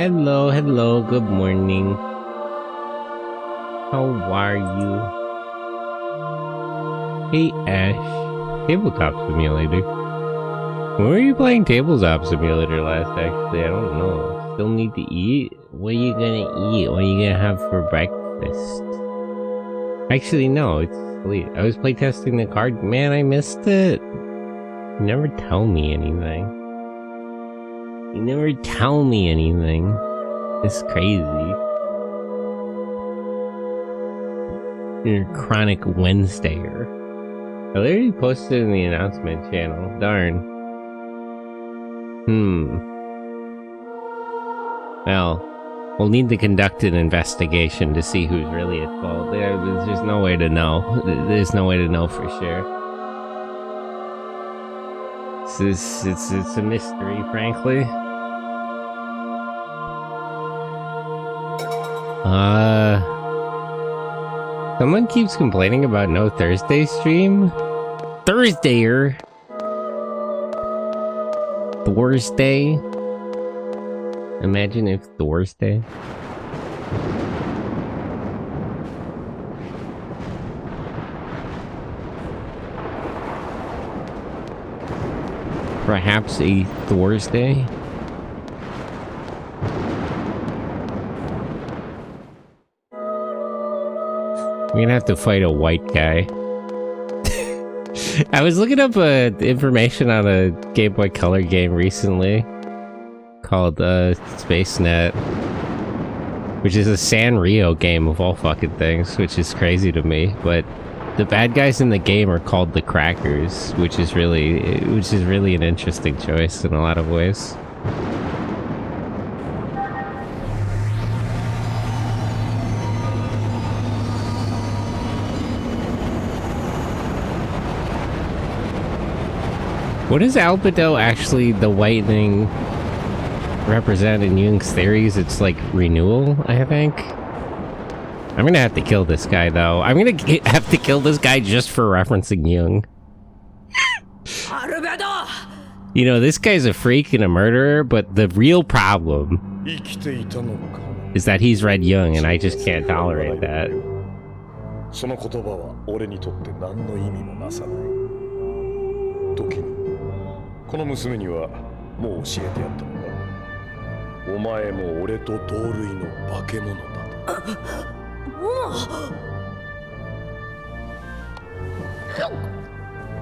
Hello, hello, good morning. How are you? Hey, Ash. Tabletop Simulator. When were you playing Tabletop Simulator last, actually? I don't know. Still need to eat? What are you gonna eat? What are you gonna have for breakfast? Actually, no, it's late. I was playtesting the card. Man, I missed it. You never tell me anything. You never tell me anything. It's crazy. You're a chronic Wednesdayer. I literally posted in the announcement channel. Darn. Well, we'll need to conduct an investigation to see who's really at fault. There's just no way to know. There's no way to know for sure. It's a mystery, frankly. Someone keeps complaining about no Thursday stream. Thursdayer. Thursday. Imagine if Thursday. Perhaps a Thursday. We're gonna have to fight a white guy. I was looking up information on a Game Boy Color game recently called SpaceNet, which is a Sanrio game of all fucking things, which is crazy to me. But the bad guys in the game are called the Crackers, which is really an interesting choice in a lot of ways. What is albedo actually the whitening represent in Jung's theories? It's like renewal, I think. I'm gonna have to kill this guy, though. I'm gonna have to kill this guy just for referencing Jung. You know, this guy's a freak and a murderer, but the real problem is that he's read Jung, and I just can't tolerate that.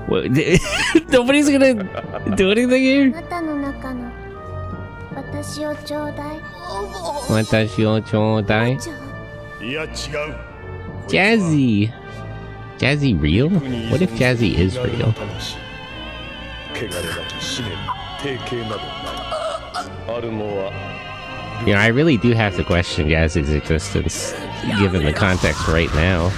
What? Nobody's gonna do anything here? Jazzy! Jazzy real? What if Jazzy is real? You know, I really do have to question Jazzy's existence, given the context right now.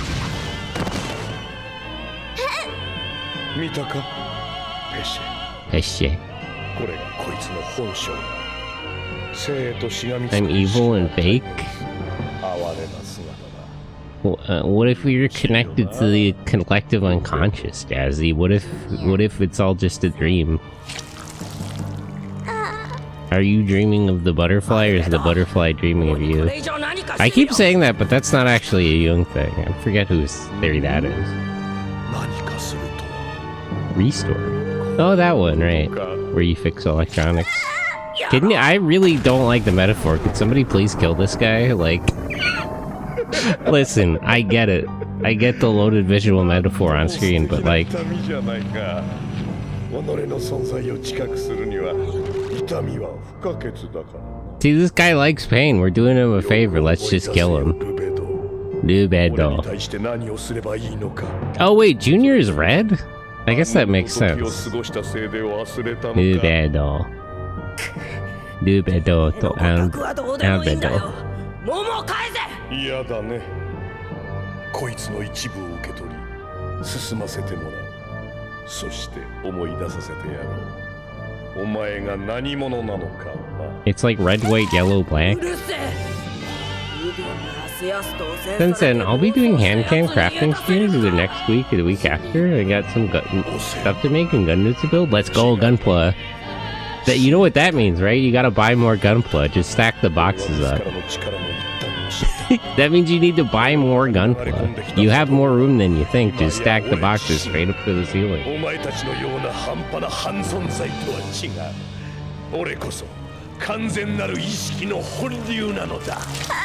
Pesce. I'm evil and fake? What if we were connected to the collective unconscious, Jazzy? What if it's all just a dream? Are you dreaming of the butterfly, or is the butterfly dreaming of you? I keep saying that, but that's not actually a Jung thing. I forget whose theory that is. Restore. Oh, that one, right. Where you fix electronics. I really don't like the metaphor. Could somebody please kill this guy? Like... Listen, I get it. I get the loaded visual metaphor on screen, but like... See, this guy likes pain. We're doing him a favor. Let's just kill him. Do bad doll. Oh wait, Junior is red? I guess that makes sense. Do bad doll. Do bad doll. And bad doll. It's like red, white, yellow, black. Since then, I'll be doing hand cam crafting streams either next week or the week after. I got some stuff to make and gun to build. Let's go, Gunpla. That, you know what that means, right? You gotta buy more Gunpla. Just stack the boxes up. That means you need to buy more Gunpla. You have more room than you think. Just stack the boxes straight up to the ceiling.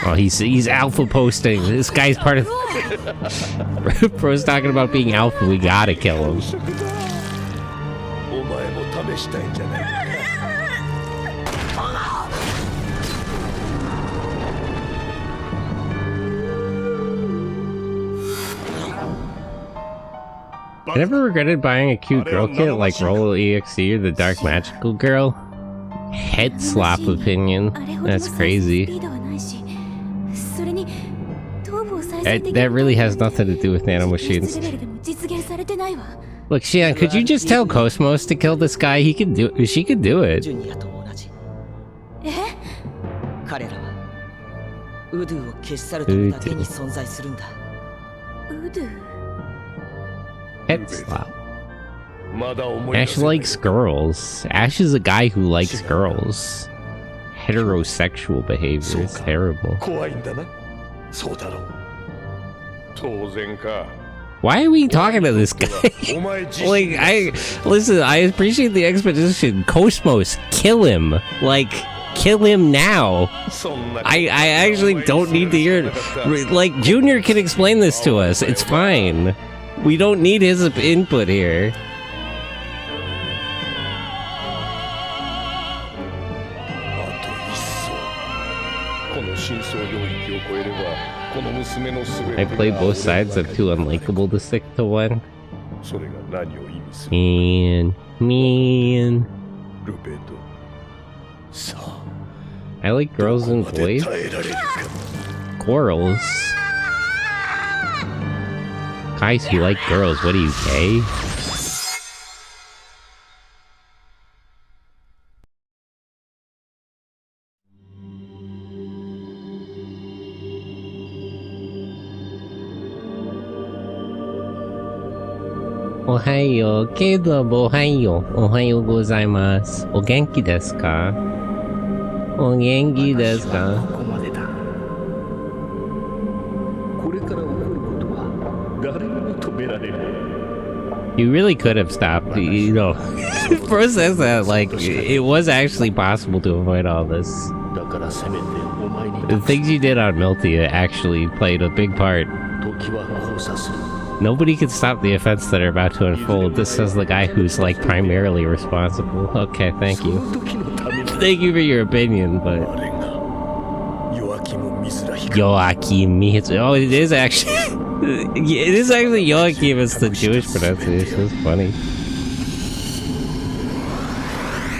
Oh, he's alpha posting. This guy's part of... Bro's talking about being alpha. We gotta kill him. I never regretted buying a cute girl kit like Roll EXE or the Dark Magical Girl. Head slop opinion. That's crazy. That really has nothing to do with nanomachines. Look, Xian, could you just tell Cosmos to kill this guy? He can do it. She could do it. Head slop. Ash likes girls. Ash is a guy who likes girls. Heterosexual behavior is terrible. Why are we talking to this guy? Like, listen, I appreciate the expedition. Cosmos, kill him. Like, kill him now. I actually don't need to hear it. Like, Junior can explain this to us. It's fine. We don't need his input here. I play both sides. I'm too unlikable to stick to one. Man. I like girls and boys. Quarrels. Guys who like girls, what are you, gay? Ohayo, kedomo ohayo, ohayo gozaimasu. O genki desu ka? O genki desu ka? You really could have stopped, you know. Bro says that like it was actually possible to avoid all this. The things you did on Miltia actually played a big part. Nobody can stop the events that are about to unfold. This says the guy who's like primarily responsible. Okay, thank you. Thank you for your opinion, but Joachim Mihitsu. Oh, it is actually it is actually Joachim. It's the Jewish pronunciation. It's funny.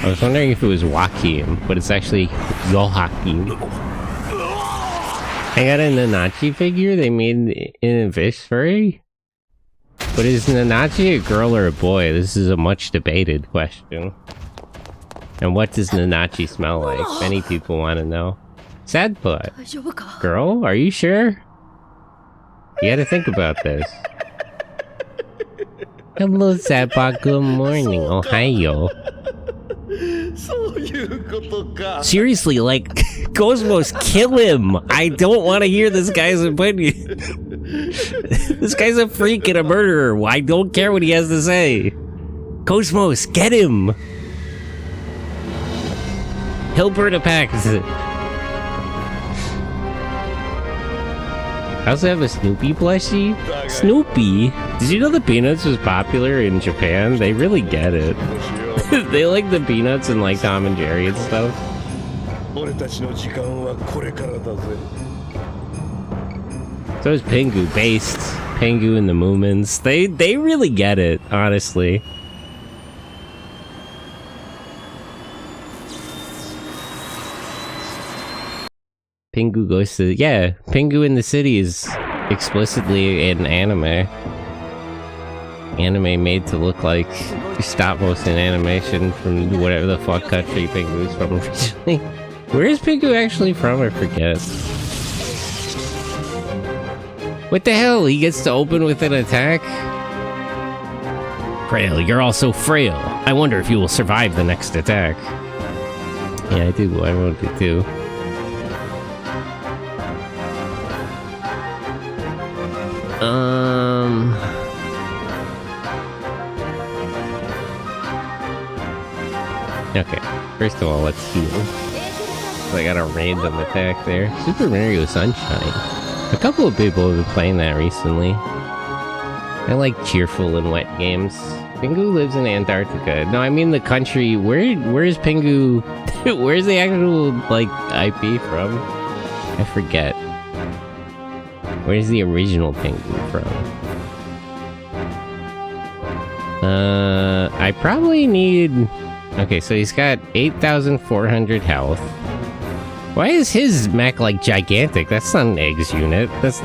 I was wondering if it was Joachim, but it's actually Joachim. I got a Nanachi figure they made in a fish furry. But is Nanachi a girl or a boy? This is a much debated question. And what does Nanachi smell like? Many people want to know. Sad butt. Girl, are you sure? You gotta think about this. Hello, Sadbot. Good morning. Ohio. Seriously, like, Cosmos, kill him! I don't want to hear this guy's opinion. This guy's a freak and a murderer. I don't care what he has to say. Cosmos, get him! He'll burn a pack. I also have a Snoopy plushie. Snoopy? Did you know the Peanuts was popular in Japan? They really get it. They like the Peanuts and like Tom and Jerry and stuff. So is Pingu, based Pingu and the Moomins. They really get it, honestly. Pingu goes to... Yeah, Pingu in the City is explicitly an anime. Anime made to look like stop motion animation from whatever the fuck country Pingu's from originally. Where is Pingu actually from? I forget. What the hell? He gets to open with an attack? Frail, you're all so frail. I wonder if you will survive the next attack. Yeah, I do. I wrote it too. Okay, first of all, let's heal. I got a random attack there. Super Mario Sunshine. A couple of people have been playing that recently. I like cheerful and wet games. Pingu lives in Antarctica. No, I mean the country. Where's Pingu? Where's the actual, like, IP from? I forget. Where's the original Pingu from? I probably need... Okay, so he's got 8,400 health. Why is his mech, like, gigantic? That's not an eggs unit. That's...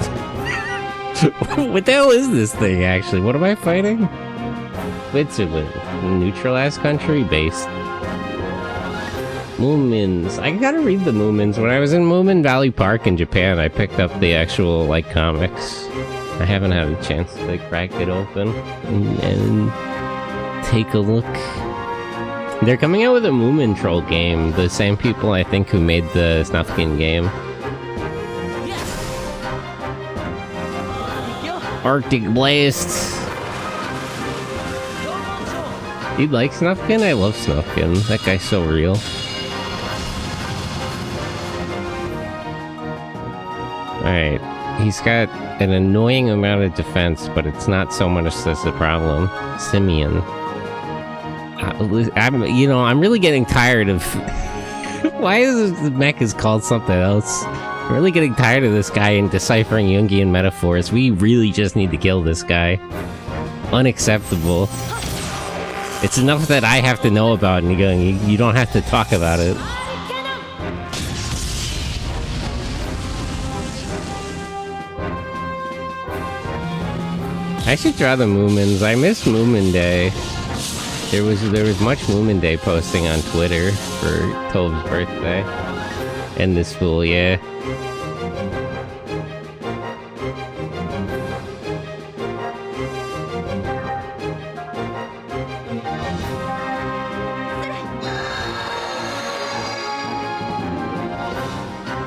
What the hell is this thing, actually? What am I fighting? Switzerland. Neutral-ass country based. Moomins. I gotta read the Moomins. When I was in Moomin Valley Park in Japan, I picked up the actual, like, comics. I haven't had a chance to crack it open and take a look. They're coming out with a Moomin Troll game. The same people, I think, who made the Snufkin game. Arctic Blast. You like Snufkin? I love Snufkin. That guy's so real. Alright. He's got an annoying amount of defense, but it's not so much that's the problem. Simeon. I'm really getting tired of... Why is the mech is called something else? I'm really getting tired of this guy and deciphering Jungian metaphors. We really just need to kill this guy. Unacceptable. It's enough that I have to know about it, and you're going, you don't have to talk about it. I should draw the Moomins. I miss Moomin Day. There was much Moomin Day posting on Twitter for Tove's birthday. And this fool, yeah.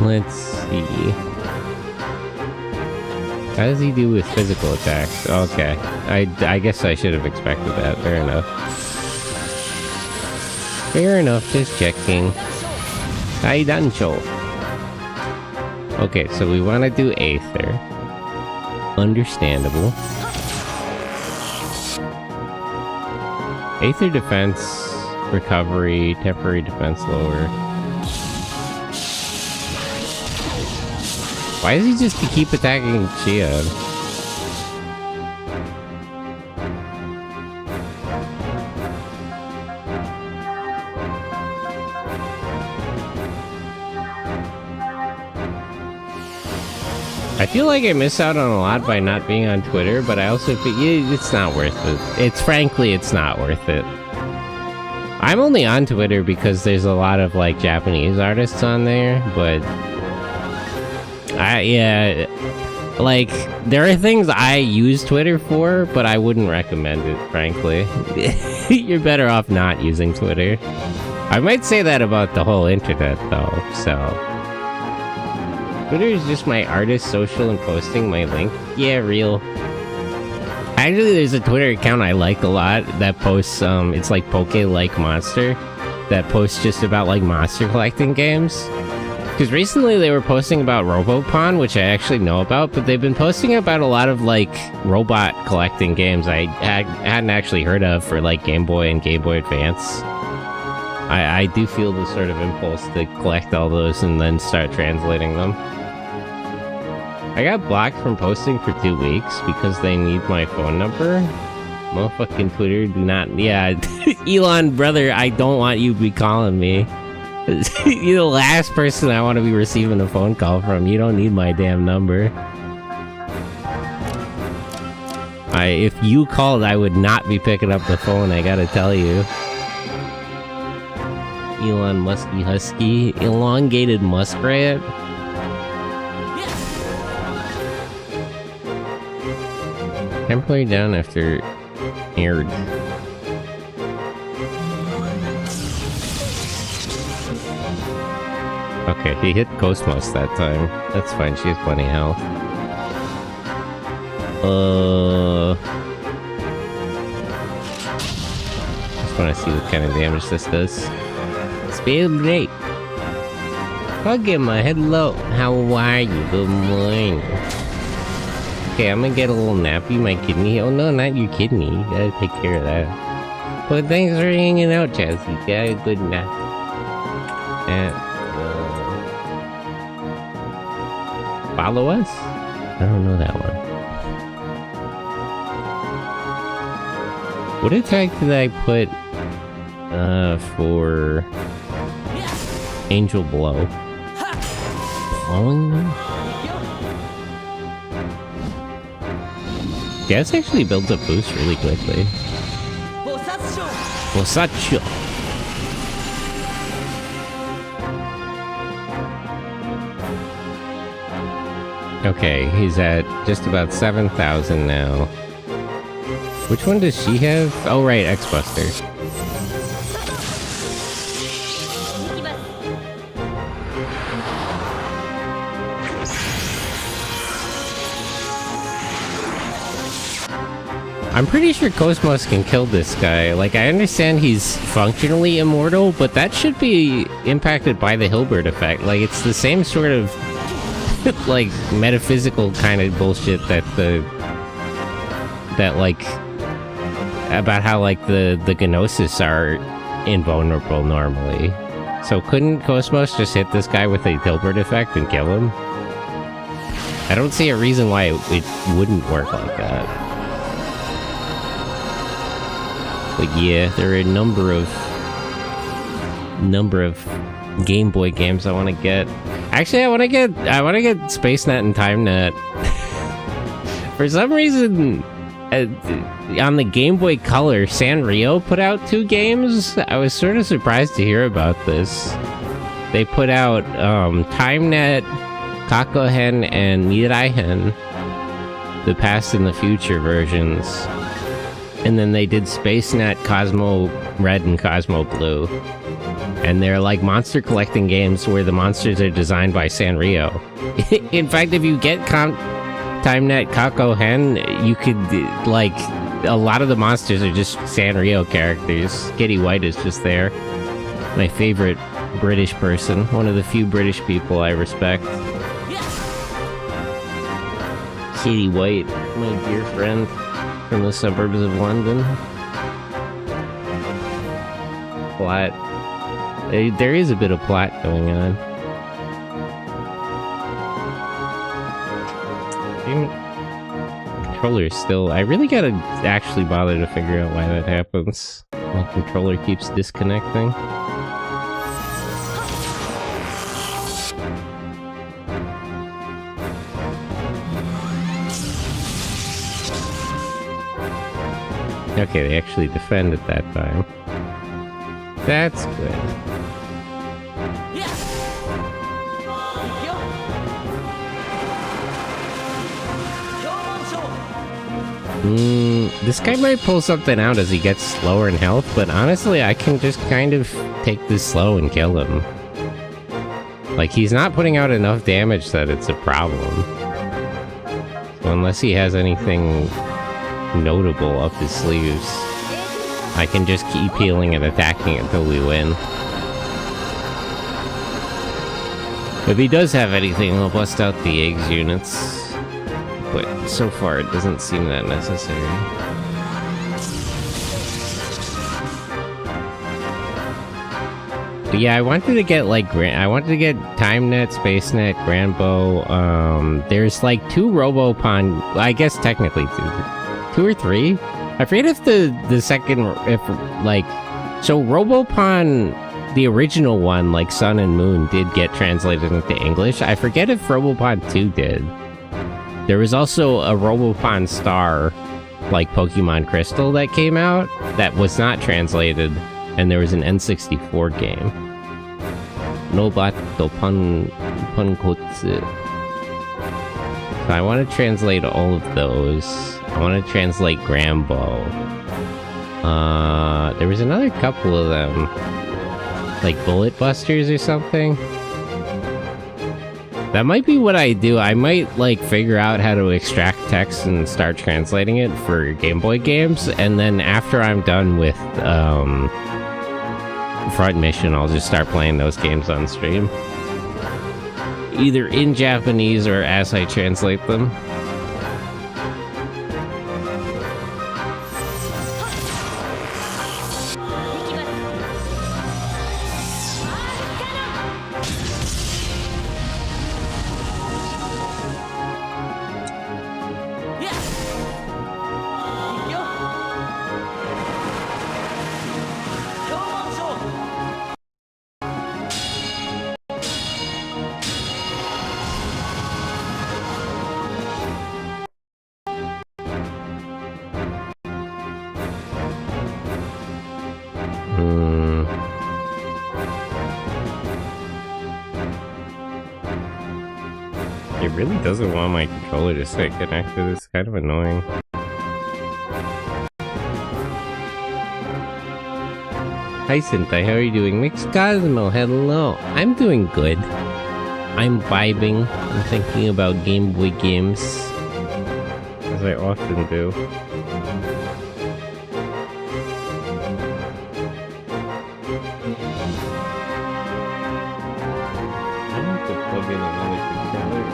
Let's see. How does he do with physical attacks? Okay. I guess I should have expected that. Fair enough. Fair enough, just checking. Kaidancho. Okay, so we want to do Aether. Understandable. Aether defense, recovery, temporary defense lower. Why does he just keep attacking Chia? I feel like I miss out on a lot by not being on Twitter, but I also feel it's not worth it. Frankly, it's not worth it. I'm only on Twitter because there's a lot of, like, Japanese artists on there, but... like, there are things I use Twitter for, but I wouldn't recommend it, frankly. You're better off not using Twitter. I might say that about the whole internet, though, so... Twitter is just my artist, social, and posting my link. Yeah, real. Actually, there's a Twitter account I like a lot that posts, it's like Poke-like Monster, that posts just about, like, monster collecting games. Because recently they were posting about Robopon, which I actually know about, but they've been posting about a lot of, like, robot collecting games I hadn't actually heard of for, like, Game Boy and Game Boy Advance. I do feel the sort of impulse to collect all those and then start translating them. I got blocked from posting for 2 weeks because they need my phone number. Motherfucking Twitter, do not... Yeah, Elon, brother, I don't want you to be calling me. You're the last person I want to be receiving a phone call from. You don't need my damn number. If you called, I would not be picking up the phone, I gotta tell you. Elon Musky Husky. Elongated Muskrat. Temporary down after aired. Okay, he hit Cosmos that time. That's fine, she has plenty of health. Just wanna see what kind of damage this does. Spell great. Okay, my hello. How are you? Good morning. Okay, I'm gonna get a little nappy. My kidney. Oh no, not your kidney. You gotta take care of that. But thanks for hanging out, Chelsea. Got a good nap. Follow us? I don't know that one. What attack did I put for Angel Blow? Falling them? Gas actually builds up boost really quickly. Bosatcho! Okay, he's at just about 7,000 now. Which one does she have? Oh right, X-Buster. I'm pretty sure Cosmos can kill this guy. Like, I understand he's functionally immortal, but that should be impacted by the Hilbert effect. Like, it's the same sort of like metaphysical kind of bullshit that about how like the Gnosis are invulnerable normally. So couldn't Cosmos just hit this guy with a Hilbert effect and kill him? I don't see a reason why it wouldn't work like that. But yeah, there are a number of Game Boy games I want to get. Actually, I want to get SpaceNet and TimeNet. For some reason, on the Game Boy Color, Sanrio put out 2 games. I was sort of surprised to hear about this. They put out TimeNet, Kakohen, and Niraihen, the past and the future versions. And then they did SpaceNet, Cosmo Red, and Cosmo Blue. And they're like monster collecting games where the monsters are designed by Sanrio. In fact, if you get TimeNet Kakohen, you could, like, a lot of the monsters are just Sanrio characters. Skitty White is just there. My favorite British person. One of the few British people I respect. Kitty White, my dear friend from the suburbs of London. Plot. There is a bit of plot going on. Controller still... I really gotta actually bother to figure out why that happens. My controller keeps disconnecting. Okay, they actually defended that time. That's good. This guy might pull something out as he gets slower in health, but honestly, I can just kind of take this slow and kill him. Like, he's not putting out enough damage that it's a problem. So unless he has anything notable up his sleeves, I can just keep healing and attacking until we win. If he does have anything, I'll bust out the eggs units. But so far, it doesn't seem that necessary. But yeah, I wanted to get, like, TimeNet, SpaceNet, Granbo. There's, like, 2 Robopon... I guess technically 2 or 3? I forget if the second... So Robopon, the original one, like Sun and Moon, did get translated into English. I forget if Robopon 2 did. There was also a Robopon Star, like Pokemon Crystal, that came out that was not translated, and there was an N64 game. Nobato Pankotsu. So I want to translate all of those. I want to translate Grambo. There was another couple of them. Like Bullet Busters or something? That might be what I do. I might, like, figure out how to extract text and start translating it for Game Boy games, and then after I'm done with, Front Mission, I'll just start playing those games on stream. Either in Japanese or as I translate them. It really doesn't want my controller to stay connected. It's kind of annoying. Hi Sentai, how are you doing? Mixed Cosmo, hello. I'm doing good. I'm vibing. I'm thinking about Game Boy games. As I often do. I need to plug in another controller.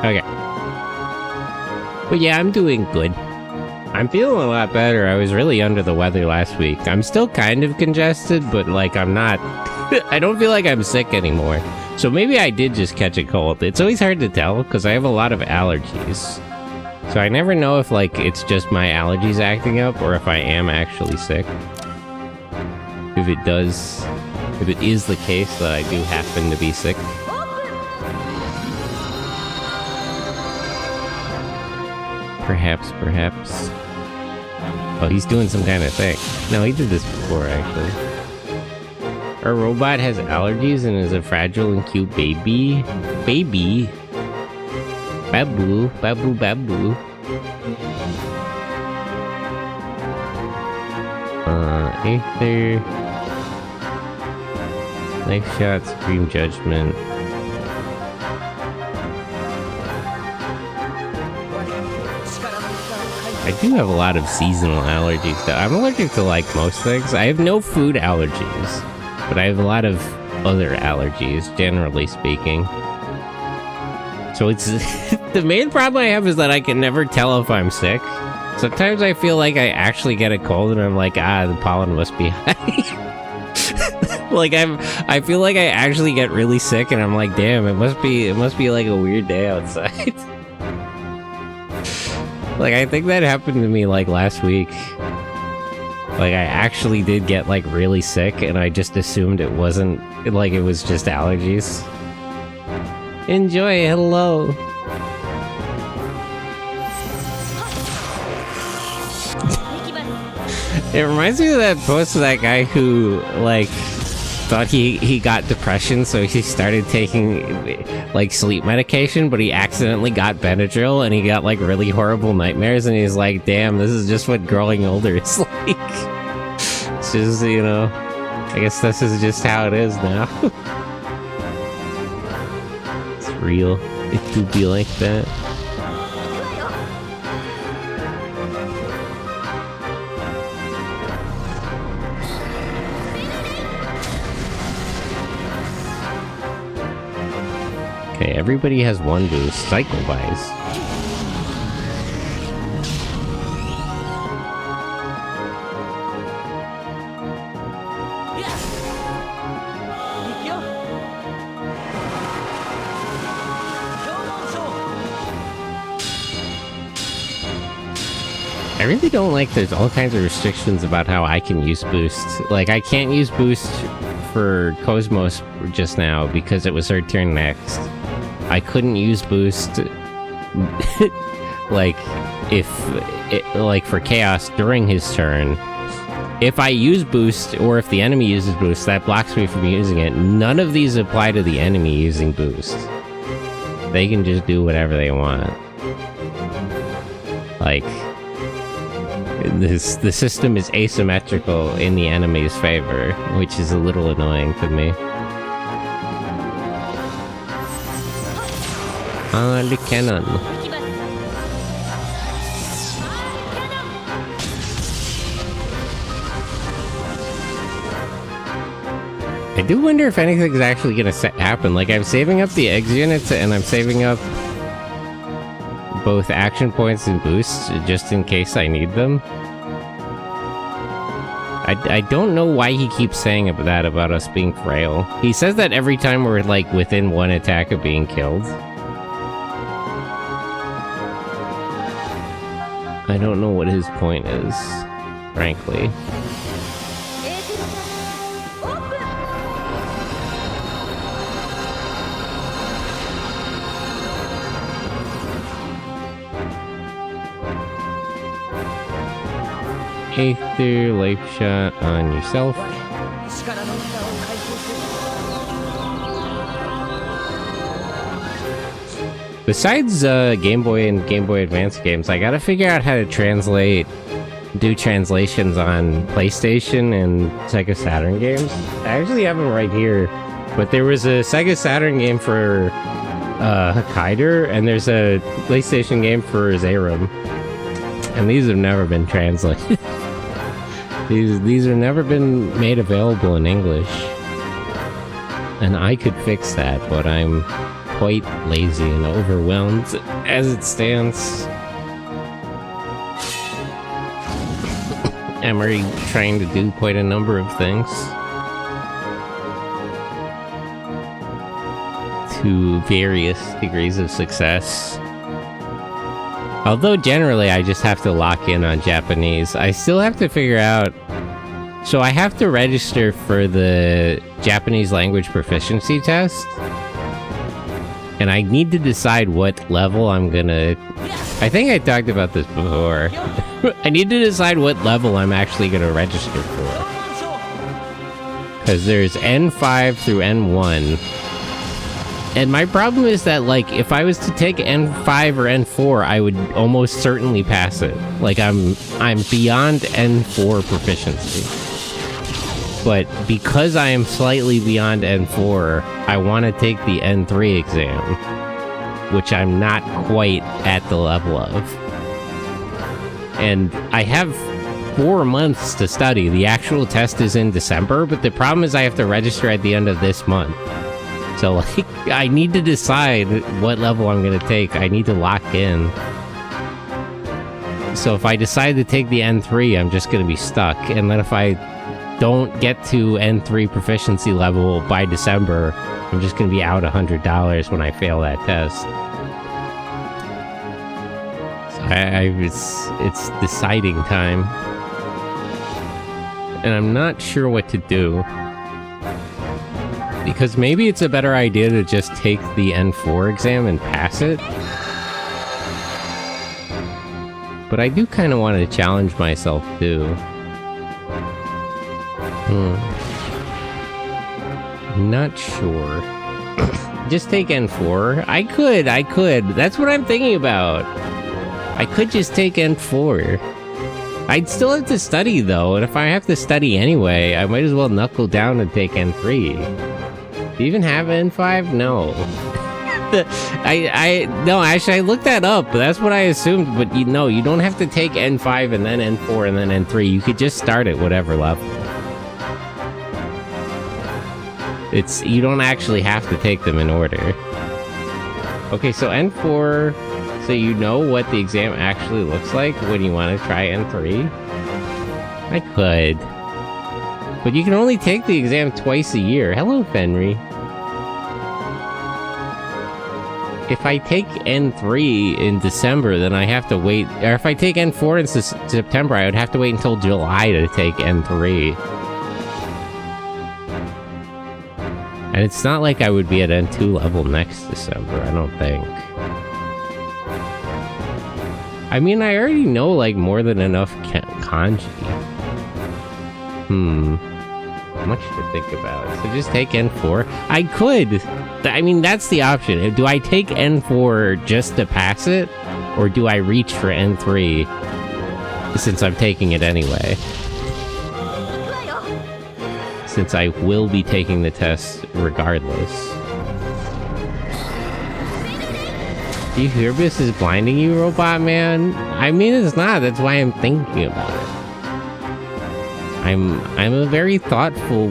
Okay. But yeah, I'm doing good. I'm feeling a lot better. I was really under the weather last week. I'm still kind of congested, but like I'm not... I don't feel like I'm sick anymore. So maybe I did just catch a cold. It's always hard to tell because I have a lot of allergies. So I never know if like it's just my allergies acting up or if I am actually sick. If it is the case that I do happen to be sick. Perhaps. Oh, he's doing some kind of thing. No, he did this before, actually. Our robot has allergies and is a fragile and cute baby. Baby? Babu. Aether. Knife shot, Supreme Judgment. I do have a lot of seasonal allergies though. I'm allergic to like most things. I have no food allergies, but I have a lot of other allergies, generally speaking. So it's the main problem I have is that I can never tell if I'm sick. Sometimes I feel like I actually get a cold and I'm like, the pollen must be high. Like I feel like I actually get really sick and I'm like, damn, it must be like a weird day outside. Like, I think that happened to me, like, last week. Like, I actually did get, like, really sick, and I just assumed it wasn't, like, it was just allergies. Enjoy, hello! It reminds me of that post of that guy who, like, thought he got depression, so he started taking like sleep medication, but he accidentally got Benadryl and he got like really horrible nightmares, and he's like, damn, this is just what growing older is like. It's just, you know, I guess this is just how it is now. It's real. It do be like that. Okay, everybody has one boost. Cycle buys. I really don't like there's all kinds of restrictions about how I can use boost. Like, I can't use boost for Cosmos just now because it was her turn next. I couldn't use boost. like, like for chaos during his turn, if I use boost, or if the enemy uses boost, that blocks me from using it. None of these apply to the enemy using boost. They can just do whatever they want. Like, the system is asymmetrical in the enemy's favor, which is a little annoying to me. Ah, the cannon. I do wonder if anything's actually gonna happen. Like, I'm saving up the eggs units, and I'm saving up both action points and boosts, just in case I need them. I don't know why he keeps saying that about us being frail. He says that every time we're, like, within one attack of being killed. I don't know what his point is, frankly. Aether, life shot on yourself. Besides Game Boy and Game Boy Advance games, I gotta figure out how to do translations on PlayStation and Sega Saturn games. I actually have them right here, but there was a Sega Saturn game for Hokkaido, and there's a PlayStation game for Zerum, and these have never been translated. These have never been made available in English, and I could fix that, but I'm quite lazy and overwhelmed as it stands. I'm already trying to do quite a number of things to various degrees of success. Although generally I just have to lock in on Japanese, I still have to figure out... So I have to register for the Japanese language proficiency test, and I need to decide what level I'm gonna... I think I talked about this before. I need to decide what level I'm actually gonna register for. Because there's N5 through N1. And my problem is that, like, if I was to take N5 or N4, I would almost certainly pass it. Like, I'm beyond N4 proficiency. But because I am slightly beyond N4, I want to take the N3 exam, which I'm not quite at the level of. And I have 4 months to study. The actual test is in December, but the problem is I have to register at the end of this month. So, like, I need to decide what level I'm going to take. I need to lock in. So if I decide to take the N3, I'm just going to be stuck. And then if I don't get to N3 proficiency level by December, I'm just going to be out $100 when I fail that test. So it's deciding time. And I'm not sure what to do. Because maybe it's a better idea to just take the N4 exam and pass it. But I do kind of want to challenge myself, too. I'm not sure. Just take N4? I could. That's what I'm thinking about. I could just take N4. I'd still have to study, though, and if I have to study anyway, I might as well knuckle down and take N3. Do you even have N5? No. No, actually, I looked that up, but that's what I assumed, but you don't have to take N5 and then N4 and then N3. You could just start at whatever level. You don't actually have to take them in order. Okay, so N4, so you know what the exam actually looks like when you want to try N3? I could. But you can only take the exam twice a year. Hello, Fenry. If I take N3 in December, then I have to wait... Or if I take N4 in September, I would have to wait until July to take N3. And it's not like I would be at N2 level next December, I don't think. I mean, I already know, like, more than enough kanji. Much to think about. So just take N4. I could. I mean, that's the option. Do I take N4 just to pass it? Or do I reach for N3 since I'm taking it anyway? Since I will be taking the test regardless. Do you hear this is blinding you, Robot Man? I mean, it's not. That's why I'm thinking about it. I'm a very thoughtful...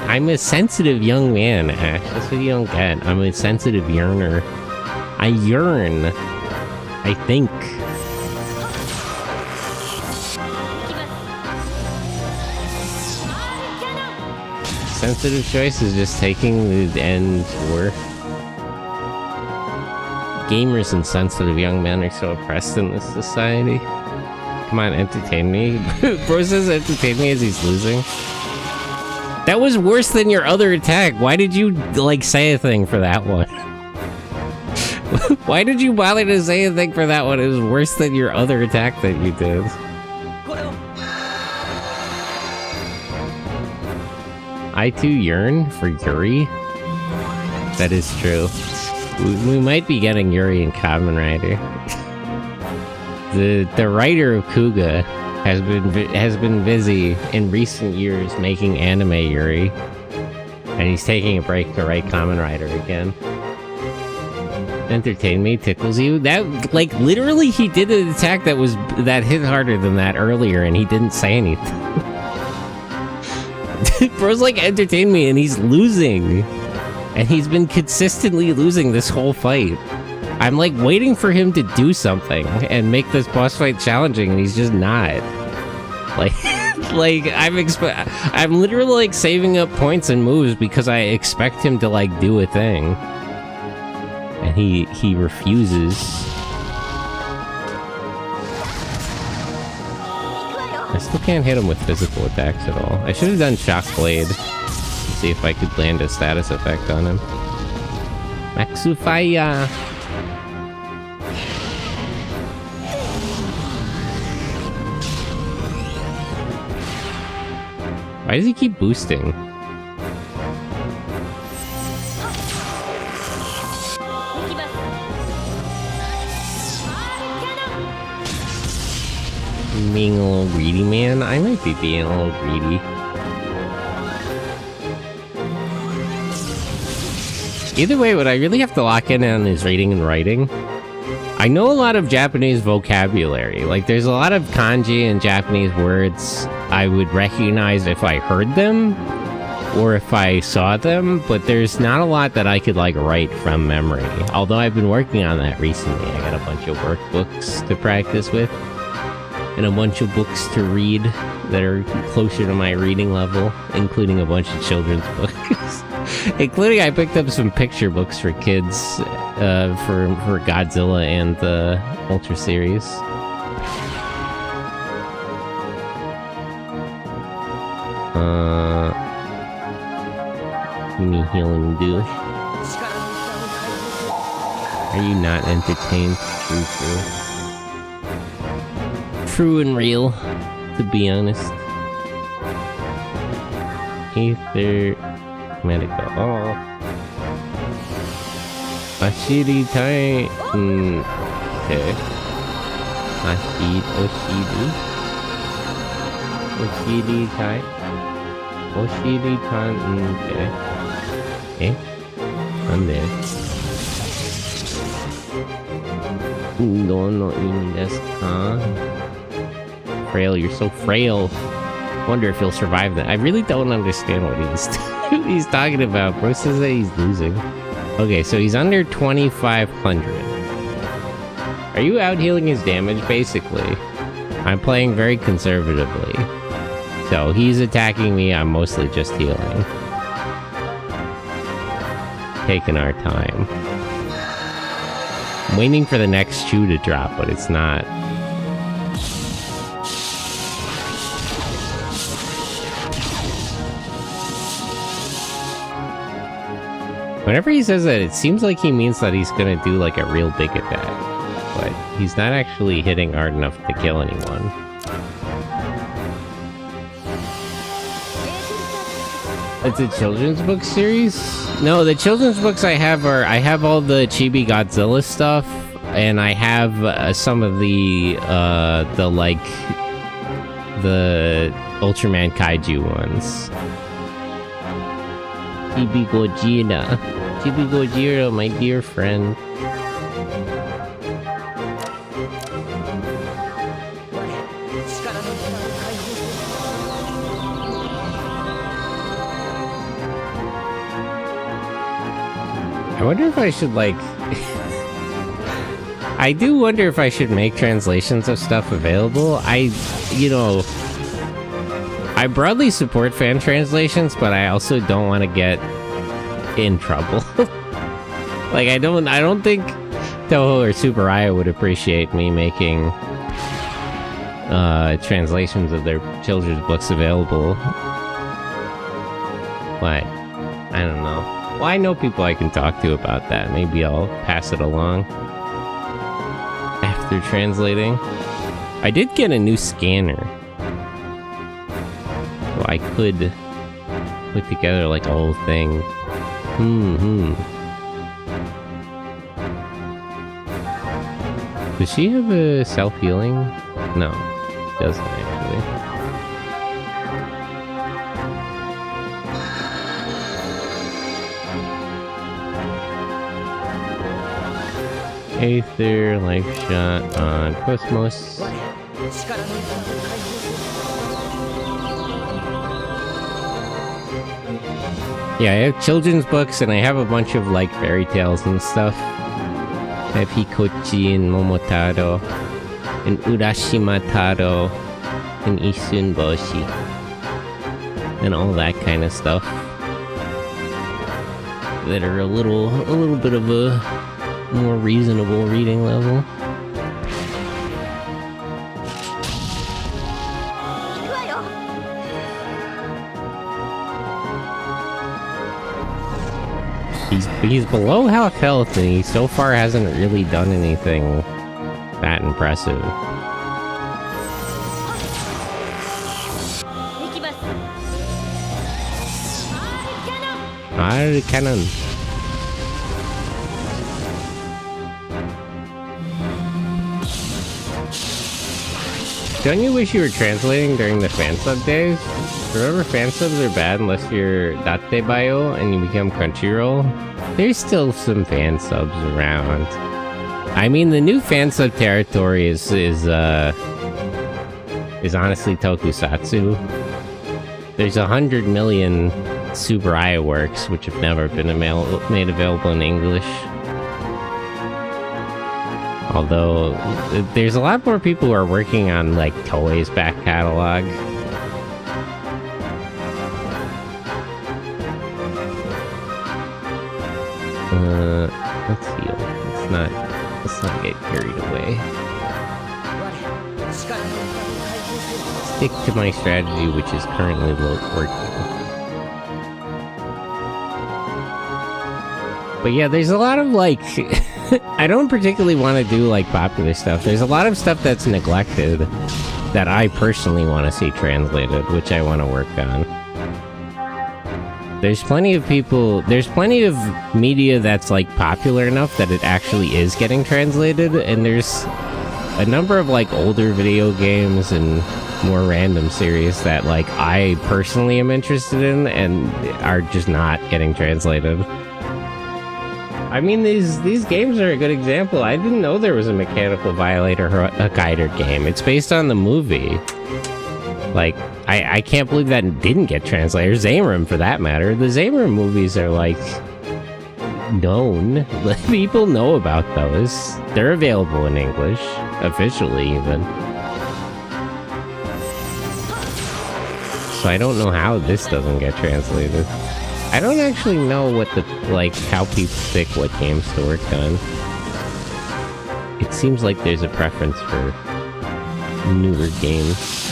I'm a sensitive young man, Ash. That's what you don't get. I'm a sensitive yearner. I yearn. I think. Sensitive choice is just taking the N4. Gamers and sensitive young men are so oppressed in this society. Come on, entertain me. Bro says entertain me as he's losing. That was worse than your other attack. Why did you, like, say a thing for that one? Why did you bother to say a thing for that one? It was worse than your other attack that you did. I too yearn for Yuri. That is true. We might be getting Yuri and Kamen Rider. The writer of Kuga has been busy in recent years making anime Yuri, and he's taking a break to write Kamen Rider again. Entertain me tickles you. That, like, literally he did an attack that hit harder than that earlier, and he didn't say anything. Bro's like, entertain me, and he's losing, and he's been consistently losing this whole fight. I'm like waiting for him to do something and make this boss fight challenging, and he's just not. Like, I'm literally like saving up points and moves because I expect him to like do a thing, and he refuses. I still can't hit him with physical attacks at all. I should have done Shock Blade to see if I could land a status effect on him. Maxufaya. Why does he keep boosting? Being a little greedy, man? I might be being a little greedy. Either way, what I really have to lock in on is reading and writing. I know a lot of Japanese vocabulary. Like, there's a lot of kanji and Japanese words I would recognize if I heard them or if I saw them, but there's not a lot that I could, like, write from memory. Although I've been working on that recently. I got a bunch of workbooks to practice with and a bunch of books to read that are closer to my reading level, including a bunch of children's books. Including, I picked up some picture books for kids for Godzilla and the Ultra series. Me healing douche. Are you not entertained? True and real, to be honest. Ether medical. Oh. Ashiri tai. Okay. Oshiri. Oshiri tai. Oshiri tai. Okay. Okay. I'm there. No imi desu ka? Frail, you're so frail. Wonder if he'll survive that. I really don't understand what he's talking about. Bro says that he's losing. Okay, so he's under 2,500. Are you out healing his damage, basically? I'm playing very conservatively. So he's attacking me, I'm mostly just healing. Taking our time. I'm waiting for the next shoe to drop, but it's not. Whenever he says that, it seems like he means that he's gonna do like a real big attack. but he's not actually hitting hard enough to kill anyone. It's a children's book series? No, the children's books I have all the Chibi Godzilla stuff, and I have some of the Ultraman Kaiju ones. Chibi Gojira. Chibi Gojira, my dear friend. I wonder if I should, like... I do wonder if I should make translations of stuff available. I broadly support fan translations, but I also don't want to get in trouble. Like, I don't think Toho or Tsuburaya would appreciate me making translations of their children's books available. But I don't know. Well, I know people I can talk to about that. Maybe I'll pass it along after translating. I did get a new scanner, so I could put together like a whole thing. Does she have a self-healing? No, she doesn't actually. Aether, life shot on Cosmos. Yeah, I have children's books and I have a bunch of like fairy tales and stuff. I have Hikochi and Momotaro and Urashima Taro and Isun Boshi and all that kind of stuff that are a little bit of a more reasonable reading level. He's below half health and he so far hasn't really done anything that impressive. Cannon. Don't you wish you were translating during the fan sub days? Remember, fan subs are bad unless you're Datebayo and you become Crunchyroll? There's still some fan subs around. I mean, the new fan sub territory is honestly tokusatsu. There's 100 million Tsuburaya works which have never been made available in English. Although, there's a lot more people who are working on, like, Toei's back catalog. Let's heal. Let's not get carried away. Stick to my strategy, which is currently working. But yeah, there's a lot of, like... I don't particularly want to do, like, popular stuff. There's a lot of stuff that's neglected that I personally want to see translated, which I want to work on. There's plenty of media that's, like, popular enough that it actually is getting translated, and there's a number of, like, older video games and more random series that, like, I personally am interested in and are just not getting translated. I mean, these games are a good example. I didn't know there was a Mechanical Violator Guider game. It's based on the movie. Like, I can't believe that didn't get translated. Xenosaga, for that matter. The Xenosaga movies are, like, known. People know about those. They're available in English. Officially, even. So I don't know how this doesn't get translated. I don't actually know what how people pick what games to work on. It seems like there's a preference for newer games.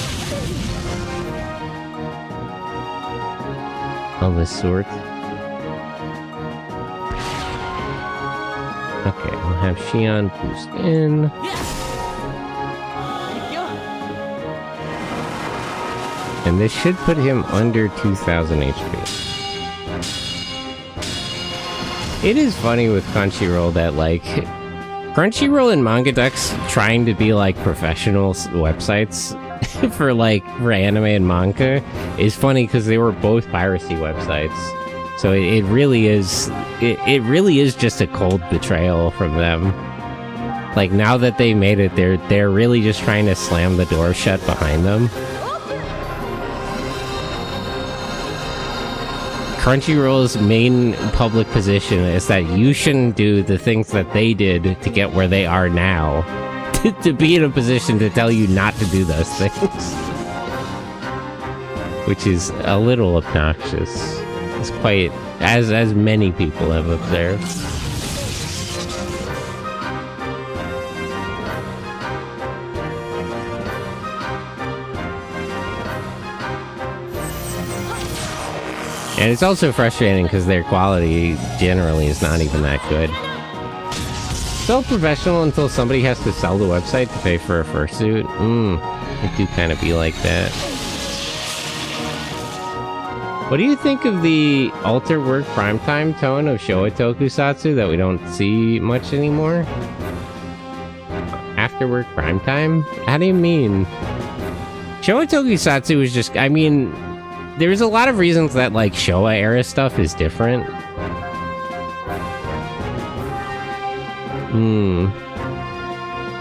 Of a sort. Okay, I'll have Shion boost in. And this should put him under 2000 HP. It is funny with Crunchyroll that, like, Crunchyroll and MangaDuck's trying to be, like, professional websites for anime and manga is funny because they were both piracy websites. So it really is, it really is just a cold betrayal from them. Like, now that they made it, they're really just trying to slam the door shut behind them. Crunchyroll's main public position is that you shouldn't do the things that they did to get where they are now, to be in a position to tell you not to do those things. Which is a little obnoxious. It's quite, as many people have observed. And it's also frustrating because their quality generally is not even that good. So professional until somebody has to sell the website to pay for a fursuit. It do kind of be like that. What do you think of the alter work primetime tone of Showa Tokusatsu that we don't see much anymore? After work primetime? How do you mean? Showa Tokusatsu was just, I mean, there's a lot of reasons that, like, Showa era stuff is different.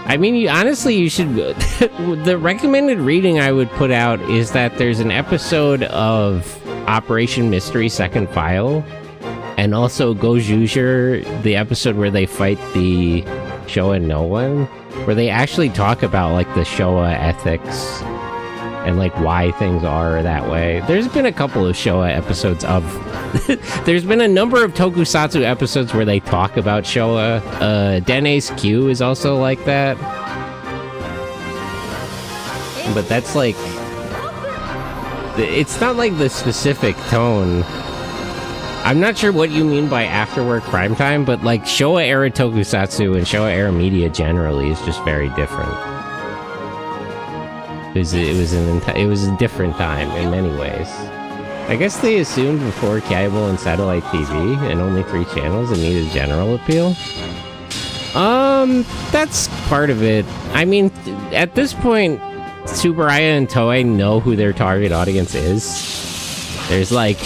I mean, honestly, you should... the recommended reading I would put out is that there's an episode of Operation Mystery Second File, and also Gojuger, the episode where they fight the Showa no one, where they actually talk about, like, the Showa ethics and, like, why things are that way. There's been a couple of Showa episodes of... there's been a number of Tokusatsu episodes where they talk about Showa. Dene's Q is also like that. But that's, like... it's not, like, the specific tone. I'm not sure what you mean by afterwork primetime, but, like, Showa-era Tokusatsu and Showa-era media generally is just very different. It was a different time in many ways. I guess they assumed before cable and satellite TV and only 3 channels, it needed general appeal. That's part of it. I mean, at this point, Tsuburaya and Toei know who their target audience is. There's, like...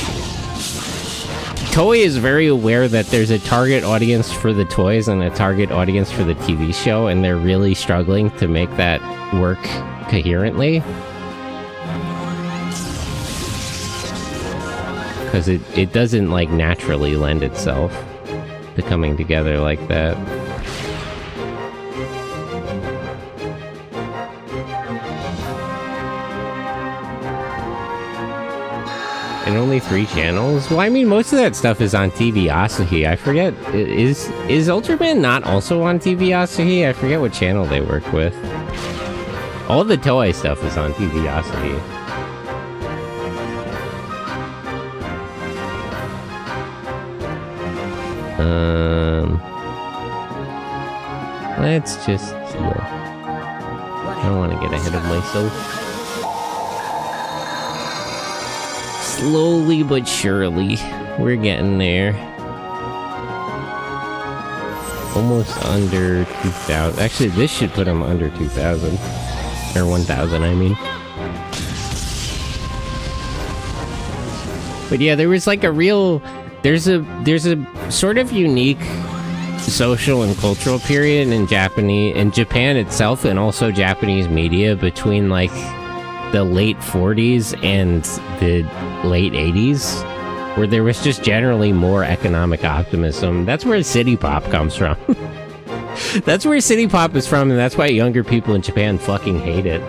Toei is very aware that there's a target audience for the toys and a target audience for the TV show, and they're really struggling to make that work coherently. Because it doesn't, like, naturally lend itself to coming together like that. And only 3 channels? Well, I mean, most of that stuff is on TV Asahi. I forget, is Ultraman not also on TV Asahi? I forget what channel they work with. All the Toei stuff is on TV Asahi. Let's just heal. I don't want to get ahead of myself. Slowly but surely, we're getting there. Almost under 2,000. Actually, this should put him under 2,000. Or 1,000, I mean. But yeah, there was like a real... There's a sort of unique social and cultural period in Japan itself, and also Japanese media between, like, the late 40s and the late 80s, where there was just generally more economic optimism. That's where city pop comes from. That's where city pop is from, and that's why younger people in Japan fucking hate it.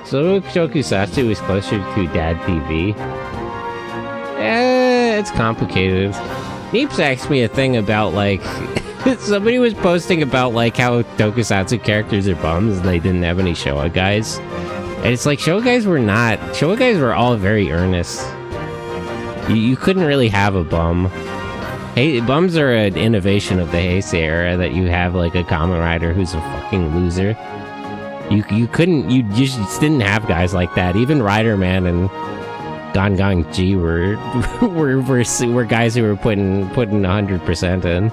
So Tokusatsu is closer to dad TV. It's complicated. Neeps asked me a thing about, like, somebody was posting about, like, how Tokusatsu characters are bums and they didn't have any Showa guys. And it's like, Showa guys were not. Showa guys were all very earnest. You couldn't really have a bum. Hey, bums are an innovation of the Heisei era, that you have like a Kamen Rider who's a fucking loser. You just didn't have guys like that. Even Rider Man and Gangang G were guys who were putting 100% in.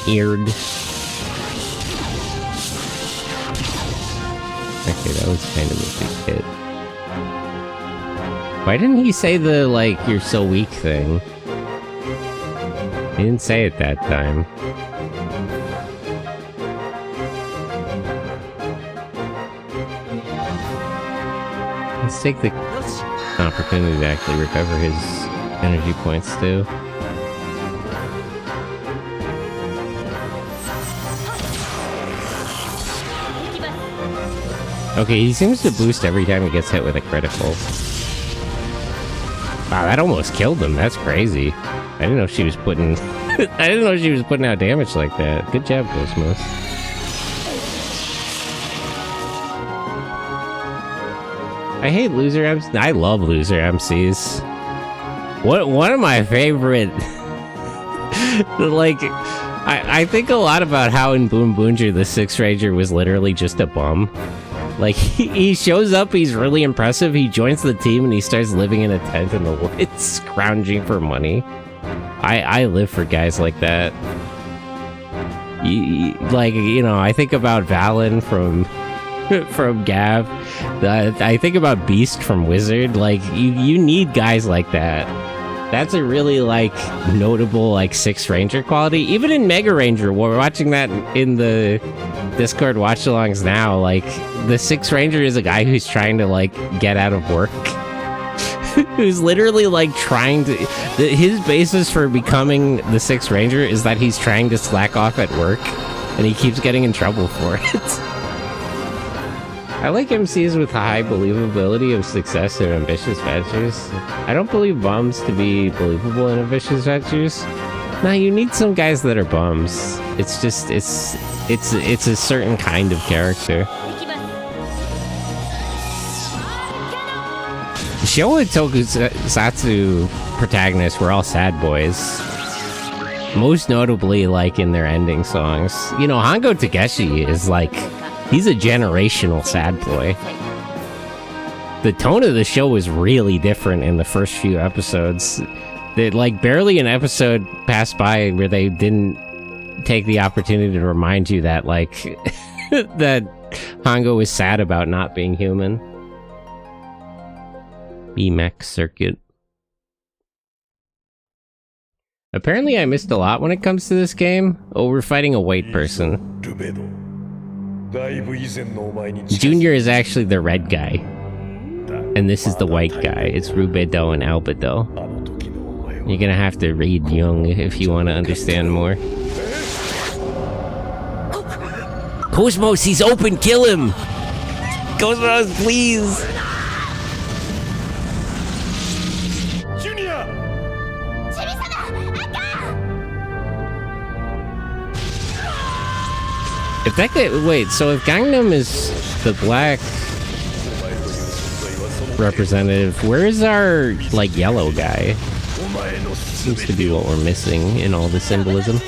Eared. Okay, that was kind of a big hit. Why didn't he say the, like, you're so weak thing? He didn't say it that time. Let's take the opportunity to actually recover his energy points, too. Okay, he seems to boost every time he gets hit with a critical. Wow, that almost killed him. That's crazy. I didn't know she was putting... I didn't know she was putting out damage like that. Good job, Cosmos. I hate loser MCs. I love loser MCs. One of my favorite... like... I think a lot about how in Boom Boonja the Sixth Ranger was literally just a bum. Like, he shows up, he's really impressive, he joins the team, and he starts living in a tent in the woods, scrounging for money. I live for guys like that. Like, you know, I think about Valen from Gav. I think about Beast from Wizard. Like, you need guys like that. That's a really, like, notable, like, Sixth Ranger quality. Even in Mega Ranger, we're watching that in the Discord watch-alongs now. Like, the Sixth Ranger is a guy who's trying to, like, get out of work. Who's literally, like, trying to... his basis for becoming the Sixth Ranger is that he's trying to slack off at work, and he keeps getting in trouble for it. I like MCs with high believability of success in ambitious ventures. I don't believe bums to be believable in ambitious ventures. Nah, you need some guys that are bums. It's just, it's a certain kind of character. Showa Tokusatsu protagonists were all sad boys. Most notably, like, in their ending songs. You know, Hango Takeshi is, like... he's a generational sad boy. The tone of the show was really different in the first few episodes. Like, barely an episode passed by where they didn't take the opportunity to remind you that, like, that Hango was sad about not being human. B-Mech Circuit. Apparently I missed a lot when it comes to this game. Oh, we're fighting a white person. Junior is actually the red guy. And this is the white guy. It's Rubedo and Albedo. You're gonna have to read Jung if you want to understand more. Cosmos, he's open! Kill him! Cosmos, please! If that guy, wait, so if Gangnam is the black representative, where is our, like, yellow guy? Seems to be what we're missing in all the symbolism.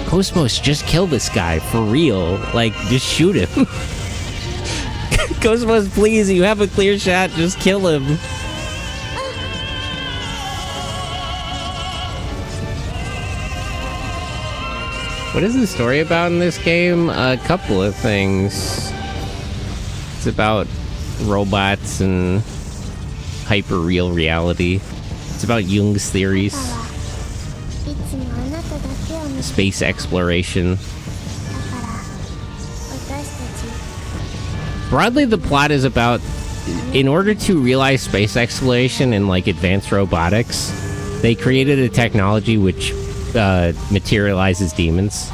Cosmos, just kill this guy, for real. Like, just shoot him. Cosmos, please, you have a clear shot, just kill him. What is the story about in this game? A couple of things. It's about robots and hyper-real reality. It's about Jung's theories. Space exploration. Broadly, the plot is about, in order to realize space exploration and, like, advanced robotics, they created a technology which materializes demons.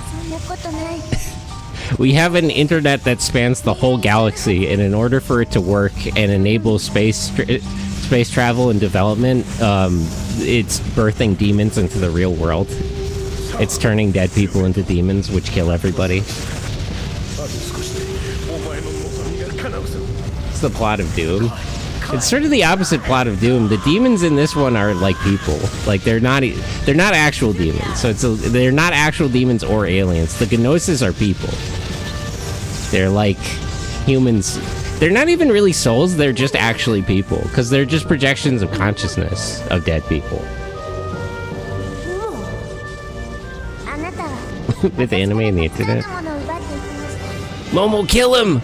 We have an internet that spans the whole galaxy, and in order for it to work and enable space travel and development, it's birthing demons into the real world. It's turning dead people into demons, which kill everybody. It's the plot of Doom. It's sort of the opposite plot of Doom. The demons in this one are like people. Like they're not actual demons. So they're not actual demons or aliens. The Gnosis are people. They're like humans. They're not even really souls. They're just actually people because they're just projections of consciousness of dead people. With anime and the internet. Momo, kill him!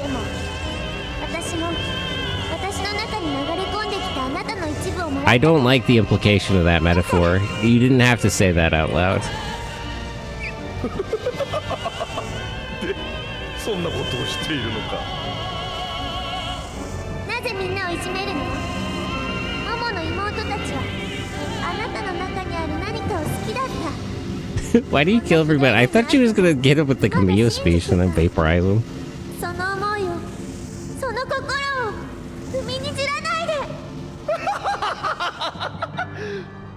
I don't like the implication of that metaphor. You didn't have to say that out loud. Why do you kill everybody? I thought she was gonna get him with the Camille speech and then vaporize him.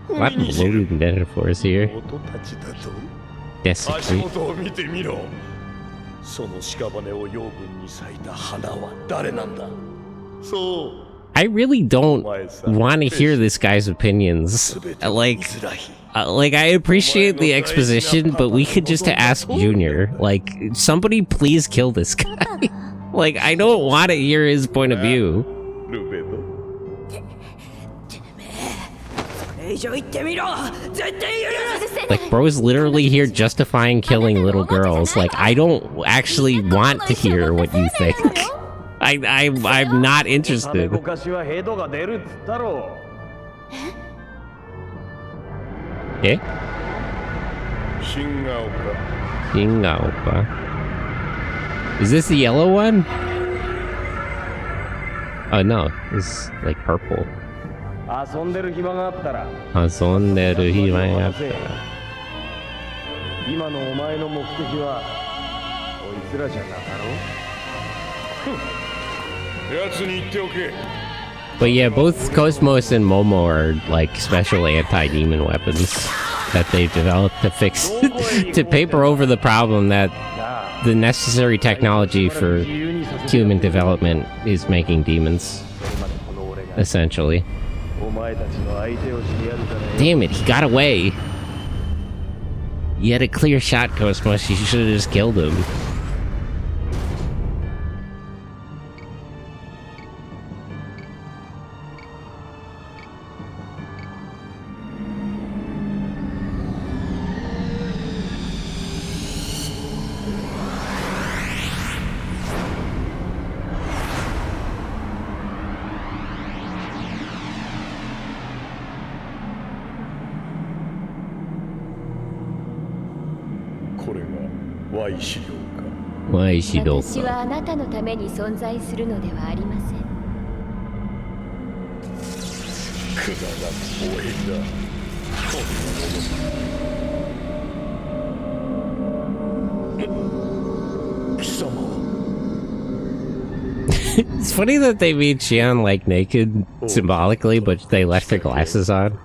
What loaded metaphors here? Desecrate. I really don't want to hear this guy's opinions. Like I appreciate the exposition, but we could just ask Junior. Like, somebody please kill this guy. Like, I don't want to hear his point of view. Like, bro's literally here justifying killing little girls. Like, I don't actually want to hear what you think. I'm not interested. Eh? Xenosaga. Is this the yellow one? Oh no, it's like purple. 遊んでる暇があったら今のお前の目的はこいつらじゃなかろう。やつに言っておけ。But yeah, both Cosmos and Momo are like special anti-demon weapons that they developed to fix to paper over the problem that the necessary technology for human development is making demons, essentially. Damn it, he got away. You had a clear shot, Cosmos. You should have just killed him. Y 指導か。私はあなたのために存在するのではありません。くだらん応援だ。こんなもの。貴様。It's funny that they made Xian like naked symbolically, but they left her glasses on.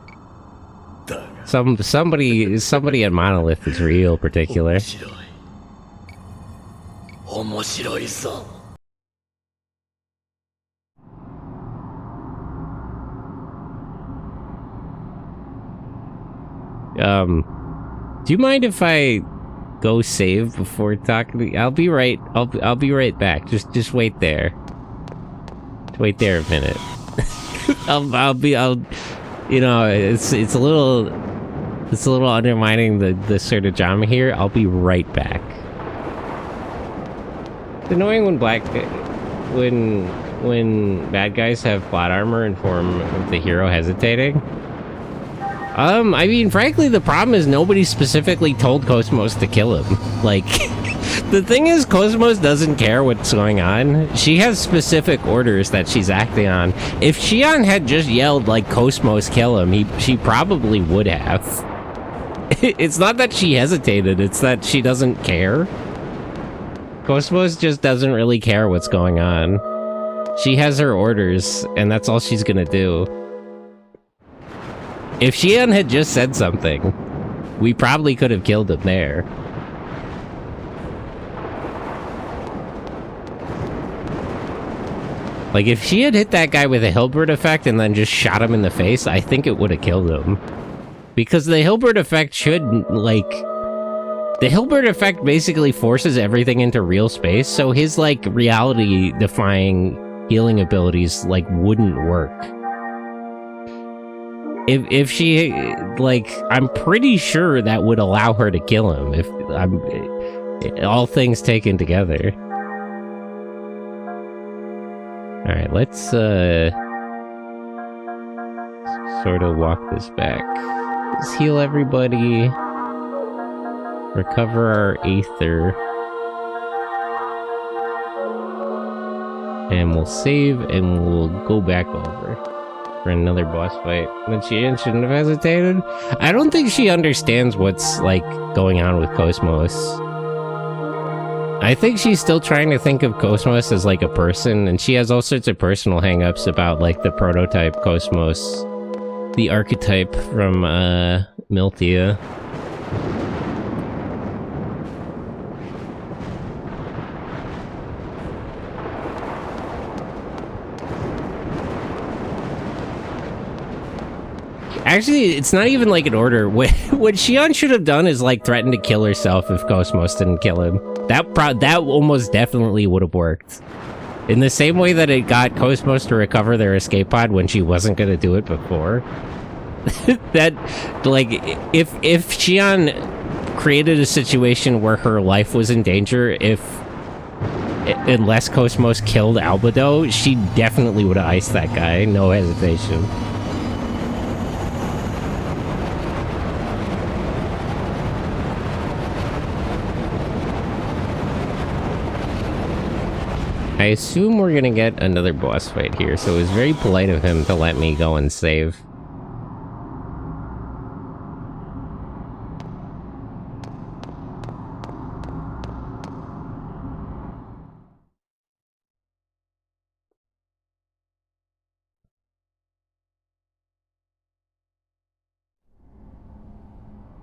Somebody at Monolith is real particular. Do you mind if I go save before talking to you? I'll be right back. Just wait there. Wait there a minute. You know, it's a little undermining the sort of drama here. I'll be right back. It's annoying when bad guys have plot armor in form of the hero hesitating. I mean, frankly, the problem is nobody specifically told Cosmos to kill him. Like, the thing is, Cosmos doesn't care what's going on. She has specific orders that she's acting on. If Xian had just yelled, like, Cosmos, kill him, she probably would have. It's not that she hesitated, it's that she doesn't care. Cosmos just doesn't really care what's going on. She has her orders, and that's all she's gonna do. If Xian had just said something, we probably could have killed him there. Like, if she had hit that guy with a Hilbert effect and then just shot him in the face, I think it would have killed him. Because the Hilbert effect should, like... The Hilbert effect basically forces everything into real space, so his, like, reality-defying healing abilities, like, wouldn't work. If she, like, I'm pretty sure that would allow her to kill him, if all things taken together. Alright, let's, sort of walk this back. Let's heal everybody. Recover our Aether. And we'll save, and we'll go back over for another boss fight. But she shouldn't have hesitated. I don't think she understands what's, like, going on with Cosmos. I think she's still trying to think of Cosmos as, like, a person, and she has all sorts of personal hang-ups about, like, the prototype Cosmos. The archetype from, Miltia. Actually, it's not even like an order. What Xian should have done is like threaten to kill herself if Cosmos didn't kill him. That almost definitely would have worked. In the same way that it got Cosmos to recover their escape pod when she wasn't gonna do it before. That, like, if Xian created a situation where her life was in danger, unless Cosmos killed Albedo, she definitely would have iced that guy, no hesitation. I assume we're gonna get another boss fight here, so it was very polite of him to let me go and save.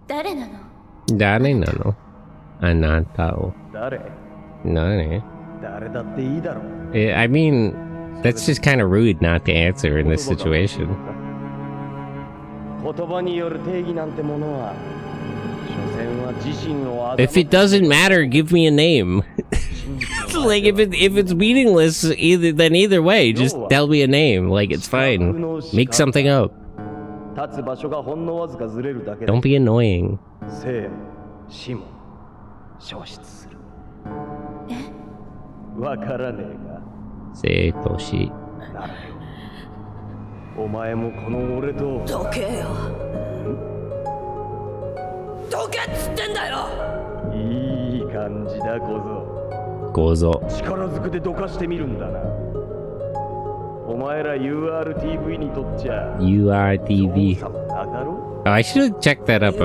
Dare nano. Anata o. Nane. I mean, that's just kind of rude not to answer in this situation. If it doesn't matter, give me a name. Like, if it's meaningless, either way, just tell me a name. Like, it's fine. Make something up. Don't be annoying. Say Toshi. Gozo. URTV. Oh, I should have checked that up.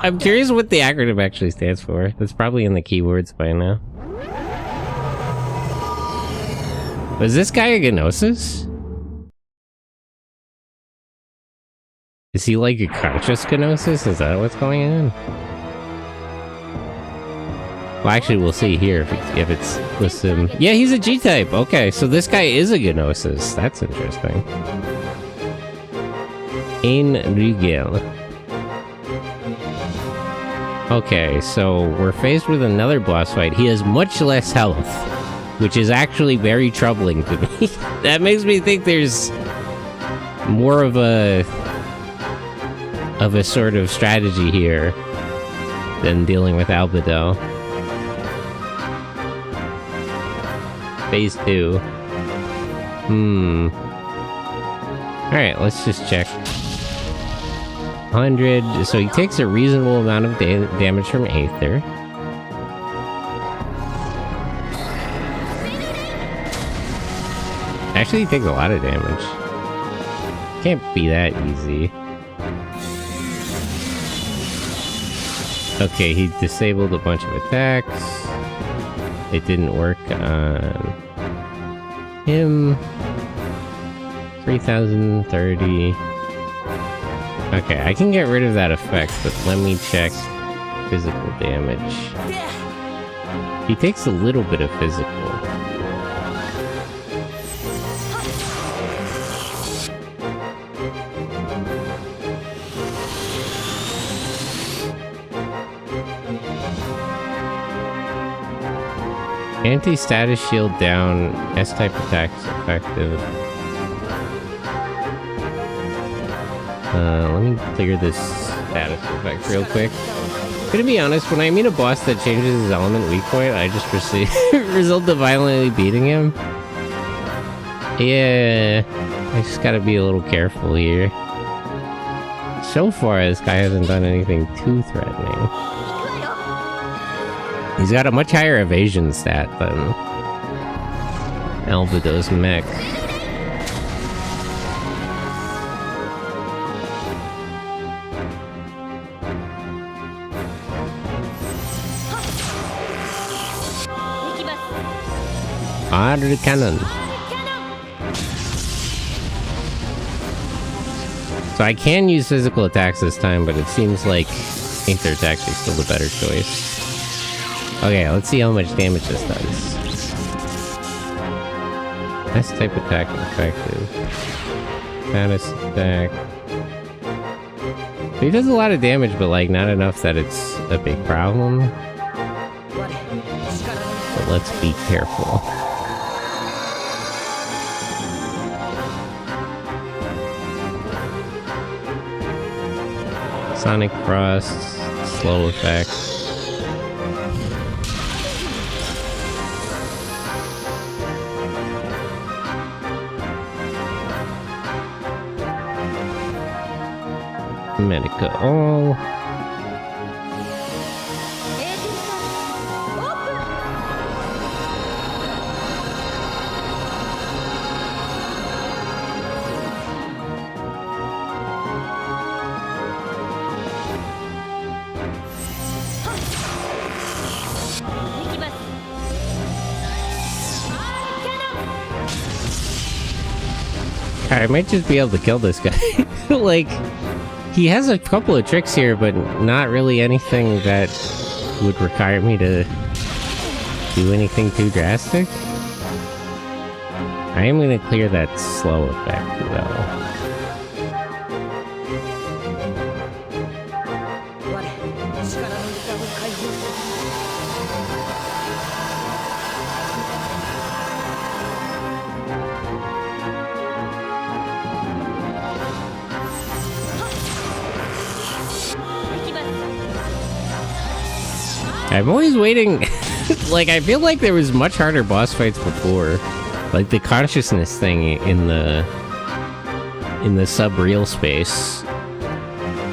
I'm curious what the acronym actually stands for. That's probably in the keywords by now. Was this guy a Gnosis? Is he like a conscious Gnosis? Is that what's going on? Well, actually, we'll see here if it's with him. Yeah, he's a G-type. Okay, so this guy is a Gnosis. That's interesting. Ein Rigel. Okay, so we're faced with another boss fight. He has much less health, which is actually very troubling to me. That makes me think there's more of a sort of strategy here than dealing with Albedo. Phase 2. Alright, let's just check. 100, so he takes a reasonable amount of damage from Aether. Actually, he takes a lot of damage. Can't be that easy. Okay, he disabled a bunch of attacks. it didn't work on him. 3030. Okay, I can get rid of that effect, but let me check physical damage. He takes a little bit of physical. Anti-status shield down, S-type attacks effective. Let me clear this status effect real quick. Gonna be honest, when I meet a boss that changes his element weak point, I just result to violently beating him. Yeah, I just gotta be a little careful here. So far, this guy hasn't done anything too threatening. He's got a much higher evasion stat than Albedo's mech. Fire cannon. So I can use physical attacks this time, but it seems like Aether's actually still the better choice. Okay, let's see how much damage this does. S-type attack effective. Status attack. He does a lot of damage, but like not enough that it's a big problem. But let's be careful. Sonic Frost, slow effect. Mecha all. I might just be able to kill this guy. Like, he has a couple of tricks here, but not really anything that would require me to do anything too drastic. I am going to clear that slow effect, though. I'm always waiting. Like, I feel like there was much harder boss fights before. Like, the consciousness thing in the sub-real space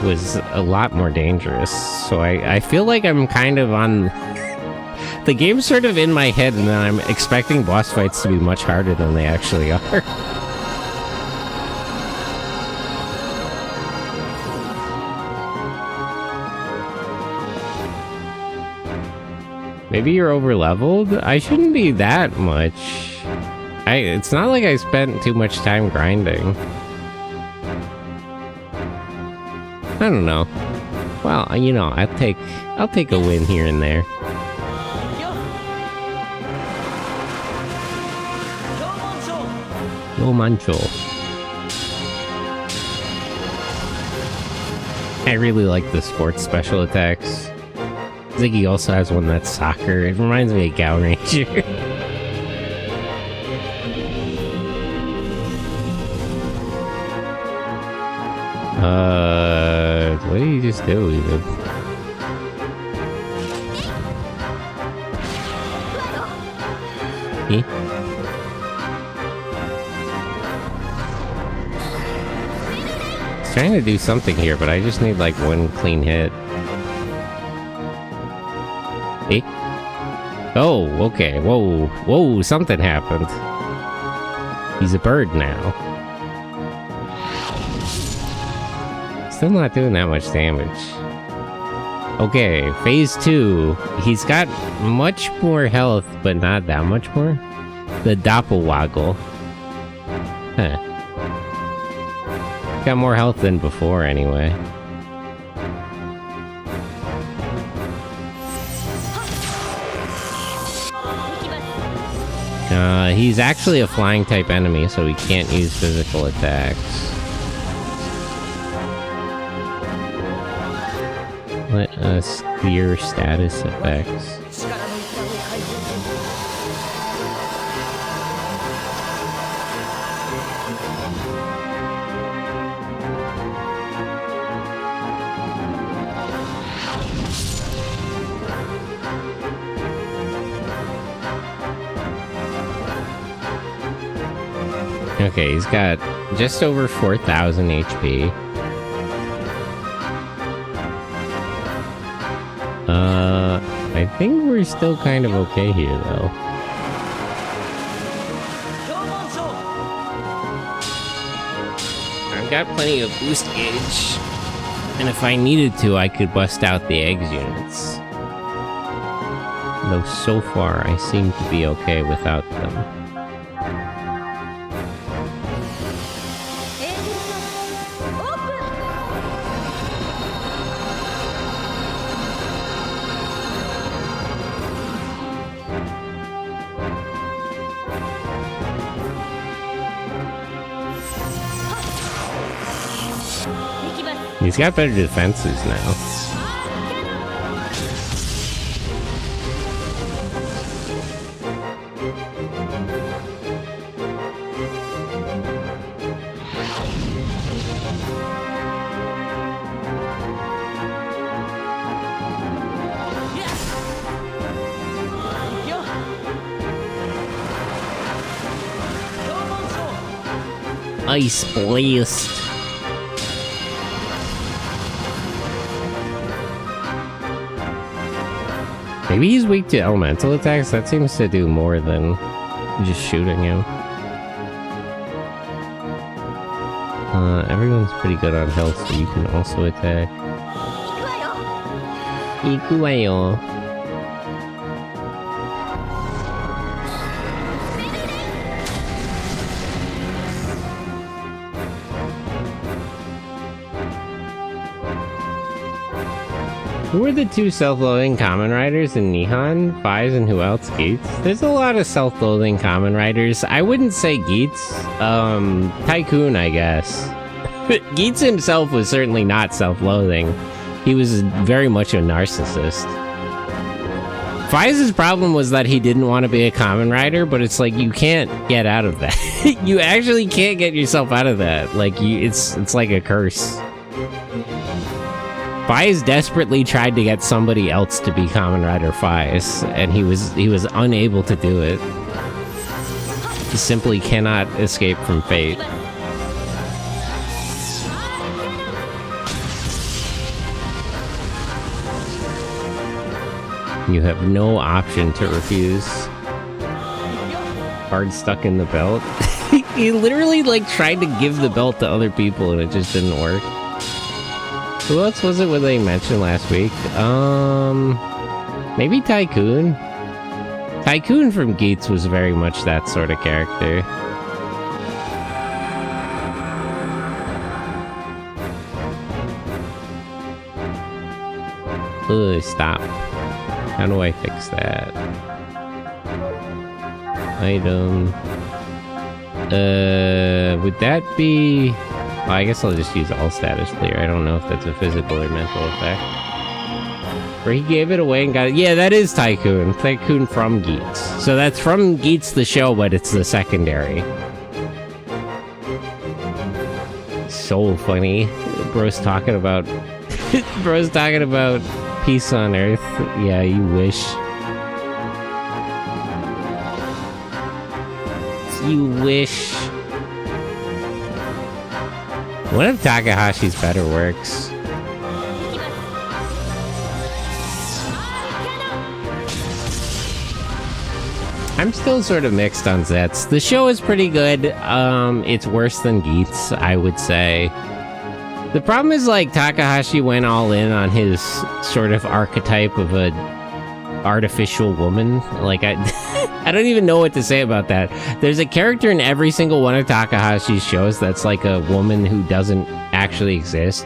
was a lot more dangerous. So I feel like I'm kind of on... The game's sort of in my head, and then I'm expecting boss fights to be much harder than they actually are. Maybe you're over-leveled? I shouldn't be that much. It's not like I spent too much time grinding. I don't know. Well, you know, I'll take a win here and there. Yo Mancho. I really like the sports special attacks. Ziggy also has one that's soccer. It reminds me of Gal Ranger. What did he just do even? He? He's trying to do something here, but I just need like one clean hit. Eh? Oh, okay. Whoa. Whoa, something happened. He's a bird now. Still not doing that much damage. Okay, phase 2. He's got much more health, but not that much more. The Doppelwaggle. Huh. Got more health than before, anyway. He's actually a flying type enemy, so he can't use physical attacks. Let us clear status effects. Okay, he's got just over 4,000 HP. I think we're still kind of okay here, though. I've got plenty of boost gauge, and if I needed to, I could bust out the eggs units. Though so far, I seem to be okay without them. He's got better defenses now. Ice Blast. Maybe he's weak to elemental attacks. That seems to do more than just shooting him. Everyone's pretty good on health, so you can also attack. Ikuwayo. Who are the two self-loathing Kamen Riders in Nihon? Fies and who else? Geats? There's a lot of self-loathing Kamen Riders. I wouldn't say Geats. Tycoon, I guess. Geats himself was certainly not self-loathing. He was very much a narcissist. Fies' problem was that he didn't want to be a Kamen Rider, but it's like, you can't get out of that. You actually can't get yourself out of that. Like, it's like a curse. Fies desperately tried to get somebody else to be Kamen Rider Fies, and he was unable to do it. He simply cannot escape from fate. You have no option to refuse. Hard stuck in the belt. He literally like tried to give the belt to other people and it just didn't work. Who else was it what they mentioned last week? Maybe Tycoon? Tycoon from Geats was very much that sort of character. Ugh, stop. How do I fix that? Item. Would that be... Well, I guess I'll just use all status clear. I don't know if that's a physical or mental effect. Or he gave it away and got it. Yeah, that is Tycoon. Tycoon from Geats. So that's from Geats the show, but it's the secondary. So funny. Bro's talking about... Bro's talking about peace on Earth. Yeah, you wish. You wish. What if Takahashi's better works? I'm still sort of mixed on Zets. The show is pretty good. It's worse than Geats, I would say. The problem is, like, Takahashi went all in on his sort of archetype of a artificial woman. Like, I don't even know what to say about that. There's a character in every single one of Takahashi's shows that's like a woman who doesn't actually exist.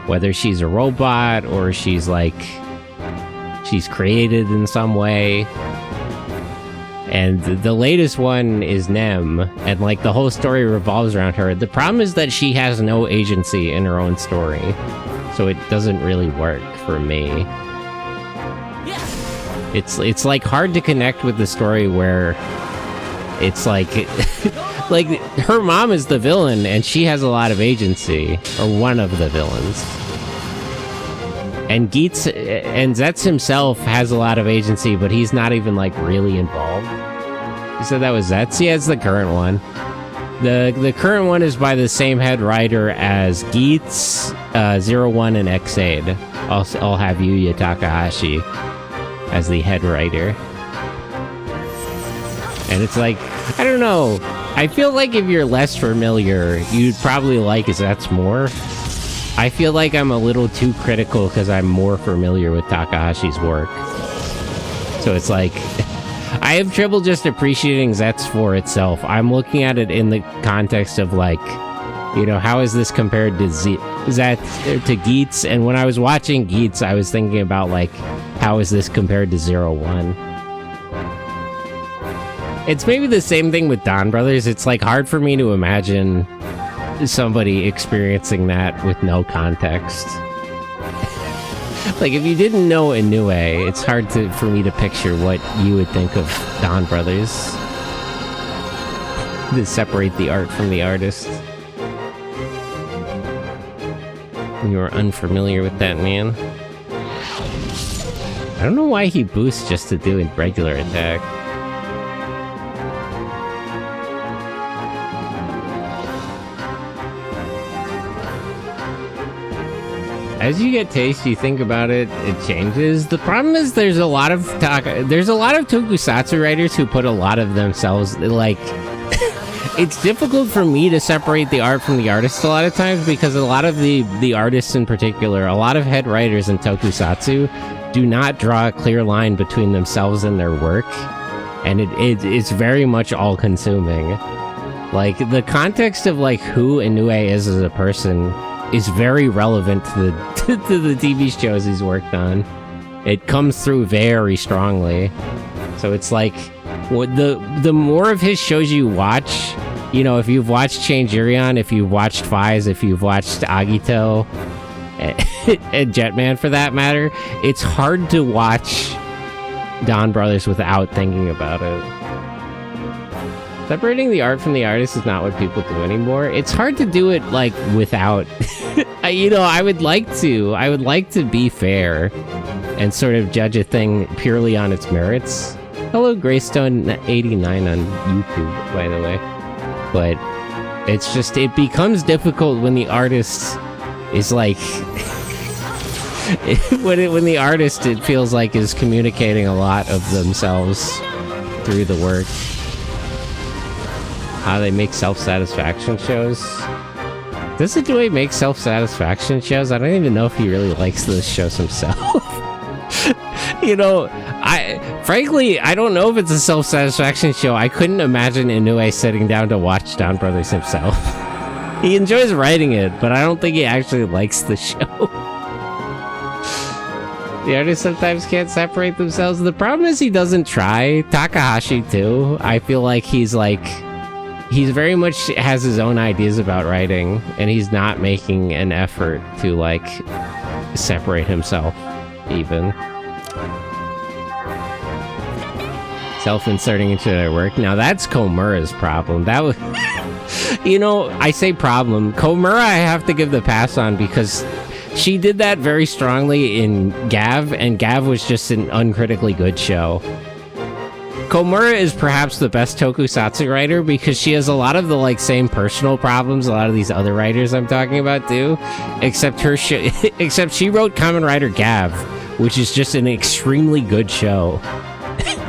Whether she's a robot or she's created in some way. And the latest one is Nem, and like the whole story revolves around her. The problem is that she has no agency in her own story, so it doesn't really work for me. It's like hard to connect with the story where it's like like her mom is the villain and she has a lot of agency, or one of the villains. And Zetz himself has a lot of agency, but he's not even, like, really involved. You said that was Zetz? Yeah, it's the current one. The current one is by the same head writer as Geats, 01, and Xade. I'll have Yuya Takahashi as the head writer. And it's like, I don't know. I feel like if you're less familiar, you'd probably like Zetz more. I feel like I'm a little too critical because I'm more familiar with Takahashi's work. So it's like, I have trouble just appreciating Zetz for itself. I'm looking at it in the context of, like, you know, how is this compared to Zetz, to Geats? And when I was watching Geats, I was thinking about, like, how is this compared to 01? It's maybe the same thing with Don Brothers. It's, like, hard for me to imagine somebody experiencing that with no context. Like, if you didn't know Inoue, it's hard for me to picture what you would think of Don Brothers. To separate the art from the artist. You are unfamiliar with that man. I don't know why he boosts just to do a regular attack. As you get taste, you think about it, it changes. The problem is there's a lot of tokusatsu writers who put a lot of themselves, like, it's difficult for me to separate the art from the artist a lot of times, because a lot of the artists in particular, a lot of head writers in tokusatsu do not draw a clear line between themselves and their work, and it's very much all-consuming. Like, the context of, like, who Inoue is as a person is very relevant to the TV shows he's worked on. It comes through very strongly. So it's like, the more of his shows you watch, you know, if you've watched Changerion, if you've watched Faiz, if you've watched Agito, and Jetman for that matter, it's hard to watch Don Brothers without thinking about it. Separating the art from the artist is not what people do anymore. It's hard to do it, like, without... you know, I would like to be fair and sort of judge a thing purely on its merits. Hello, Greystone89 on YouTube, by the way. But it's just, it becomes difficult when the artist is, like... when the artist, it feels like, is communicating a lot of themselves through the work. How they make self-satisfaction shows. Does Inoue make self-satisfaction shows? I don't even know if he really likes those shows himself. You know, frankly, I don't know if it's a self-satisfaction show. I couldn't imagine Inoue sitting down to watch Don Brothers himself. He enjoys writing it, but I don't think he actually likes the show. The artists sometimes can't separate themselves. The problem is he doesn't try. Takahashi, too. I feel like he's very much has his own ideas about writing, and he's not making an effort to, like, separate himself, even. Self-inserting into their work. Now, that's Komura's problem. That was... You know, I say problem. Komura I have to give the pass on, because she did that very strongly in Gav, and Gav was just an uncritically good show. Komura is perhaps the best tokusatsu writer because she has a lot of the, like, same personal problems a lot of these other writers I'm talking about do, except except she wrote Kamen Rider Gav, which is just an extremely good show.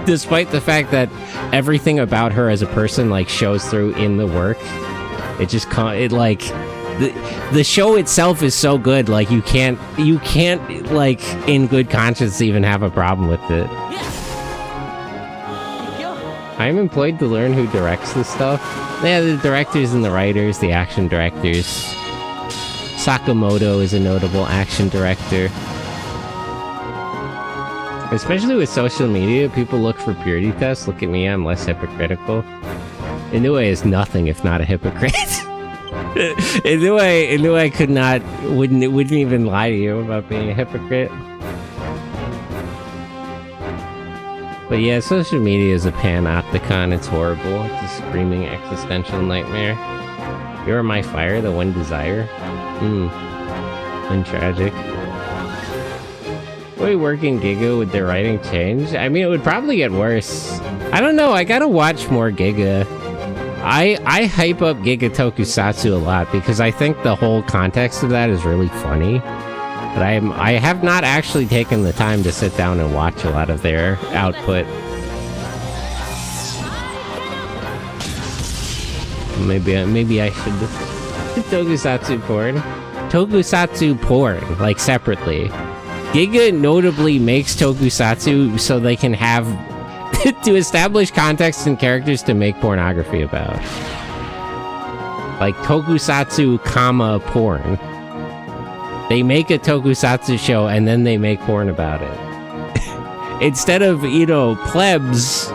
Despite the fact that everything about her as a person, like, shows through in the work. It just, the show itself is so good, like you can't like in good conscience even have a problem with it. I'm employed to learn who directs this stuff. Yeah, the directors and the writers, the action directors. Sakamoto is a notable action director. Especially with social media, people look for purity tests. Look at me, I'm less hypocritical. Inoue is nothing if not a hypocrite. Inoue wouldn't even lie to you about being a hypocrite. But yeah, social media is a panopticon. It's horrible. It's a screaming existential nightmare. You're my fire, the one desire. And tragic. Way working Giga, would their writing change? I mean, it would probably get worse. I don't know, I gotta watch more Giga. I hype up Giga Tokusatsu a lot because I think the whole context of that is really funny. But I have not actually taken the time to sit down and watch a lot of their output. Maybe I should. Tokusatsu porn. Tokusatsu porn, like separately. Giga notably makes tokusatsu so they can have to establish context and characters to make pornography about. Like tokusatsu, porn. They make a tokusatsu show and then they make porn about it. Instead of, plebs,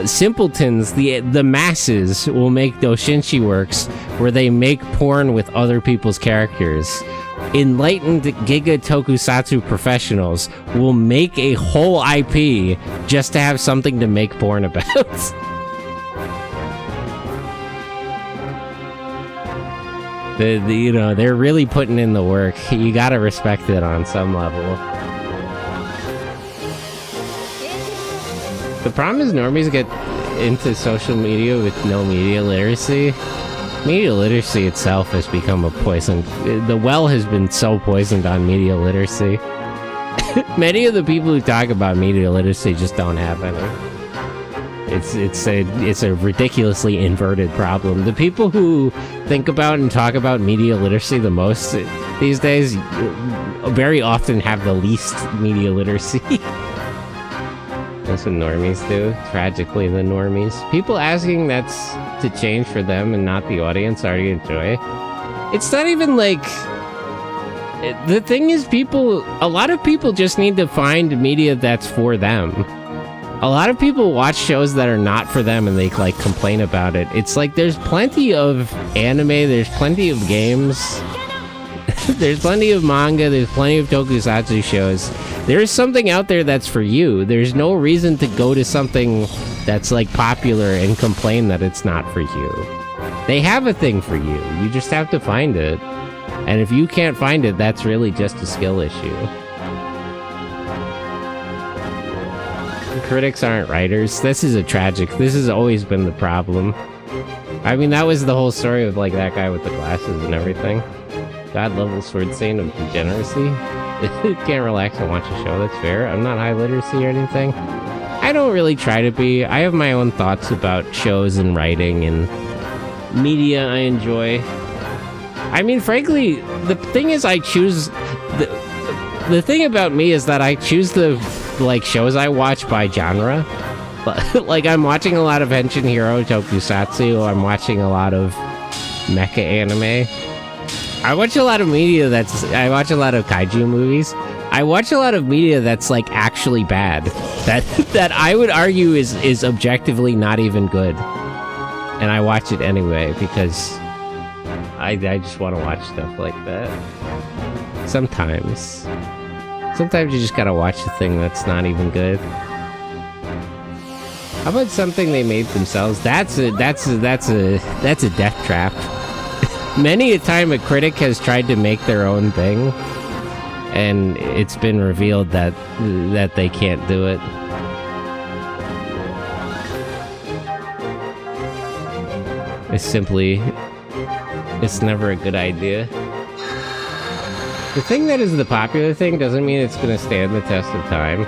simpletons, the masses will make doshinshi works where they make porn with other people's characters. Enlightened Giga Tokusatsu professionals will make a whole IP just to have something to make porn about. They're really putting in the work. You gotta respect it on some level. The problem is normies get into social media with no media literacy. Media literacy itself has become a poison. The well has been so poisoned on media literacy. Many of the people who talk about media literacy just don't have any. It's a ridiculously inverted problem. The people who think about and talk about media literacy the most these days very often have the least media literacy. That's what normies do. Tragically, the normies. People asking that's to change for them and not the audience already enjoy. It's not even like... The thing is, a lot of people just need to find media that's for them. A lot of people watch shows that are not for them and they like complain about it. It's like there's plenty of anime, there's plenty of games, there's plenty of manga, there's plenty of tokusatsu shows. There's something out there that's for you. There's no reason to go to something that's like popular and complain that it's not for you. They have a thing for you. You just have to find it. And if you can't find it, that's really just a skill issue. Critics aren't writers. This is this has always been the problem. I mean, that was the whole story of like that guy with the glasses and everything. God level sword saint of degeneracy. Can't relax and watch a show, that's fair. I'm not high literacy or anything. I don't really try to be. I have my own thoughts about shows and writing and media I enjoy. I mean, frankly, the thing is I choose... The thing about me is that I choose the shows I watch by genre. Like, I'm watching a lot of Henshin Hero Tokusatsu, I'm watching a lot of mecha anime. I watch a lot of media I watch a lot of kaiju movies. I watch a lot of media that's like actually bad. That I would argue is objectively not even good. And I watch it anyway because I just want to watch stuff like that. Sometimes you just gotta watch a thing that's not even good. How about something they made themselves? That's a death trap. Many a time a critic has tried to make their own thing, and it's been revealed that they can't do it. It's never a good idea. The thing that is the popular thing doesn't mean it's gonna stand the test of time.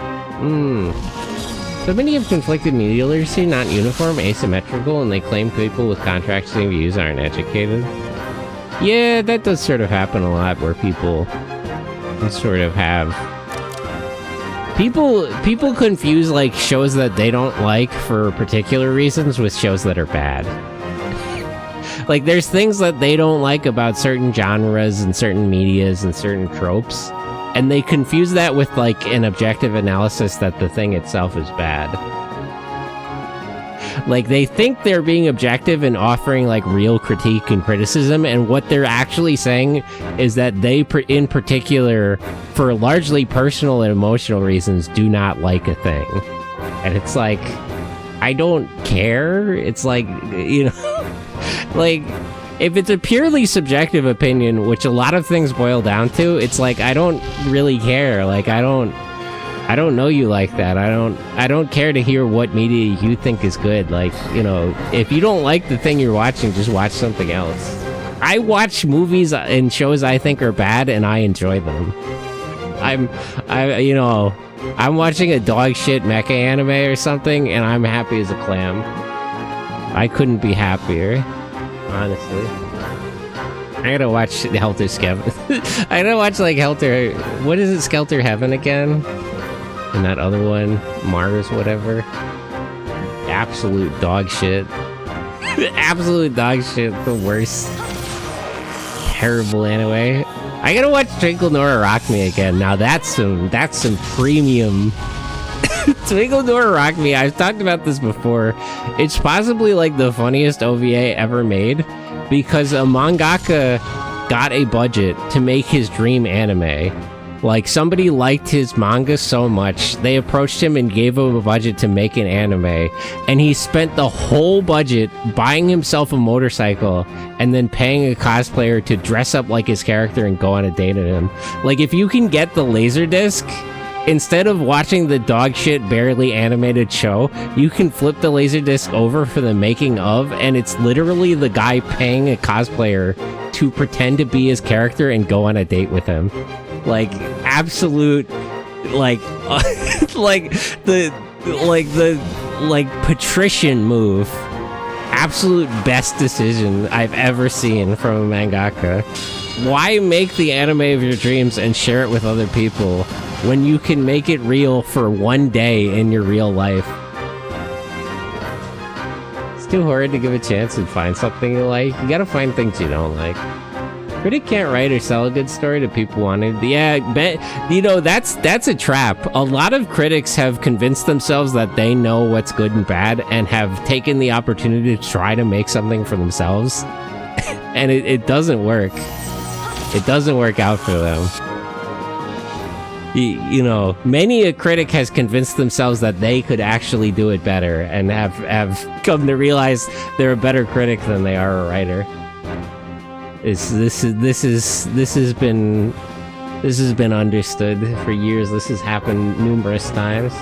So many have conflicted media literacy, not uniform, asymmetrical, and they claim people with contrasting views aren't educated. Yeah, that does sort of happen a lot where people sort of have... People confuse, like, shows that they don't like for particular reasons with shows that are bad. Like, there's things that they don't like about certain genres and certain medias and certain tropes, and they confuse that with, like, an objective analysis that the thing itself is bad. Like, they think they're being objective and offering, like, real critique and criticism, and what they're actually saying is that they, in particular, for largely personal and emotional reasons, do not like a thing. And it's like, I don't care. It's like, you know, like, if it's a purely subjective opinion, which a lot of things boil down to, it's like, I don't really care. Like, I don't know you like that. I don't care to hear what media you think is good. Like, you know, if you don't like the thing you're watching, just watch something else. I watch movies and shows I think are bad, and I enjoy them. I'm watching a dog shit mecha anime or something, and I'm happy as a clam. I couldn't be happier, honestly. I gotta watch Helter Skelter. I gotta watch, like, Helter... What is it, Skelter Heaven again? And that other one, Mars, whatever. Absolute dog shit. Absolute dog shit, the worst. Terrible anime. I gotta watch Twinkle Nora Rock Me again. Now that's some premium. Twinkle Nora Rock Me, I've talked about this before. It's possibly like the funniest OVA ever made because a mangaka got a budget to make his dream anime. Like, somebody liked his manga so much, they approached him and gave him a budget to make an anime, and he spent the whole budget buying himself a motorcycle and then paying a cosplayer to dress up like his character and go on a date with him. Like, if you can get the Laserdisc, instead of watching the dog shit barely animated show, you can flip the Laserdisc over for the making of, and it's literally the guy paying a cosplayer to pretend to be his character and go on a date with him. Like, absolute, like, like patrician move. Absolute best decision I've ever seen from a mangaka. Why make the anime of your dreams and share it with other people when you can make it real for one day in your real life? It's too hard to give a chance and find something you like. You gotta find things you don't like. Critic can't write or sell a good story to people wanting. Yeah, you know, that's a trap. A lot of critics have convinced themselves that they know what's good and bad and have taken the opportunity to try to make something for themselves. And it doesn't work. It doesn't work out for them. You know, many a critic has convinced themselves that they could actually do it better and have come to realize they're a better critic than they are a writer. This has been understood for years. This has happened numerous times.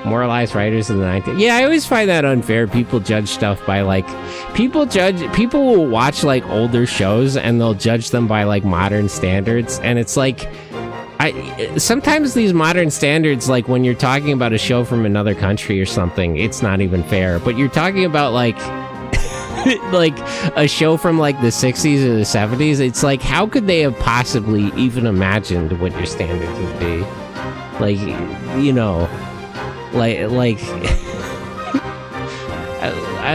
Moralized writers in the 90s. Yeah, I always find that unfair. People judge stuff by, like, people will watch, like, older shows and they'll judge them by, like, modern standards, and it's like, sometimes these modern standards, like, when you're talking about a show from another country or something, it's not even fair. But you're talking about, like, like a show from, like, the 60s or the 70s, it's like, how could they have possibly even imagined what your standards would be? Like, you know, like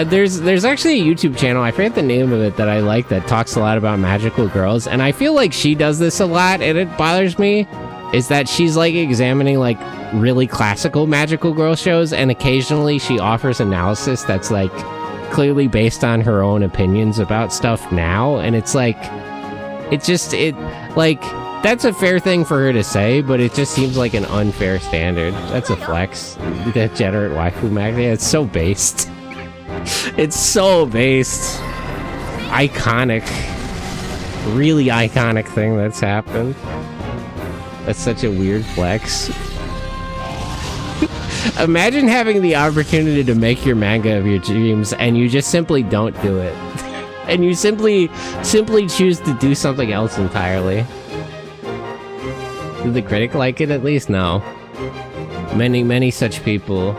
there's actually a YouTube channel, I forget the name of it, that I like, that talks a lot about magical girls, and I feel like she does this a lot, and it bothers me, is that she's, like, examining, like, really classical magical girl shows, and occasionally she offers analysis that's, like, clearly based on her own opinions about stuff now, and it's like, like, that's a fair thing for her to say, but it just seems like an unfair standard. That's a flex. Degenerate waifu mag. Yeah, it's so based. It's so based. Iconic. Really iconic thing that's happened. That's such a weird flex. Imagine having the opportunity to make your manga of your dreams and you just simply don't do it. And you simply choose to do something else entirely. Did the critic like it at least? No. Many such people.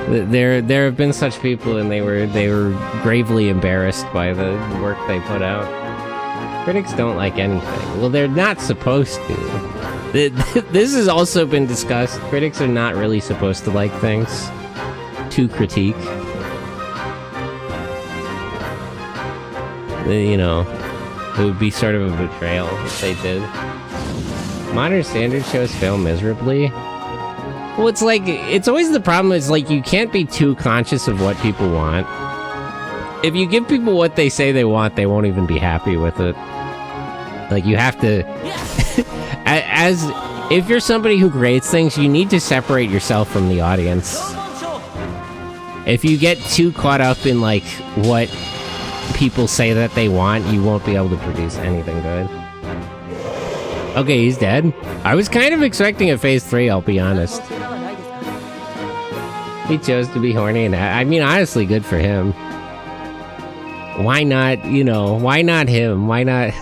There have been such people, and they were gravely embarrassed by the work they put out. Critics don't like anything. Well, they're not supposed to. This has also been discussed. Critics are not really supposed to like things. To critique. You know, it would be sort of a betrayal if they did. Modern standard shows fail miserably. Well, it's like, it's always the problem is, like, you can't be too conscious of what people want. If you give people what they say they want, they won't even be happy with it. Like, you have to... if you're somebody who creates things, you need to separate yourself from the audience. If you get too caught up in, like, what people say that they want, you won't be able to produce anything good. Okay, he's dead. I was kind of expecting a phase 3, I'll be honest. He chose to be horny, and I mean, honestly, good for him. Why not, you know, why not him? Why not...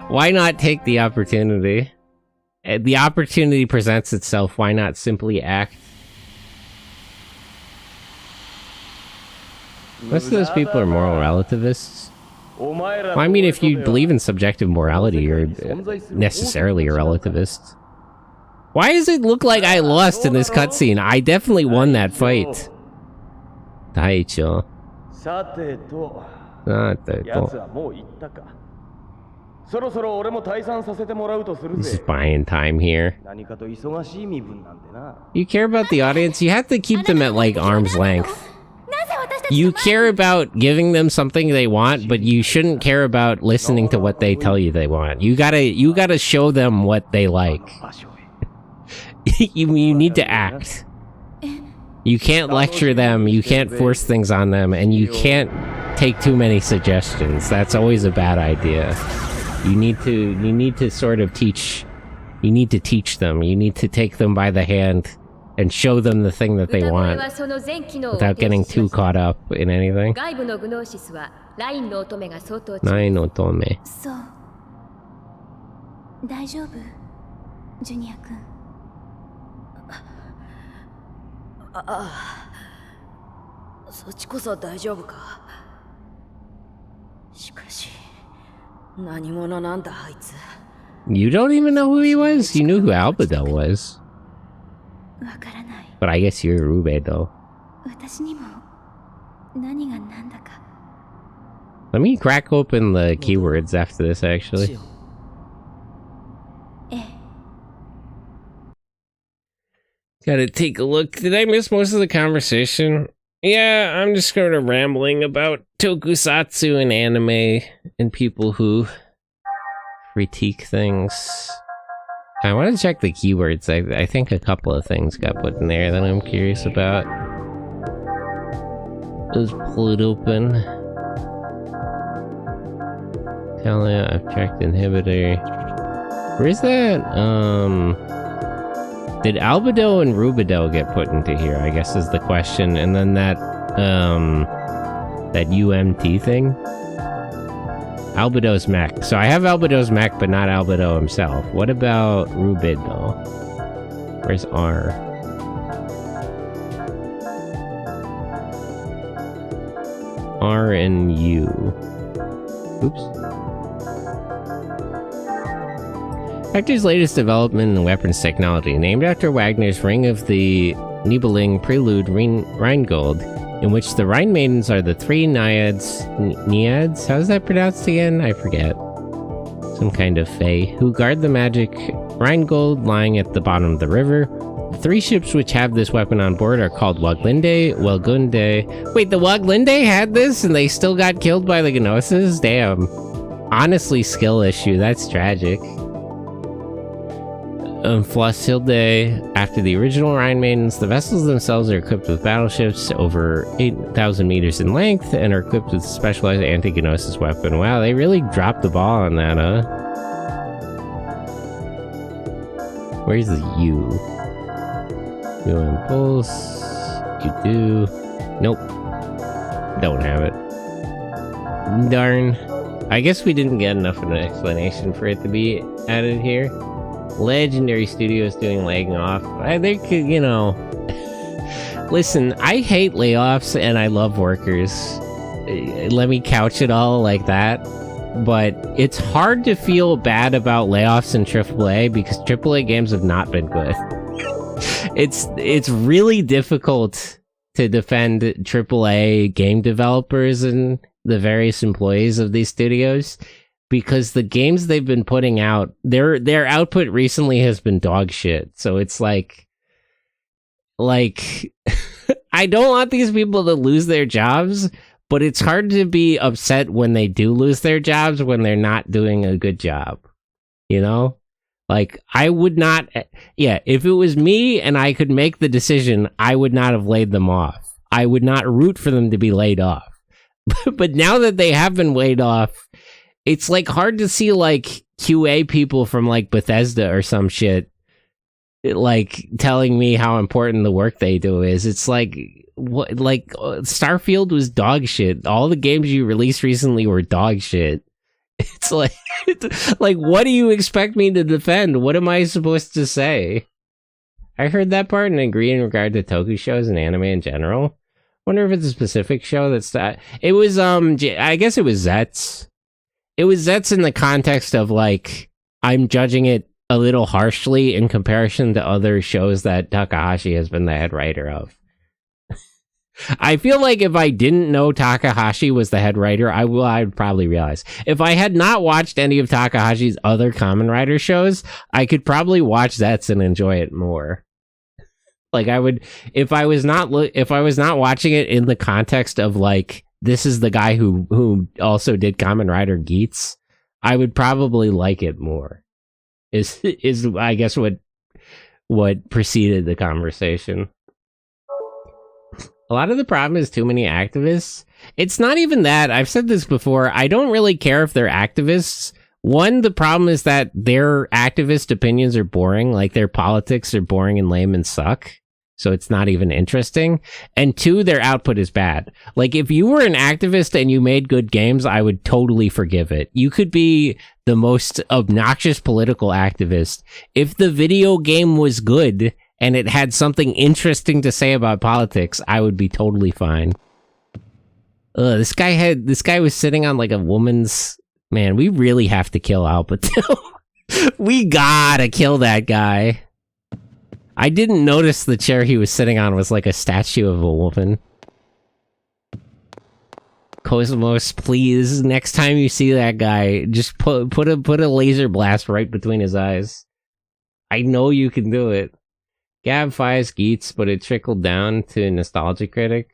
why not take the opportunity? The opportunity presents itself, why not simply act? Most of those people are moral relativists. Well, I mean, if you believe in subjective morality, you're necessarily a relativist. Why does it look like I lost in this cutscene? I definitely won that fight. Daicho. This is buying time here. You care about the audience? You have to keep them at, like, arm's length. You care about giving them something they want, but you shouldn't care about listening to what they tell you they want. You gotta show them what they like. you need to act. You can't lecture them, you can't force things on them, and you can't take too many suggestions. That's always a bad idea. You need to sort of teach. You need to teach them. You need to take them by the hand and show them the thing that they want without getting too caught up in anything. Nai no tome. You don't even know who he was? You knew who Albedo was. But I guess you're Rube, though. Let me crack open the keywords after this, actually. Gotta take a look. Did I miss most of the conversation? Yeah, I'm just sort of rambling about tokusatsu and anime and people who critique things. I want to check the keywords. I think a couple of things got put in there that I'm curious about. Let's pull it open. Talia, abstract inhibitor. Where's that? Did Albedo and Rubido get put into here, I guess is the question. And then that UMT thing? Albedo's mech. So I have Albedo's mech, but not Albedo himself. What about Rubido? Where's R? R and U. Oops. Hector's latest development in weapons technology, named after Wagner's Ring of the Nibelung prelude Rheingold, in which the Rhine Maidens are the three Naiads. Naiads? How's that pronounced again? I forget. Some kind of fae, who guard the magic Rheingold lying at the bottom of the river. The three ships which have this weapon on board are called Waglinde, Welgunde. Wait, the Waglinde had this and they still got killed by the Gnosis? Damn. Honestly, skill issue. That's tragic. Flossilde. After the original Rhine Maidens, the vessels themselves are equipped with battleships over 8,000 meters in length and are equipped with a specialized anti-Gnosis weapon. Wow, they really dropped the ball on that, huh? Where's the U? U Impulse. You do. Nope. Don't have it. Darn. I guess we didn't get enough of an explanation for it to be added here. Legendary Studios doing lagging off. They could, you know... Listen, I hate layoffs and I love workers. Let me couch it all like that. But it's hard to feel bad about layoffs in AAA because AAA games have not been good. It's really difficult to defend AAA game developers and the various employees of these studios because the games they've been putting out, their output recently has been dog shit. So it's like I don't want these people to lose their jobs, but it's hard to be upset when they do lose their jobs when they're not doing a good job. You know? Like, I would not... Yeah, if it was me and I could make the decision, I would not have laid them off. I would not root for them to be laid off. But now that they have been laid off, it's, like, hard to see, like, QA people from, like, Bethesda or some shit, like, telling me how important the work they do is. It's like... What, like, Starfield was dog shit. All the games you released recently were dog shit. It's like, what do you expect me to defend? What am I supposed to say? I heard that part and agree in regard to toku shows and anime in general. Wonder if it's a specific show that's that. It was, I guess it was Zets. It was Zets in the context of, like, I'm judging it a little harshly in comparison to other shows that Takahashi has been the head writer of. I feel like if I didn't know Takahashi was the head writer, I'd probably realize. If I had not watched any of Takahashi's other Kamen Rider shows, I could probably watch Zets and enjoy it more. Like I would, if I was not watching it in the context of like, this is the guy who also did Kamen Rider Geats, I would probably like it more. Is I guess what preceded the conversation. A lot of the problem is too many activists. It's not even that. I've said this before. I don't really care if they're activists. One, the problem is that their activist opinions are boring. Like, their politics are boring and lame and suck. So it's not even interesting. And two, their output is bad. Like, if you were an activist and you made good games, I would totally forgive it. You could be the most obnoxious political activist. If the video game was good and it had something interesting to say about politics, I would be totally fine. This guy was sitting on like a woman's... Man, we really have to kill Alpatil. We gotta kill that guy. I didn't notice the chair he was sitting on was like a statue of a woman. Cosmos, please, next time you see that guy, just put a laser blast right between his eyes. I know you can do it. Gab Fies Geats, but it trickled down to Nostalgia Critic.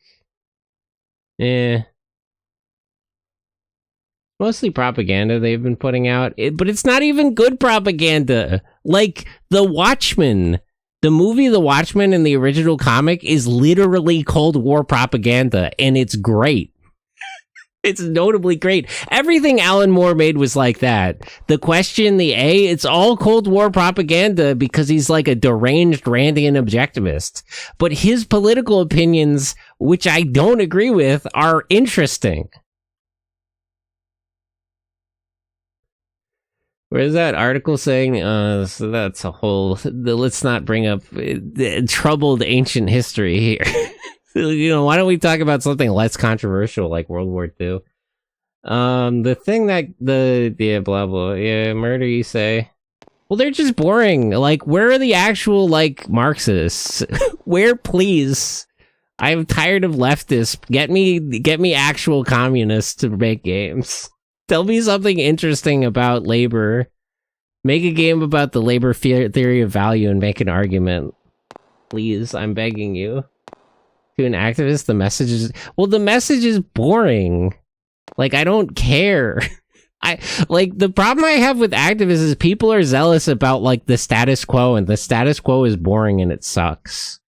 Mostly propaganda they've been putting out, but it's not even good propaganda. Like, The Watchmen. The movie The Watchmen in the original comic is literally Cold War propaganda, and it's great. It's notably great. Everything Alan Moore made was like that. The Question, the A, it's all Cold War propaganda because he's like a deranged Randian objectivist. But his political opinions, which I don't agree with, are interesting. Where's that article saying? So that's a whole... Let's not bring up troubled ancient history here. You know, why don't we talk about something less controversial like World War II? The thing that blah blah, murder, you say? Well, they're just boring. Like, where are the actual like Marxists? Where, please? I'm tired of leftists. Get me actual communists to make games. Tell me something interesting about labor. Make a game about the labor theory of value and make an argument. Please, I'm begging you. To an activist, the message is boring. Like, I don't care. The problem I have with activists is people are zealous about like the status quo, and the status quo is boring and it sucks.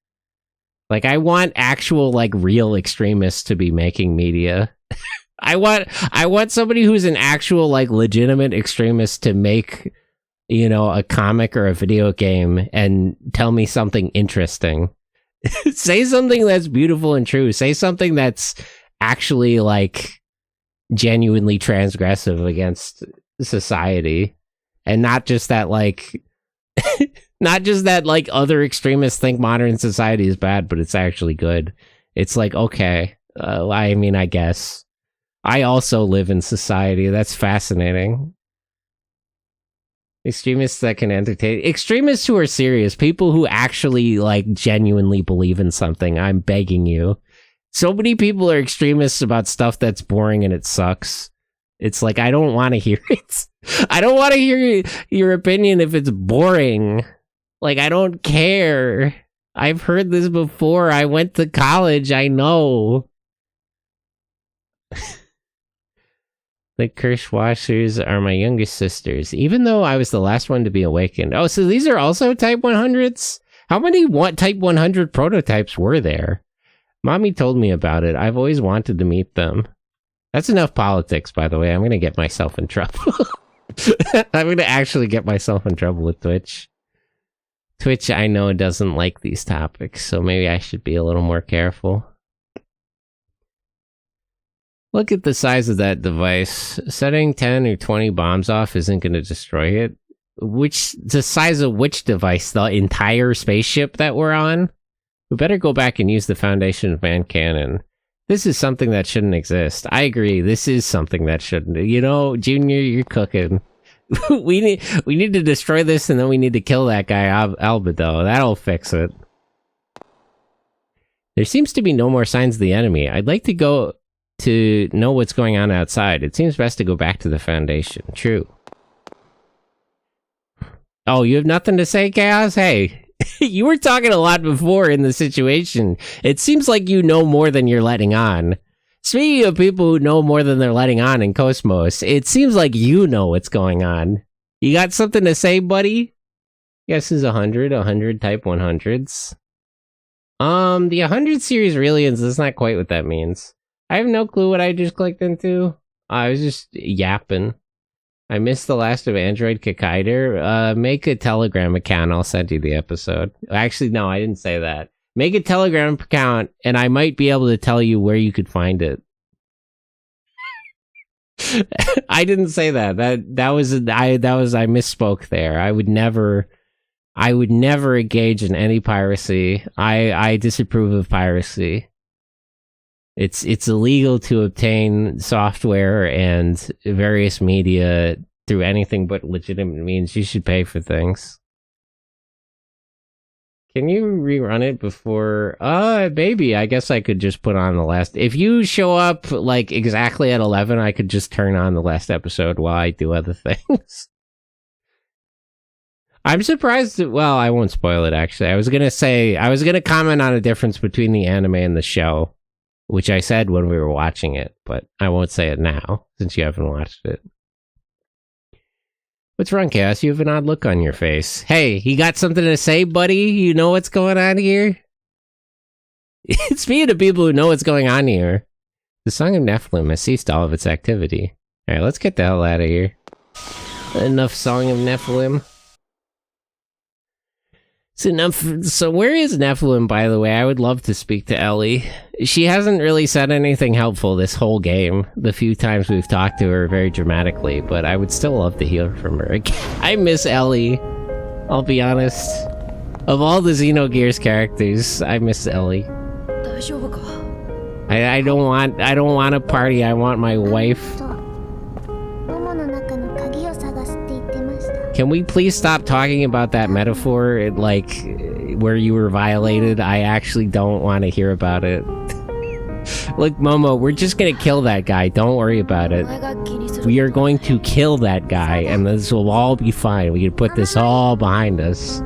Like, I want actual like real extremists to be making media. I want somebody who's an actual like legitimate extremist to make, you know, a comic or a video game and tell me something interesting. Say something that's beautiful and true. Say something that's actually like genuinely transgressive against society, and not just that like Not just that, like, other extremists think modern society is bad, but it's actually good. It's like, okay, I mean, I guess. I also live in society. That's fascinating. Extremists that can entertain. Extremists who are serious. People who actually, like, genuinely believe in something. I'm begging you. So many people are extremists about stuff that's boring and it sucks. It's like, I don't want to hear it. I don't want to hear your opinion if it's boring. Like, I don't care. I've heard this before. I went to college. I know. The Kirschwashers are my youngest sisters, even though I was the last one to be awakened. Oh, so these are also Type 100s? How many Type 100 prototypes were there? Mommy told me about it. I've always wanted to meet them. That's enough politics, by the way. I'm going to get myself in trouble. I'm going to actually get myself in trouble with Twitch. Twitch, I know, doesn't like these topics, so maybe I should be a little more careful. Look at the size of that device. Setting 10 or 20 bombs off isn't going to destroy it. The size of which device? The entire spaceship that we're on? We better go back and use the Foundation of Man cannon. This is something that shouldn't exist. I agree, this is something that shouldn't. You know, Junior, you're cooking. we need to destroy this, and then we need to kill that guy, Albedo. That'll fix it. There seems to be no more signs of the enemy. I'd like to go to know what's going on outside. It seems best to go back to the Foundation. True. Oh, you have nothing to say, Chaos? Hey, you were talking a lot before in the situation. It seems like you know more than you're letting on. Speaking of people who know more than they're letting on in Cosmos, it seems like you know what's going on. You got something to say, buddy? Guess is 100 Type 100s. The 100 series Realians, that's not quite what that means. I have no clue what I just clicked into. I was just yapping. I missed the last of Android Kakaider. Make a Telegram account. I'll send you the episode. Actually, no, I didn't say that. Make a Telegram account, and I might be able to tell you where you could find it. I didn't say that. I misspoke there. I would never engage in any piracy. I disapprove of piracy. It's illegal to obtain software and various media through anything but legitimate means. You should pay for things. Can you rerun it before? Maybe. I guess I could just put on the last. If you show up like exactly at 11, I could just turn on the last episode while I do other things. I'm surprised that, well, I won't spoil it actually. I was gonna comment on a difference between the anime and the show, which I said when we were watching it, but I won't say it now since you haven't watched it. What's wrong, Chaos? You have an odd look on your face. Hey, you got something to say, buddy? You know what's going on here? It's me to people who know what's going on here. The Song of Nephilim has ceased all of its activity. Alright, let's get the hell out of here. Enough Song of Nephilim. So where is Nephilim, by the way? I would love to speak to Ellie. She hasn't really said anything helpful this whole game. The few times we've talked to her very dramatically, but I would still love to hear from her. I miss Ellie. I'll be honest. Of all the Xenogears characters, I miss Ellie. I don't want a party. I want my wife. Can we please stop talking about that metaphor, like, where you were violated? I actually don't want to hear about it. Look, Momo, we're just gonna kill that guy. Don't worry about it. We are going to kill that guy, and this will all be fine. We can put this all behind us.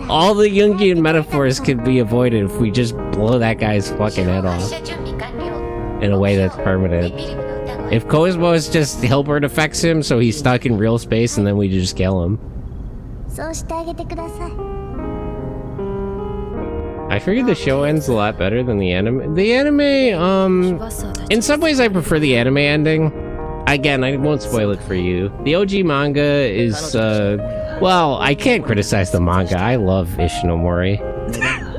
All the Jungian metaphors could be avoided if we just blow that guy's fucking head off in a way that's permanent. If Cosmos just Hilbert affects him, so he's stuck in real space, and then we just kill him. I figured the show ends a lot better than the anime. The anime, in some ways I prefer the anime ending. Again, I won't spoil it for you. The OG manga is, well, I can't criticize the manga. I love Ishinomori.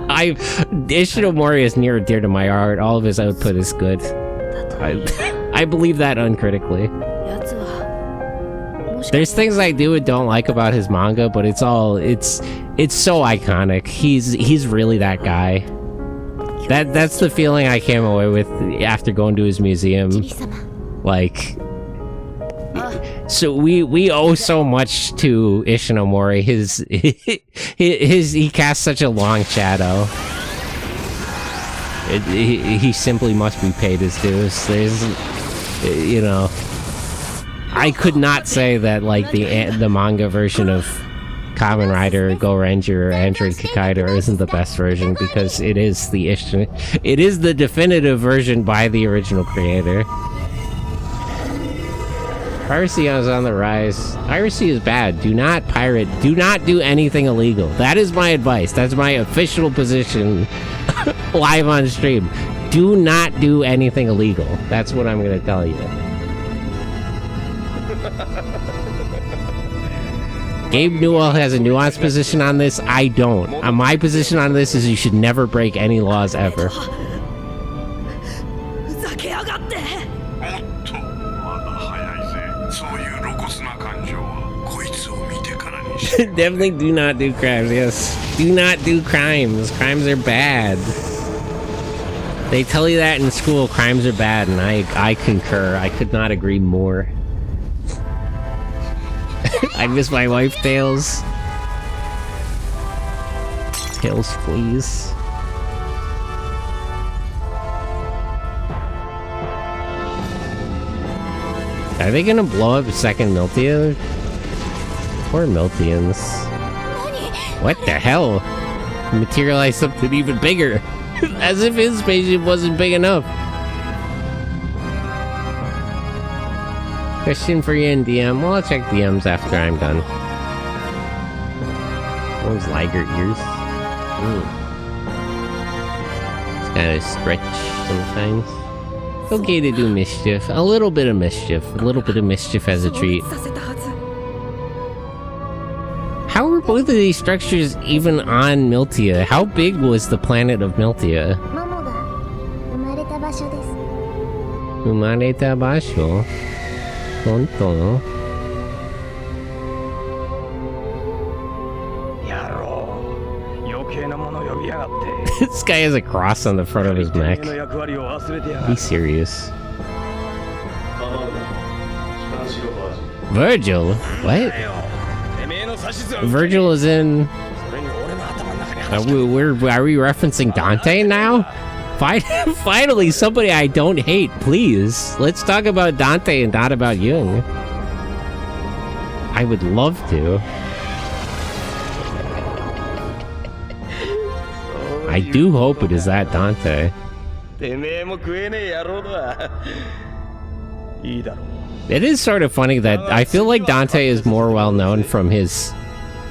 Ishinomori is near and dear to my heart. All of his output is good. I believe that uncritically. There's things I do and don't like about his manga, but it's so iconic. He's really that guy. That's the feeling I came away with after going to his museum. Like, so we owe so much to Ishinomori. He casts such a long shadow. He simply must be paid his dues. There's, you know, I could not say that like the manga version of Kamen Rider, Go Ranger, or Android Kakaider isn't the best version, because it is the definitive version by the original creator. Piracy is on the rise. Piracy is bad. Do not pirate. Do not do anything illegal. That is my advice. That's my official position live on stream. Do not do anything illegal. That's what I'm going to tell you. Gabe Newell has a nuanced position on this. I don't. My position on this is you should never break any laws ever. Definitely do not do crimes, yes. Do not do crimes. Crimes are bad. They tell you that in school, crimes are bad, and I concur. I could not agree more. I miss my wife, Tails. Tails, please. Are they gonna blow up a second Miltia? Poor Miltians. What the hell? Materialize something even bigger. As if his spaceship wasn't big enough. Question for you in DM. Well, I'll check DMs after I'm done. Those liger ears. It's gotta stretch sometimes. It's okay to do mischief. A little bit of mischief. A little bit of mischief as a treat. How were both of these structures even on Miltia? How big was the planet of Miltia? Umareta basho. Tonto. This guy has a cross on the front of his neck. Be serious. Virgil? What? Virgil is in... Are we referencing Dante now? Finally, somebody I don't hate, please. Let's talk about Dante and not about Jung. I would love to. I do hope it is that Dante. It is sort of funny that I feel like Dante is more well known from his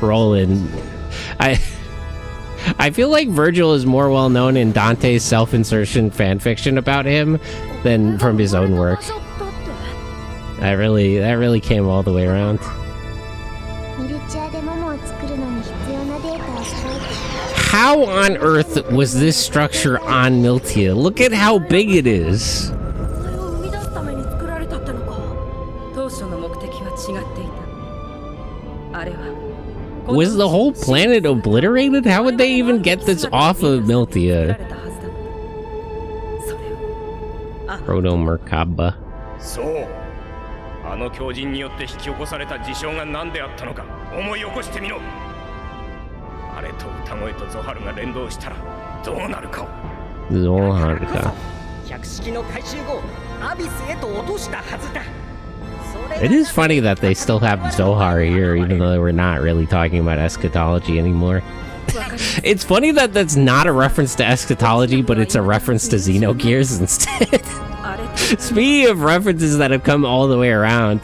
role in... I feel like Virgil is more well known in Dante's self-insertion fanfiction about him than from his own work. That really came all the way around. How on earth was this structure on Miltia? Look at how big it is. Was the whole planet obliterated? How would they even get this off of Miltia? Proto Merkaba. Zoharka. It is funny that they still have Zohar here, even though we're not really talking about eschatology anymore. It's funny that that's not a reference to eschatology, but it's a reference to Xenogears instead. Speaking of references that have come all the way around,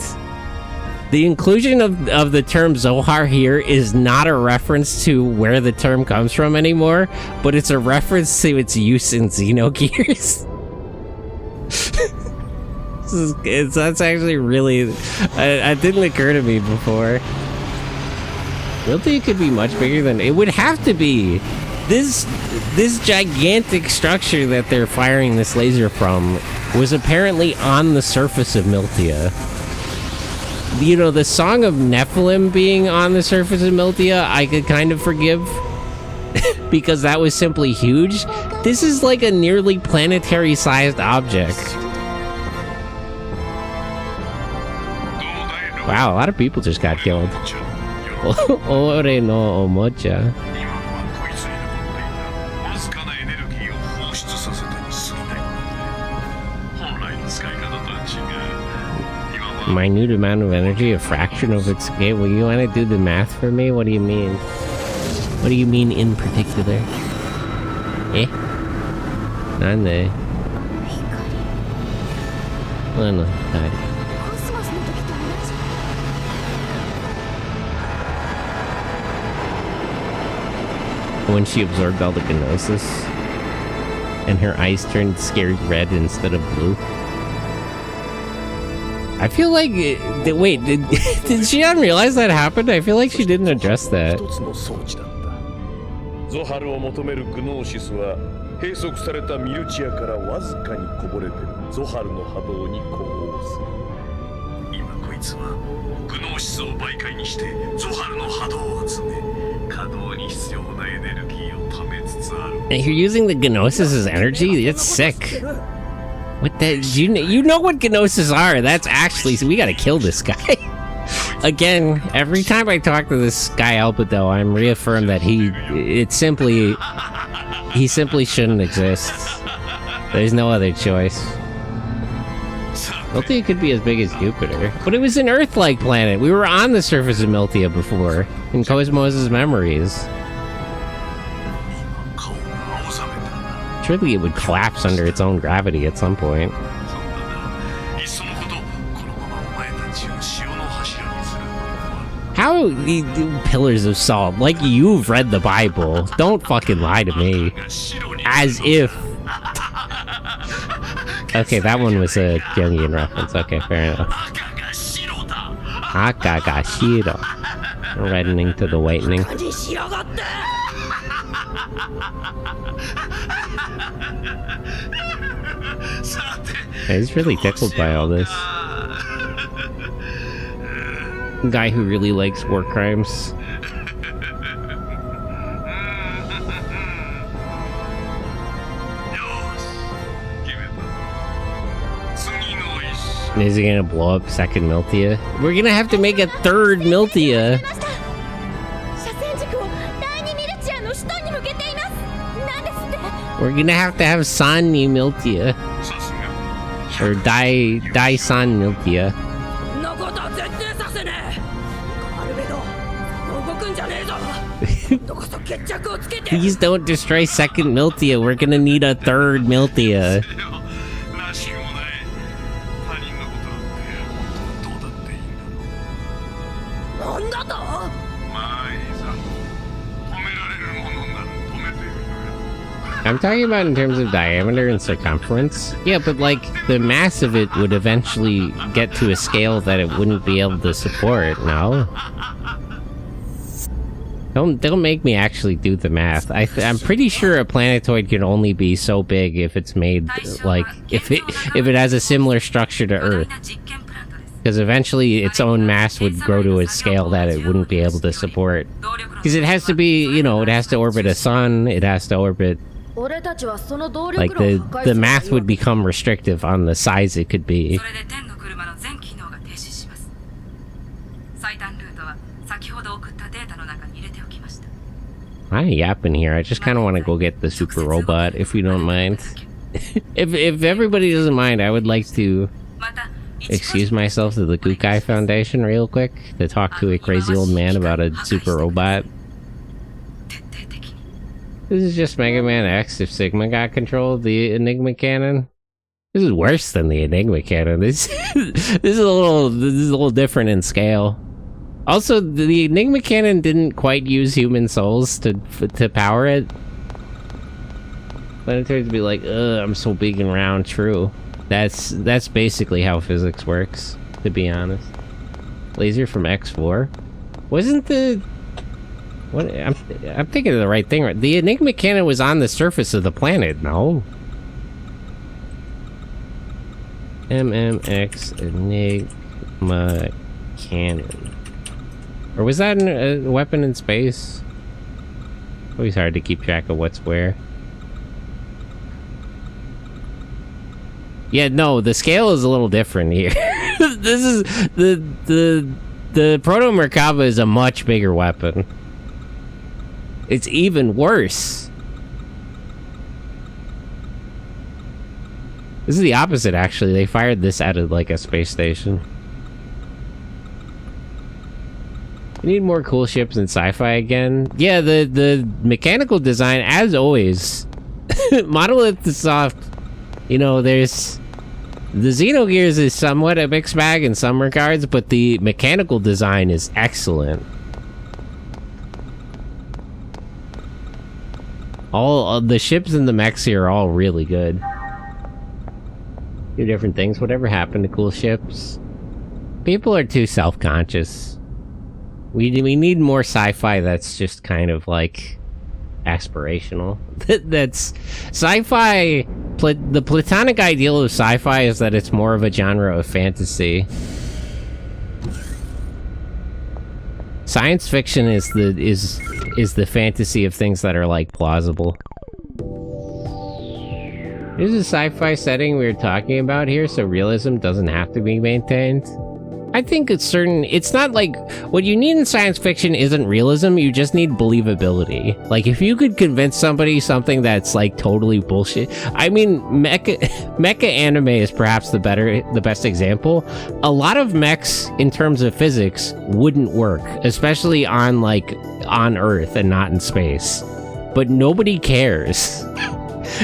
the inclusion of the term Zohar here is not a reference to where the term comes from anymore, but it's a reference to its use in Xenogears. That's actually really... it didn't occur to me before. Miltia could be much bigger than... It would have to be. This gigantic structure that they're firing this laser from was apparently on the surface of Miltia. you know, the Song of Nephilim being on the surface of Miltia, I could kind of forgive. Because that was simply huge. This is like a nearly planetary-sized object. Wow, a lot of people just got killed. Ore no omocha. Minute amount of energy, a fraction of its scale. Well, you want to do the math for me? What do you mean? What do you mean in particular? Eh? Nande? Oh no, God. When she absorbed all the gnosis and her eyes turned scared red instead of blue. I feel like... wait, did she not realize that happened? I feel like she didn't address that. ゾハルを求めるグノーシスは閉塞されたミルチアからわずかにこぼれてるゾハルの波動に呼応する。今こいつはグノーシスを媒介にしてゾハルの波動を集め稼働に必要なエネルギーを貯めつつある。And you're using the Gnosis as energy? It's sick. What the? You know what Gnosis are? That's actually... we gotta kill this guy. Again, every time I talk to this guy Albedo, I'm reaffirmed that he simply shouldn't exist. There's no other choice. Miltia could be as big as Jupiter, but it was an Earth-like planet. We were on the surface of Miltia before, in Cosmos' memories. Surely it would collapse under its own gravity at some point. How pillars of salt? Like you've read the Bible. Don't fucking lie to me. As if. Okay, that one was a Jungian reference. Okay, fair enough. Akagashiro. Reddening to the whitening. He's really tickled by all this. Guy who really likes war crimes. Is he gonna blow up second Miltia? We're gonna have to make a third Miltia. We're gonna have to have Sanni Miltia. Or Dai San Miltia. Please don't destroy second Miltia. We're gonna need a third Miltia. I'm talking about in terms of diameter and circumference. Yeah, but like the mass of it would eventually get to a scale that it wouldn't be able to support, no? Don't make me actually do the math. I'm pretty sure a planetoid can only be so big if it's made like if it has a similar structure to Earth. Because eventually its own mass would grow to a scale that it wouldn't be able to support. Because it has to be, you know, it has to orbit a sun, it has to orbit... Like, the math would become restrictive on the size it could be. I'm yapping here. I just kind of want to go get the super robot, if you don't mind. if everybody doesn't mind, I would like to excuse myself to the Kukai Foundation real quick to talk to a crazy old man about a super robot. This is just Mega Man X if Sigma got control of the Enigma cannon. This is worse than the Enigma cannon. This is a little different in scale. Also, the Enigma cannon didn't quite use human souls to power it. Planetoids be like, ugh, I'm so big and round. True. That's basically how physics works, to be honest. Laser from X4? Wasn't the... What? I'm thinking of the right thing, right? The Enigma cannon was on the surface of the planet, no? MMX Enigma cannon. Or was that a weapon in space? Always hard to keep track of what's where. Yeah, no, the scale is a little different here. This is the Proto Merkaba is a much bigger weapon. It's even worse. This is the opposite, actually. They fired this out of like a space station. We need more cool ships in sci-fi again. Yeah, the mechanical design, as always. Monolith is soft. You know, there's... The Xenogears is somewhat a mixed bag in some regards, but the mechanical design is excellent. All the ships and the mechs here are all really good. Do different things. Whatever happened to cool ships? People are too self-conscious. We need more sci-fi that's just kind of like aspirational. That's sci-fi. The platonic ideal of sci-fi is that it's more of a genre of fantasy. Science fiction is the fantasy of things that are like plausible. This is a sci-fi setting we were talking about here, so realism doesn't have to be maintained. I think it's not like, what you need in science fiction isn't realism, you just need believability. Like, if you could convince somebody something that's like totally bullshit. I mean, mecha anime is perhaps the best example. A lot of mechs, in terms of physics, wouldn't work, especially on Earth and not in space. But nobody cares.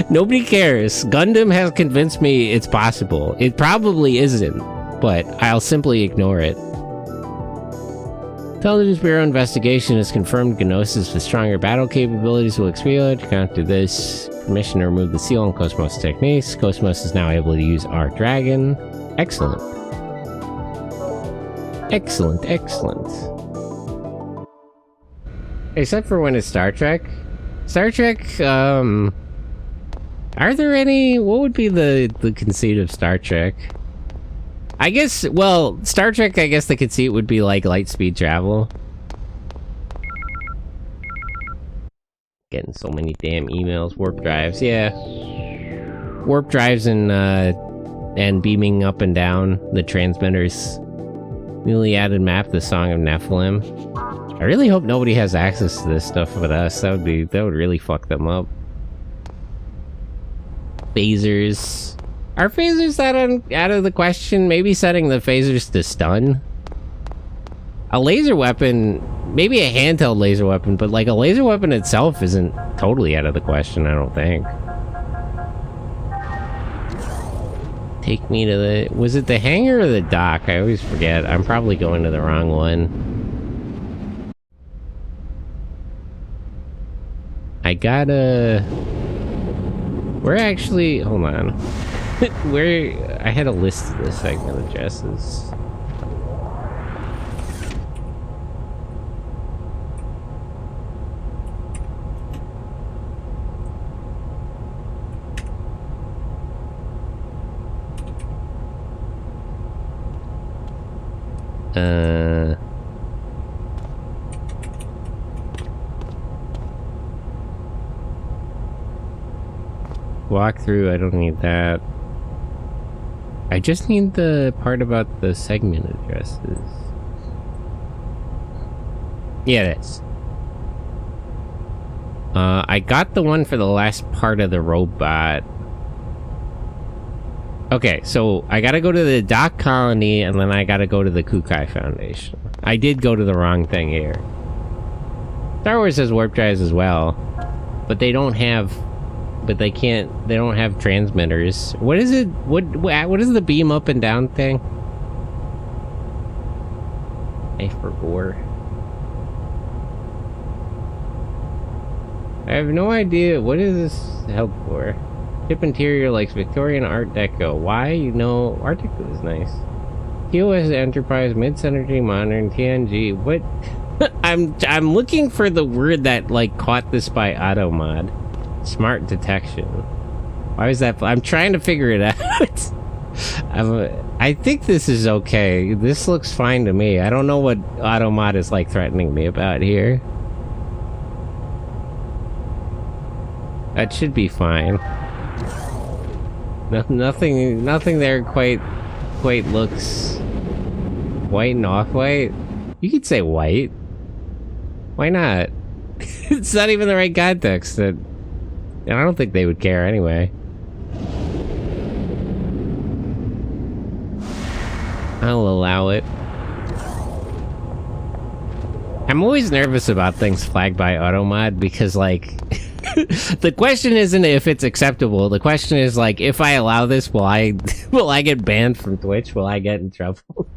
Nobody cares. Gundam has convinced me it's possible. It probably isn't, but I'll simply ignore it. Intelligence Bureau investigation has confirmed Gnosis with stronger battle capabilities will exploit. Counter this. Permission to remove the seal on Cosmos techniques. Cosmos is now able to use our dragon. Excellent. Excellent, excellent. Except for when it's Star Trek. Star Trek, are there any... What would be the conceit of Star Trek? I guess, well, Star Trek, I guess the conceit would be like light speed travel. Getting so many damn emails. Warp drives, yeah. Warp drives and beaming up and down the transmitters. Newly added map, the Song of Nephilim. I really hope nobody has access to this stuff but us. That would really fuck them up. Phasers. Are phasers out of the question? Maybe setting the phasers to stun? A laser weapon, maybe a handheld laser weapon, but like a laser weapon itself isn't totally out of the question, I don't think. Take me to the... Was it the hangar or the dock? I always forget. I'm probably going to the wrong one. I gotta... We're actually... Hold on. Where... I had a list of this segment addresses. Walk through, I don't need that. I just need the part about the segment addresses. Yeah, it is. I got the one for the last part of the robot. Okay, so I gotta go to the Dock Colony, and then I gotta go to the Kukai Foundation. I did go to the wrong thing here. Star Wars has warp drives as well, but they don't have... But they don't have transmitters. What is it? What is the beam up and down thing? I forgot. I have no idea. What is this help for? Ship interior likes Victorian Art Deco. Why? You know, Art Deco is nice. TOS Enterprise, Mid-Century Modern, TNG. What? I'm looking for the word that like caught this by Automod. Smart detection. Why is that? I'm trying to figure it out. I think this is okay. This looks fine to me. I don't know what Automod is like threatening me about here. That should be fine. Nothing there quite looks white and off-white. You could say white. Why not? It's not even the right context. And I don't think they would care anyway. I'll allow it. I'm always nervous about things flagged by Automod because, like, the question isn't if it's acceptable. The question is, like, if I allow this, will I get banned from Twitch? Will I get in trouble?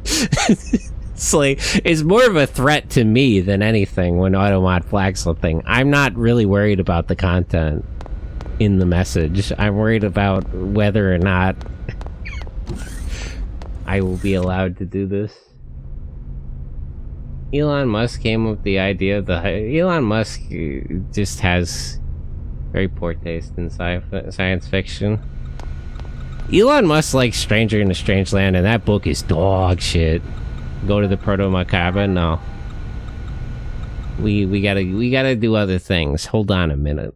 It's like, it's more of a threat to me than anything when Automod flags something. I'm not really worried about the content in the message. I'm worried about whether or not I will be allowed to do this. Elon Musk came up with the idea of Elon Musk just has very poor taste in science fiction. Elon Musk likes Stranger in a Strange Land, and that book is dog shit. Go to the Proto Macabre? No. We gotta do other things. Hold on a minute.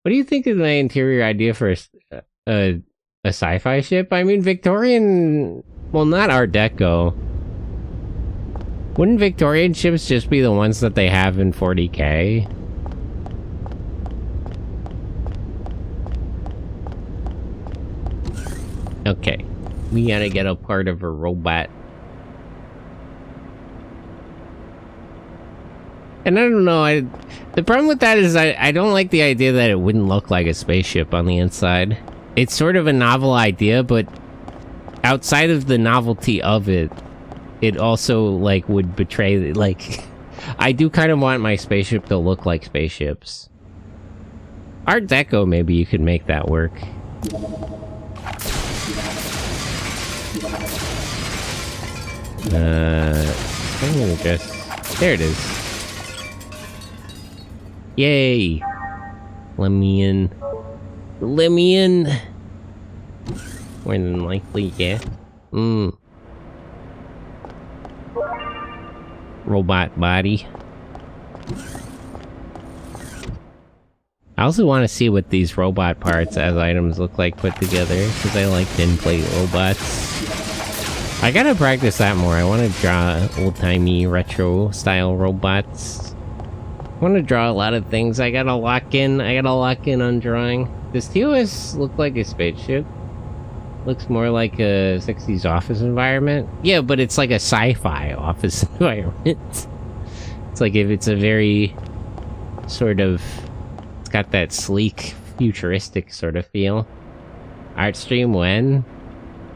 What do you think of my interior idea for a sci-fi ship? I mean, Victorian... Well, not Art Deco. Wouldn't Victorian ships just be the ones that they have in 40K? Okay. We gotta get a part of a robot. And I don't know, the problem with that is I don't like the idea that it wouldn't look like a spaceship on the inside. It's sort of a novel idea, but outside of the novelty of it, it also, like, would betray, like, I do kind of want my spaceship to look like spaceships. Art Deco, maybe you could make that work. I'm gonna just... There it is. Yay! Let me in. Let me in! More than likely, yeah. Robot body. I also want to see what these robot parts as items look like put together, because I like tinplate robots. I gotta practice that more. I want to draw old-timey retro-style robots. I want to draw a lot of things. I gotta lock in on drawing. Does TOS look like a spaceship? Looks more like a 60s office environment. Yeah, but it's like a sci-fi office environment. It's like if it's a very sort of... It's got that sleek, futuristic sort of feel. Art stream when?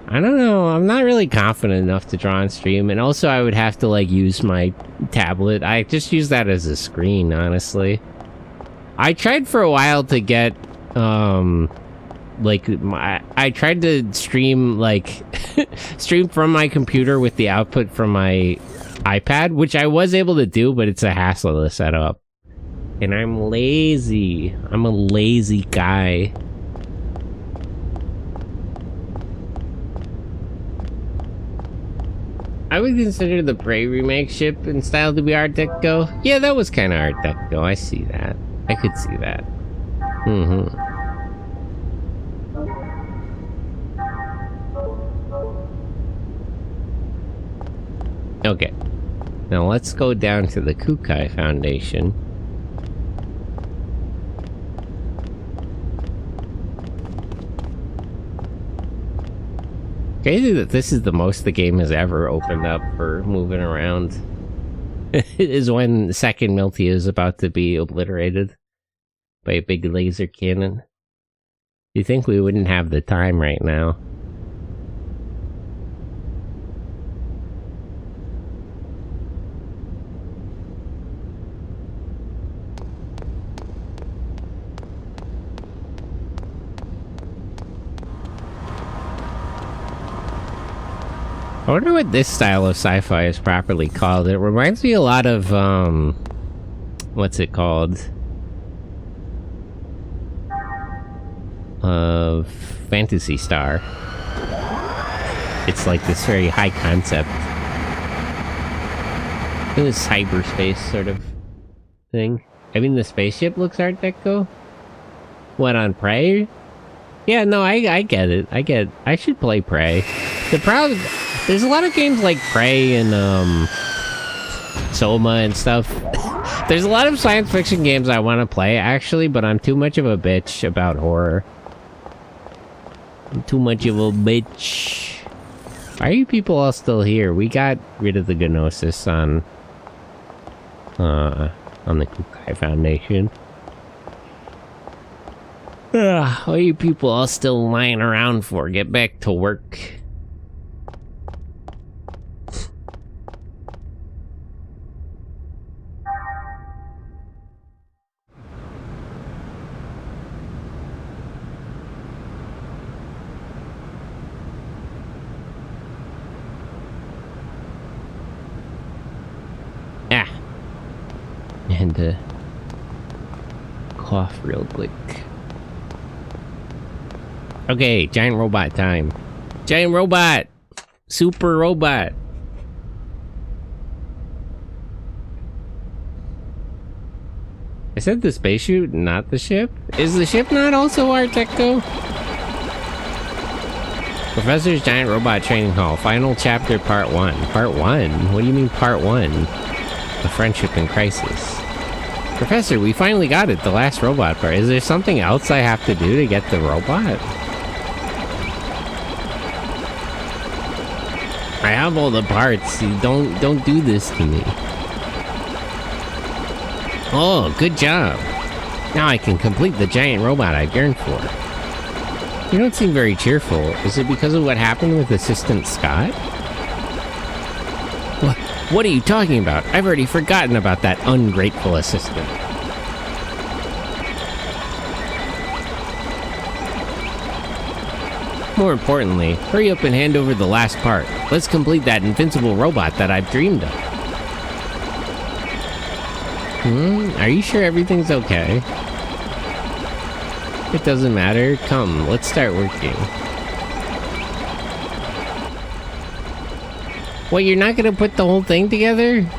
I don't know. I'm not really confident enough to draw on stream. And also I would have to, like, use my tablet. I just use that as a screen, honestly. I tried for a while to get, like, I tried to stream, like, stream from my computer with the output from my iPad, which I was able to do, but it's a hassle to set up. And I'm lazy. I'm a lazy guy. I would consider the Prey remake ship in style to be Art Deco. Yeah, that was kind of Art Deco. I see that. I could see that. Okay. Now let's go down to the Kukai Foundation. Crazy that this is the most the game has ever opened up for moving around. Is when second Milty is about to be obliterated by a big laser cannon. You think we wouldn't have the time right now? I wonder what this style of sci-fi is properly called. It reminds me a lot of, what's it called? of Phantasy Star. It's like this very high concept. In a cyberspace sort of thing. I mean, the spaceship looks Art Deco. What, on Prey? Yeah, no, I get it. I should play Prey. The problem, there's a lot of games like Prey and Soma and stuff. There's a lot of science fiction games I want to play, actually, but I'm too much of a bitch about horror. I'm too much of a bitch. Why are you people all still here? We got rid of the Gnosis on the Kukai Foundation. What are you people all still lying around for? Get back to work. And cough real quick. Okay, giant robot time. Giant robot! Super robot! I said the spaceship, not the ship? Is the ship not also Art Deco? Professor's Giant Robot Training Hall, Final Chapter Part 1. Part 1? What do you mean Part 1? The Friendship in Crisis. Professor, we finally got it, the last robot part. Is there something else I have to do to get the robot? I have all the parts. Don't do this to me. Oh, good job. Now I can complete the giant robot I've yearned for. You don't seem very cheerful. Is it because of what happened with Assistant Scott? What are you talking about? I've already forgotten about that ungrateful assistant. More importantly, hurry up and hand over the last part. Let's complete that invincible robot that I've dreamed of. Are you sure everything's okay? It doesn't matter. Come, let's start working. What, you're not gonna put the whole thing together?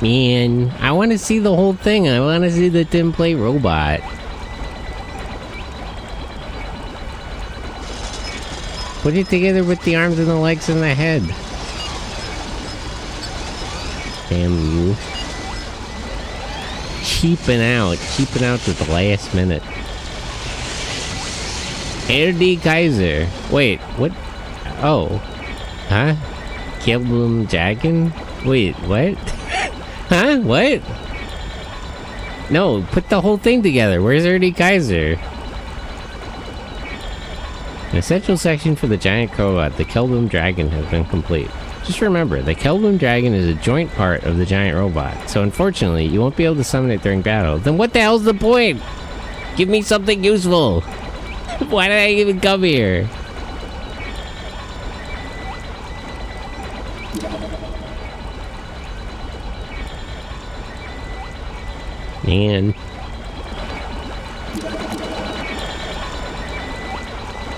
Man, I want to see the whole thing. I want to see the template robot. Put it together with the arms and the legs and the head. Damn you. Cheaping out to the last minute. LD Kaiser. Wait, what? Oh. Huh? Kilblum Dragon? Wait, what? Huh? What? No, put the whole thing together. Where's LD Kaiser? An essential section for the giant robot, the Kelblum Dragon, has been complete. Just remember, the Kelblum Dragon is a joint part of the giant robot, so unfortunately, you won't be able to summon it during battle. Then what the hell's the point? Give me something useful! Why did I even come here? Man.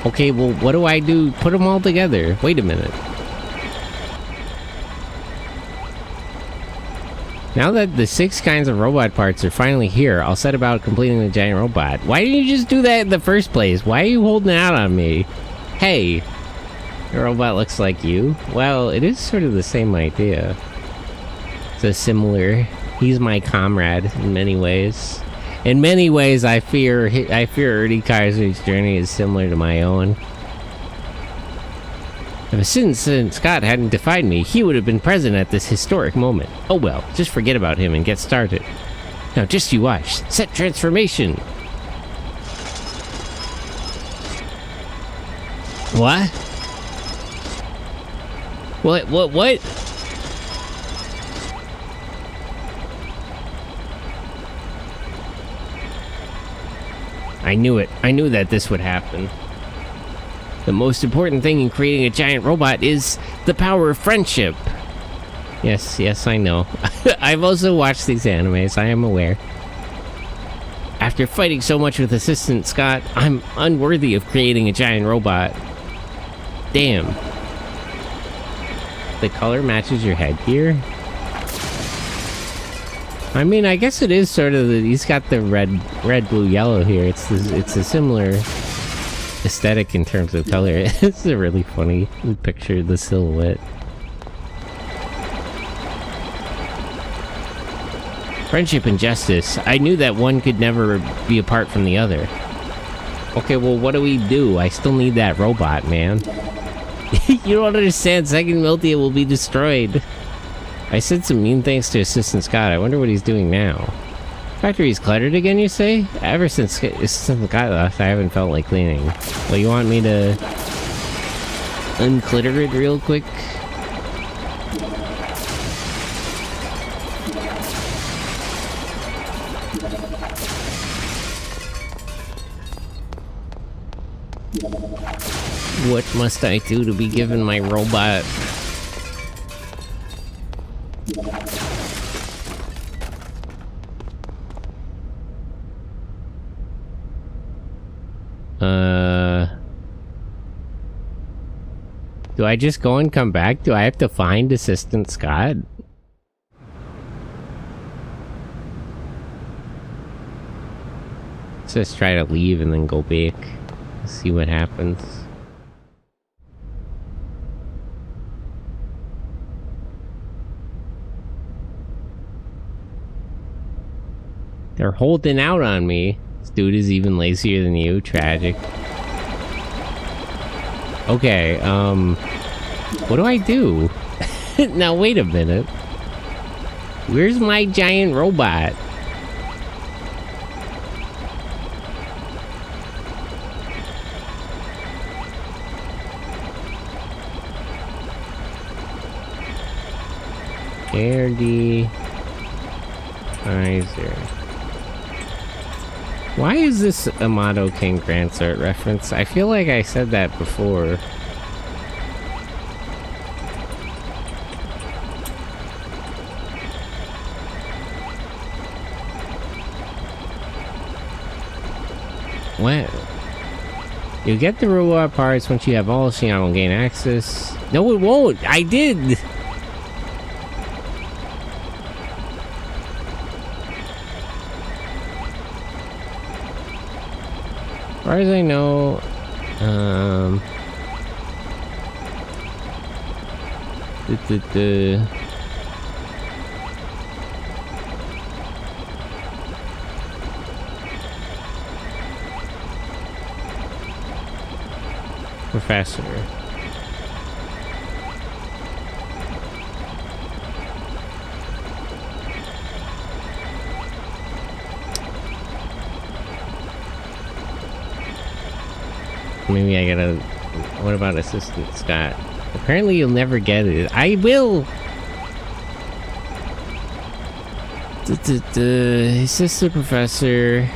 Okay, well, what do I do? Put them all together. Wait a minute. Now that the 6 kinds of robot parts are finally here, I'll set about completing the giant robot. Why didn't you just do that in the first place? Why are you holding out on me? Hey, the robot looks like you. Well, it is sort of the same idea. It's a similar... He's my comrade in many ways. In many ways, I fear Ernie Kaiser's journey is similar to my own. If Assistant Scott hadn't defied me, he would have been present at this historic moment. Oh well, just forget about him and get started. Now just you watch. Set transformation! What? What? I knew it. I knew that this would happen. The most important thing in creating a giant robot is the power of friendship. Yes, I know. I've also watched these animes, I am aware. After fighting so much with Assistant Scott, I'm unworthy of creating a giant robot. Damn. The color matches your headgear? I mean, I guess it is sort of he's got the red, blue, yellow here. It's a similar aesthetic in terms of color. It's a really funny picture of the silhouette. Friendship and justice. I knew that one could never be apart from the other. Okay, well, what do? I still need that robot, man. You don't understand. Second Miltia will be destroyed. I said some mean things to Assistant Scott. I wonder what he's doing now. Factory's cluttered again, you say? Ever since Assistant Scott left, I haven't felt like cleaning. Well, you want me to unclitter it real quick? What must I do to be given my robot? Do I just go and come back? Do I have to find Assistant Scott? Let's just try to leave and then go back. See what happens. They're holding out on me. This dude is even lazier than you. Tragic. Okay, what do I do? Now, wait a minute. Where's my giant robot? Airdie Kaiser. Why is this Amato King Grant's art reference? I feel like I said that before. What? You get the robot parts once you have all Xenon will gain access. No, it won't! I did! As far as I know, Professor. Maybe I gotta... What about Assistant Scott? Apparently you'll never get it. I will! Assistant Professor...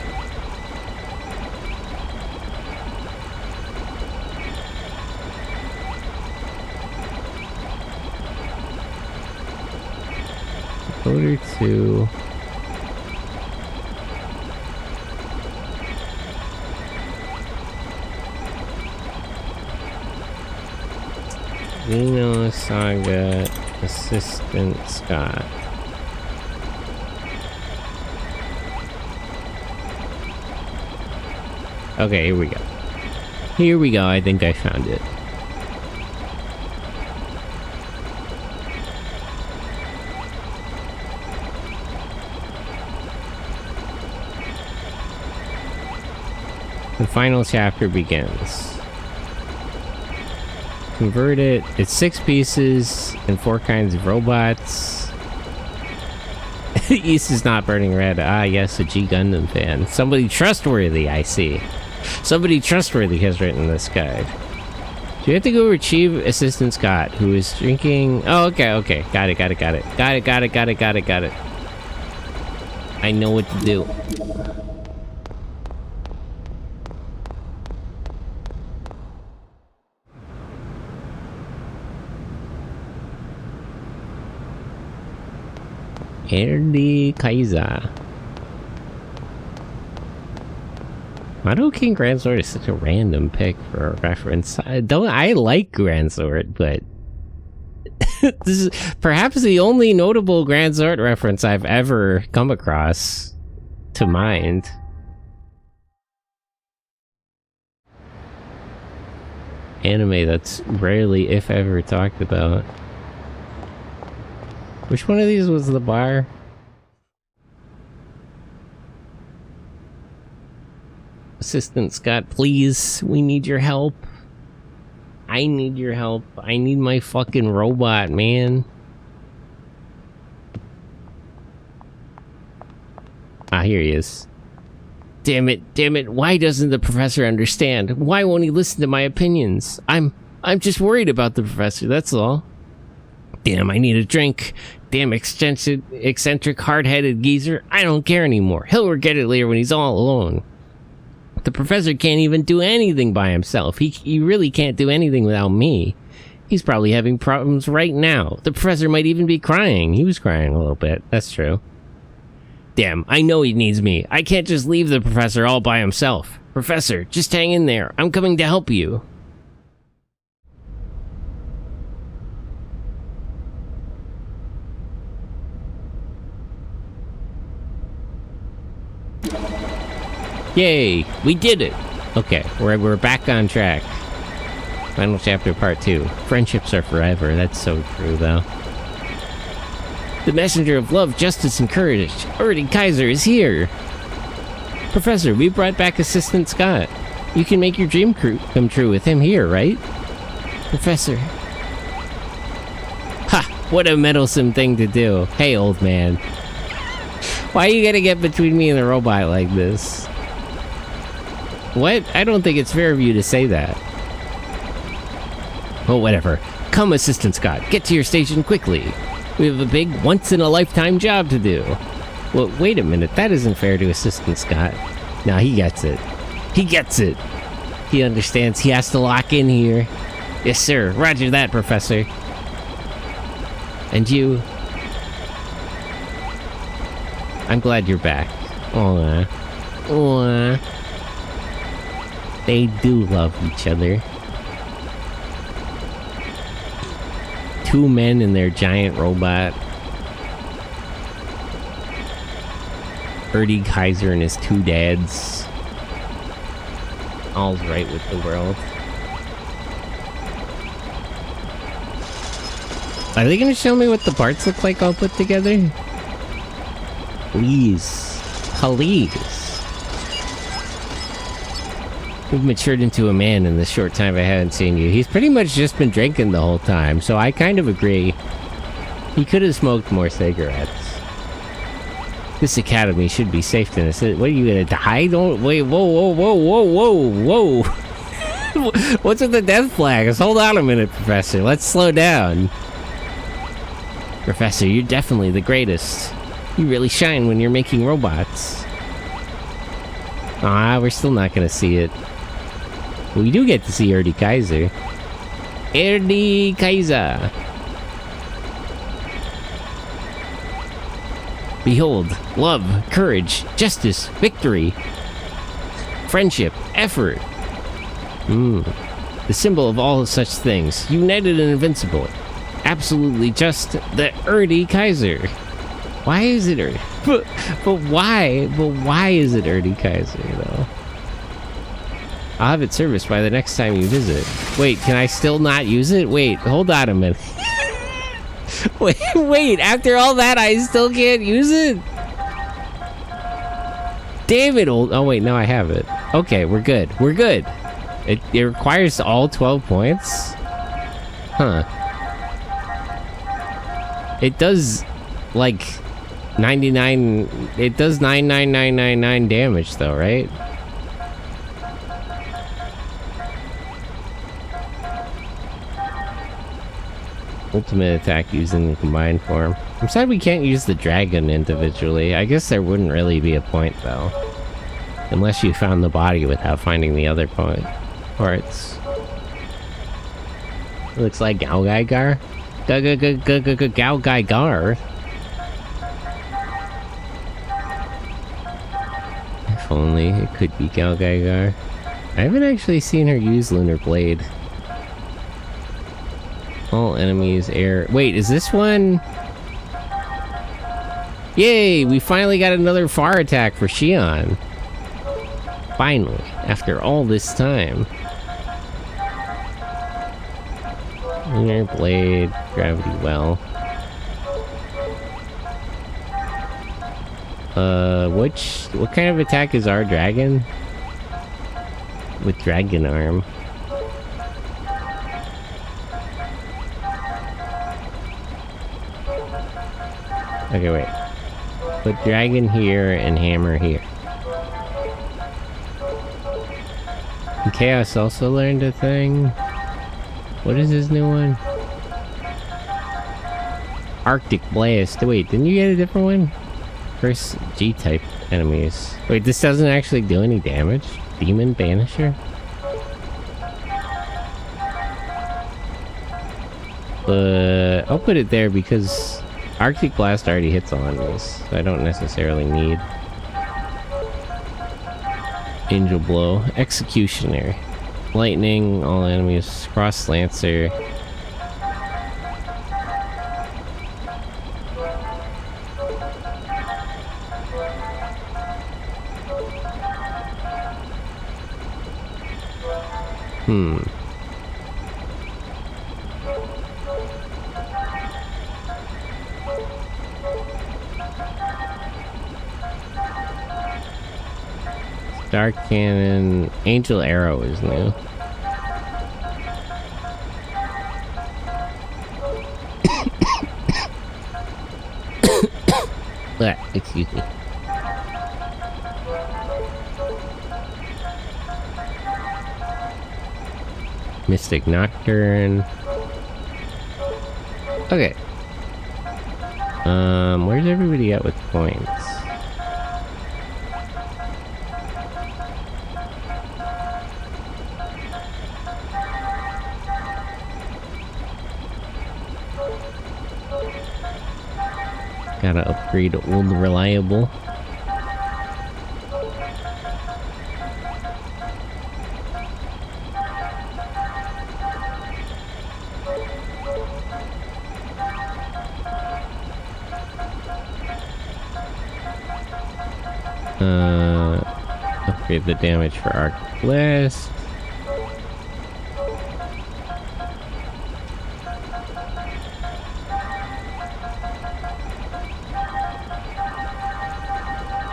Voter 2... Xenosaga Assistant Scott. Okay, here we go. Here we go, I think I found it. The final chapter begins. Convert it. It's 6 pieces and 4 kinds of robots. East is not burning red. Ah, yes, a G Gundam fan. Somebody trustworthy, I see. Somebody trustworthy has written this guide. Do you have to go retrieve Assistant Scott, who is drinking... Oh, okay, okay. Got it. I know what to do. Airdie Kaiser. Madoking Grand Sword is such a random pick for a reference. I like Grand Sword, but this is perhaps the only notable Grand Sword reference I've ever come across to mind. Anime that's rarely, if ever, talked about. Which one of these was the bar? Assistant Scott, please. We need your help. I need your help. I need my fucking robot, man. Ah, here he is. Damn it, why doesn't the professor understand? Why won't he listen to my opinions? I'm just worried about the professor, that's all. Damn, I need a drink. Damn eccentric, hard-headed geezer. I don't care anymore. He'll regret it later when he's all alone. The professor can't even do anything by himself. He really can't do anything without me. He's probably having problems right now. The professor might even be crying. He was crying a little bit, that's true. Damn, I know he needs me. I can't just leave the professor all by himself. Professor, just hang in there. I'm coming to help you. Yay, we did it. Okay, we're back on track. Final chapter, part 2. Friendships are forever. That's so true, though. The messenger of love, justice, and courage, Ernie Kaiser, is here! Professor, we brought back Assistant Scott. You can make your dream come true with him here, right? Professor. Ha! What a meddlesome thing to do. Hey, old man. Why are you gonna get between me and the robot like this? What? I don't think it's fair of you to say that. Well, whatever. Come, Assistant Scott. Get to your station quickly. We have a big, once-in-a-lifetime job to do. Well, wait a minute. That isn't fair to Assistant Scott. Now he gets it. He gets it. He understands he has to lock in here. Yes, sir. Roger that, Professor. And you... I'm glad you're back. Aww. Aww. They do love each other. Two men and their giant robot. Ernie Kaiser and his two dads. All's right with the world. Are they gonna show me what the parts look like all put together? Please. Please. You've matured into a man in the short time I haven't seen you. He's pretty much just been drinking the whole time, so I kind of agree. He could have smoked more cigarettes. This academy should be safe to us. What, are you gonna die? Don't wait, whoa. What's with the death flags? Hold on a minute, Professor. Let's slow down. Professor, you're definitely the greatest. You really shine when you're making robots. Ah, we're still not gonna see it. We do get to see Ernie Kaiser. Ernie Kaiser! Behold, love, courage, justice, victory, friendship, effort. The symbol of all such things, united and invincible. Absolutely just the Ernie Kaiser. Why is it Ernie? But why? But why is it Ernie Kaiser, though? I'll have it serviced by the next time you visit. Wait, can I still not use it? Wait, hold on a minute. wait, after all that, I still can't use it? Damn it, old... Oh, wait, now I have it. Okay, we're good. We're good. It requires all 12 points? Huh. It does, like, 99... It does 99999 damage, though, right? Ultimate attack using the combined form. I'm sad we can't use the dragon individually. I guess there wouldn't really be a point, though. Unless you found the body without finding the other parts. It looks like Gao Gaigar. Gao Gaigar. If only it could be Gal Gaigar. I haven't actually seen her use Lunar Blade. All enemies air. Wait, is this one? Yay! We finally got another fire attack for Xion. Finally, after all this time. Lunar Blade, Gravity Well. What kind of attack is our dragon? With Dragon Arm. Okay, wait. Put Dragon here and Hammer here. And Chaos also learned a thing. What is his new one? Arctic Blast. Wait, didn't you get a different one? First G-type enemies. Wait, this doesn't actually do any damage? Demon Banisher? I'll put it there because Arctic Blast already hits on this, so I don't necessarily need Angel Blow. Executioner. Lightning, all enemies. Cross Lancer. Dark Cannon. Angel Arrow is new. Excuse me. Mystic Nocturne. Okay. Where's everybody at with points? Gotta upgrade Old Reliable. Upgrade the damage for Arc Blast.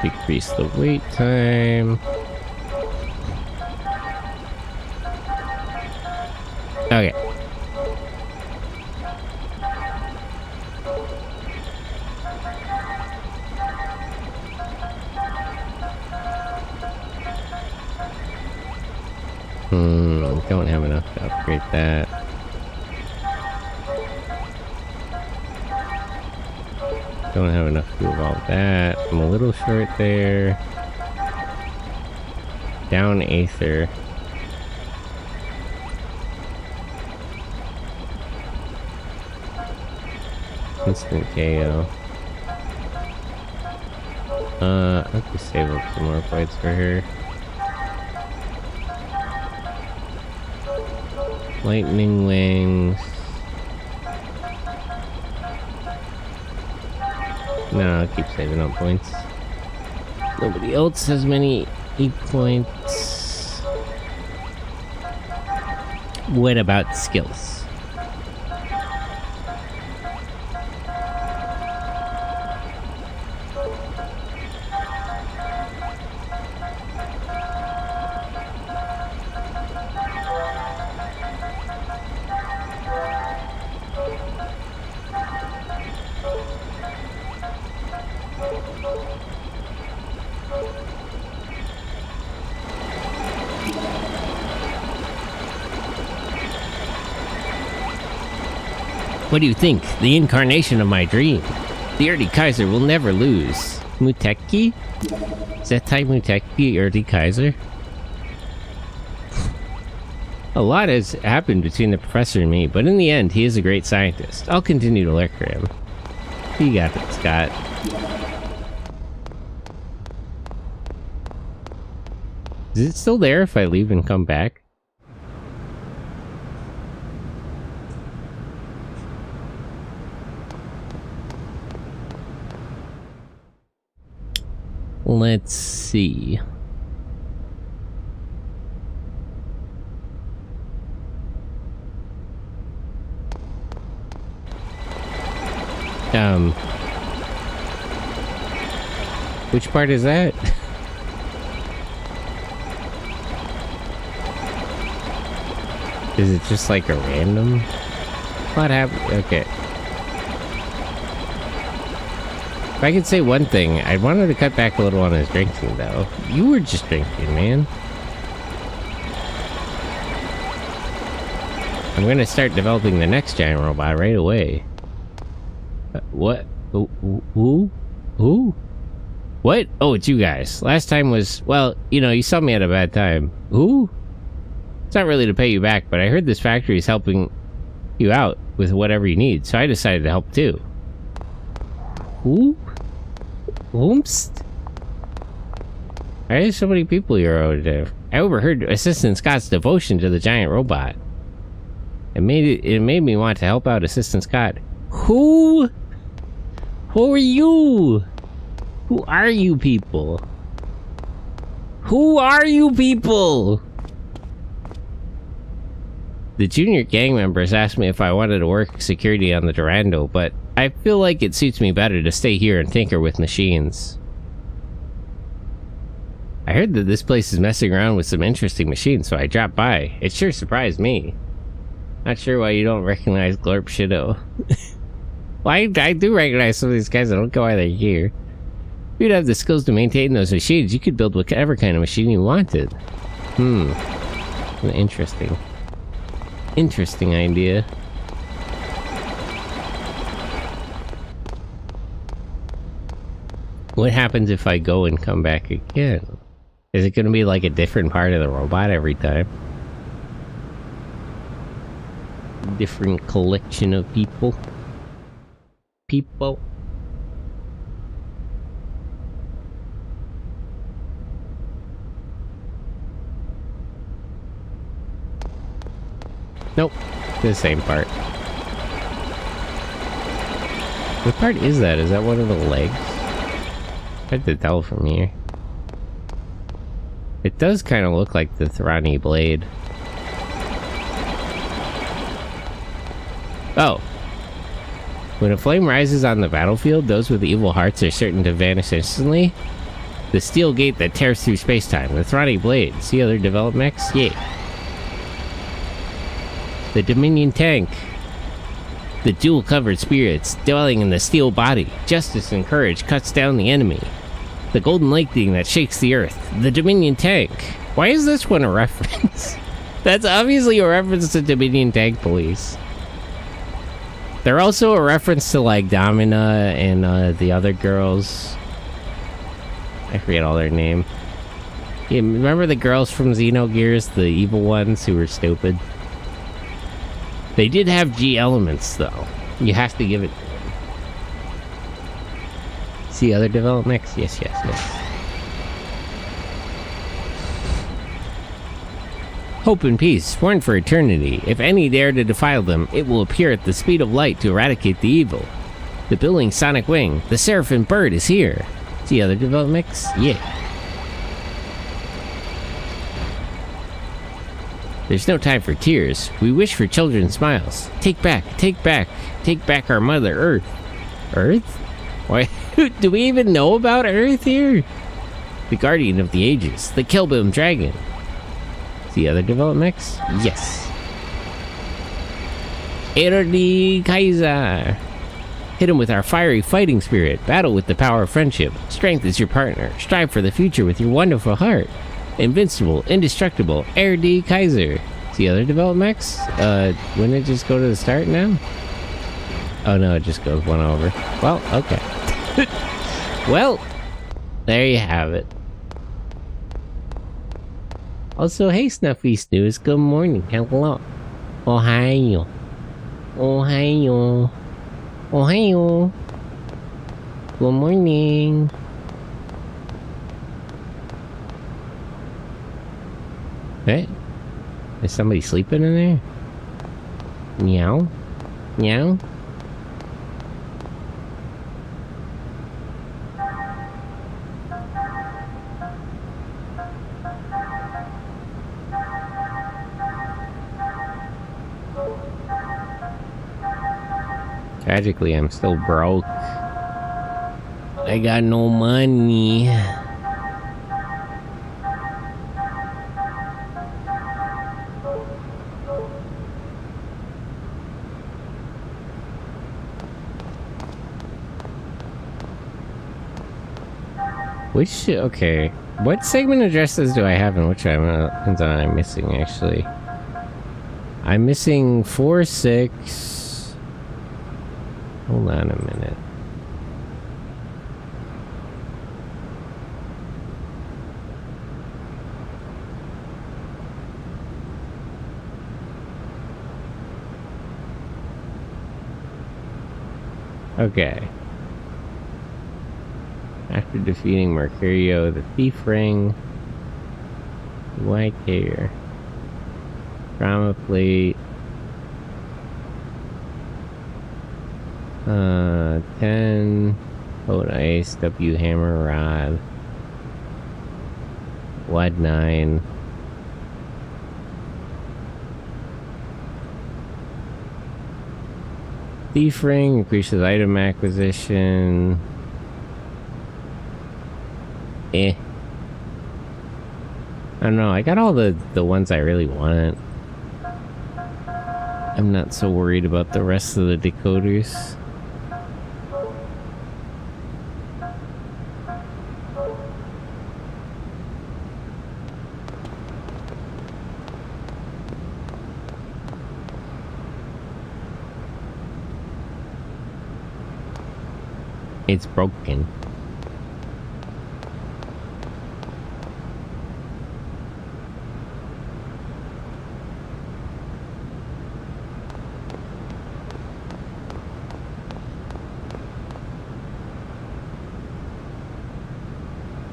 Decrease the wait time. Okay. Don't have enough to upgrade that. Don't have enough to evolve that. I'm a little short there. Down Aether. Instant KO. I'll just save up some more points for her. Lightning Wings. No, I'll keep saving up points. Nobody else has many 8 points. What about skills? What do you think? The incarnation of my dream. The Erdi Kaiser will never lose. Muteki? Zetai Muteki Erdi Kaiser? A lot has happened between the professor and me, but in the end, he is a great scientist. I'll continue to look for him. You got it, Scott. Is it still there if I leave and come back? Let's see. Which part is that? Is it just like a random? What happened? Okay. If I could say one thing, I wanted to cut back a little on his drinking, though. You were just drinking, man. I'm gonna start developing the next giant robot right away. What? Who? What? Oh, it's you guys. Last time was, well, you know, you saw me at a bad time. Who? It's not really to pay you back, but I heard this factory is helping you out with whatever you need, so I decided to help too. Who? Whomst? Why are there so many people here over there? I overheard Assistant Scott's devotion to the giant robot. It made me want to help out Assistant Scott. Who? Who are you? Who are you people? Who are you people? The junior gang members asked me if I wanted to work security on the Durando, but I feel like it suits me better to stay here and tinker with machines. I heard that this place is messing around with some interesting machines, so I dropped by. It sure surprised me. Not sure why you don't recognize Glorp Shido. Well, I do recognize some of these guys. I don't know why they're here. If you'd have the skills to maintain those machines, you could build whatever kind of machine you wanted. Interesting. Interesting idea. What happens if I go and come back again? Is it going to be like a different part of the robot every time? Different collection of people? Nope, the same part. What part is that? Is that one of the legs? Hard to tell from here. It does kind of look like the Thrani blade. Oh. When a flame rises on the battlefield, those with evil hearts are certain to vanish instantly. The steel gate that tears through space-time. The Thrani blade. See other developments? Yeah. The Dominion tank. The dual-covered spirits dwelling in the steel body. Justice and courage cuts down the enemy. The golden lightning that shakes the earth. The Dominion tank. Why is this one a reference? That's obviously a reference to Dominion Tank Police. They're also a reference to, like, Domina and the other girls. I forget all their name. Yeah, remember the girls from Xenogears, the evil ones who were stupid? They did have G elements, though. You have to give it to them. See other developments? Yes. Hope and peace, born for eternity. If any dare to defile them, it will appear at the speed of light to eradicate the evil. The billing sonic wing, the seraphim bird is here. See other developments? Yeah. There's no time for tears. We wish for children's smiles. Take back our mother, Earth. Earth? Why, do we even know about Earth here? The guardian of the ages, the Kilbim dragon. The other developments? Yes. Erdi Kaiser. Hit him with our fiery fighting spirit. Battle with the power of friendship. Strength is your partner. Strive for the future with your wonderful heart. Invincible, indestructible, Erdi Kaiser. The other developments? Wouldn't it just go to the start now? Oh no, it just goes one over. Well, okay. Well, there you have it. Also, hey Snuffy Snooze, good morning. Hello. Ohio. Ohio. Ohio. Good morning. Hey, is somebody sleeping in there? Meow? Meow? Tragically, I'm still broke. I got no money. Which, okay. What segment addresses do I have and which ones am I missing, actually? I'm missing 4, 6... Hold on a minute. Okay. After defeating Mercurio, the Thief Ring, White Hair, Trauma Plate, 10, Code Ice, W Hammer Rod, Blood 9, Thief Ring increases item acquisition. I don't know, I got all the ones I really want. I'm not so worried about the rest of the decoders. It's broken.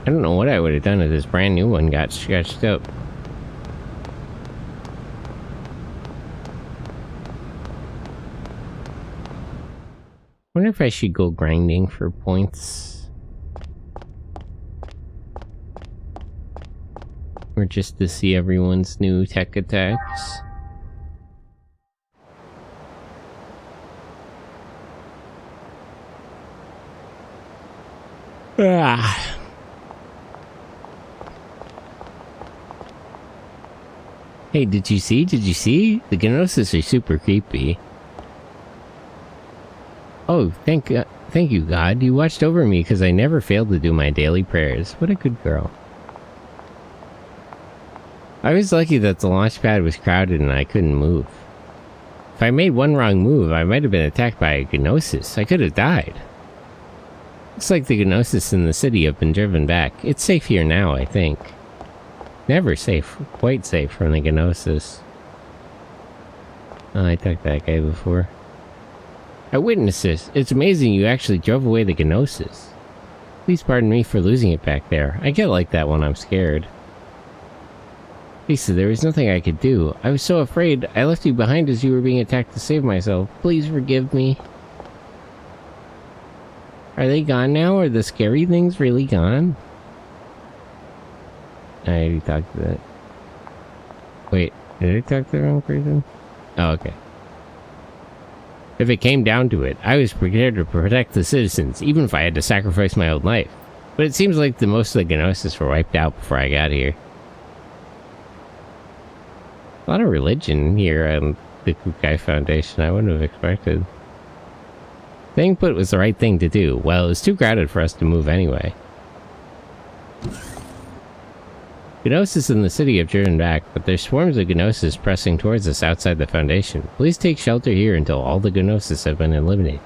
I don't know what I would have done if this brand new one got scratched up. Wonder if I should go grinding for points. Or just to see everyone's new tech attacks. Ah. Hey, did you see? The Gnosis are super creepy. Oh, thank you, God. You watched over me because I never failed to do my daily prayers. What a good girl. I was lucky that the launch pad was crowded and I couldn't move. If I made one wrong move, I might have been attacked by a Gnosis. I could have died. Looks like the Gnosis in the city have been driven back. It's safe here now, I think. Never safe. Quite safe from the Gnosis. Oh, I talked to that guy before. I witnessed this. It's amazing you actually drove away the Gnosis. Please pardon me for losing it back there. I get like that when I'm scared. Lisa, there was nothing I could do. I was so afraid. I left you behind as you were being attacked to save myself. Please forgive me. Are they gone now? Are the scary things really gone? I already talked to that. Wait, did I talk to the wrong person? Oh, okay. If it came down to it, I was prepared to protect the citizens, even if I had to sacrifice my own life. But it seems like most of the Gnosis were wiped out before I got here. A lot of religion here on the Kukai Foundation, I wouldn't have expected. Staying put was the right thing to do. Well, it was too crowded for us to move anyway. Gnosis in the city have driven back, but there's swarms of Gnosis pressing towards us outside the Foundation. Please take shelter here until all the Gnosis have been eliminated.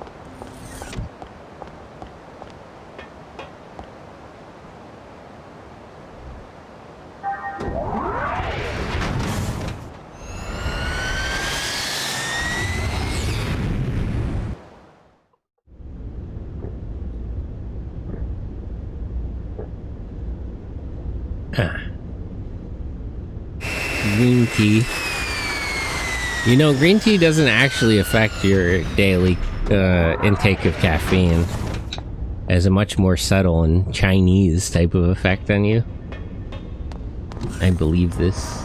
tea. You know, green tea doesn't actually affect your daily intake of caffeine. It has a much more subtle and Chinese type of effect on you. I believe this.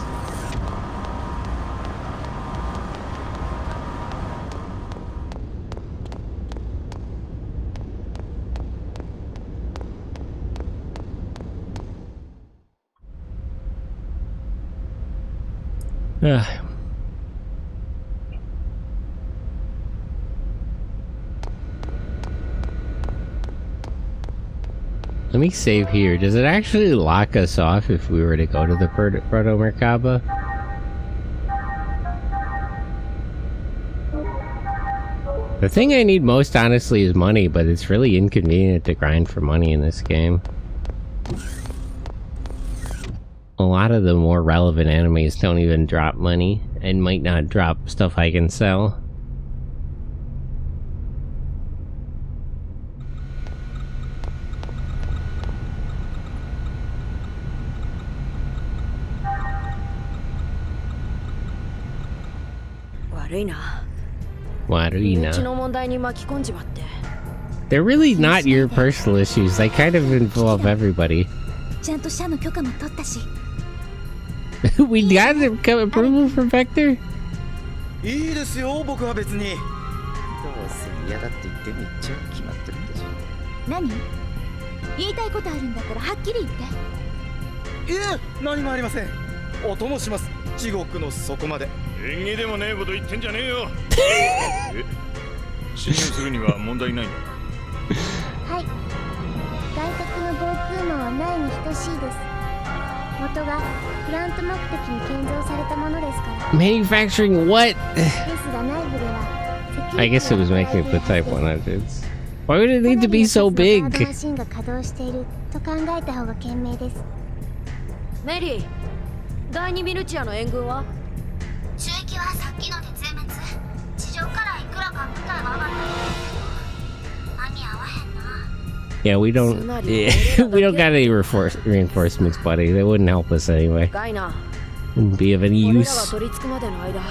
Let me save here. Does it actually lock us off if we were to go to the Proto Merkaba? The thing I need most, honestly, is money, but it's really inconvenient to grind for money in this game. A lot of the more relevant enemies don't even drop money, and might not drop stuff I can sell. Warina. They're really not your personal issues, they kind of involve everybody. We got approval from Vector? Manufacturing what? I guess it was making the Type 100s. Why would it need to be so big? Mary, 第二ミルチアの援軍は収益はさっきので全滅。地上からいくらか部隊が上がったんだけど間に合わへんな。 Yeah, we don't. Yeah, we don't got any reinforcements, buddy. They wouldn't help us anyway. Wouldn't be of any use. 取り付くまでの間、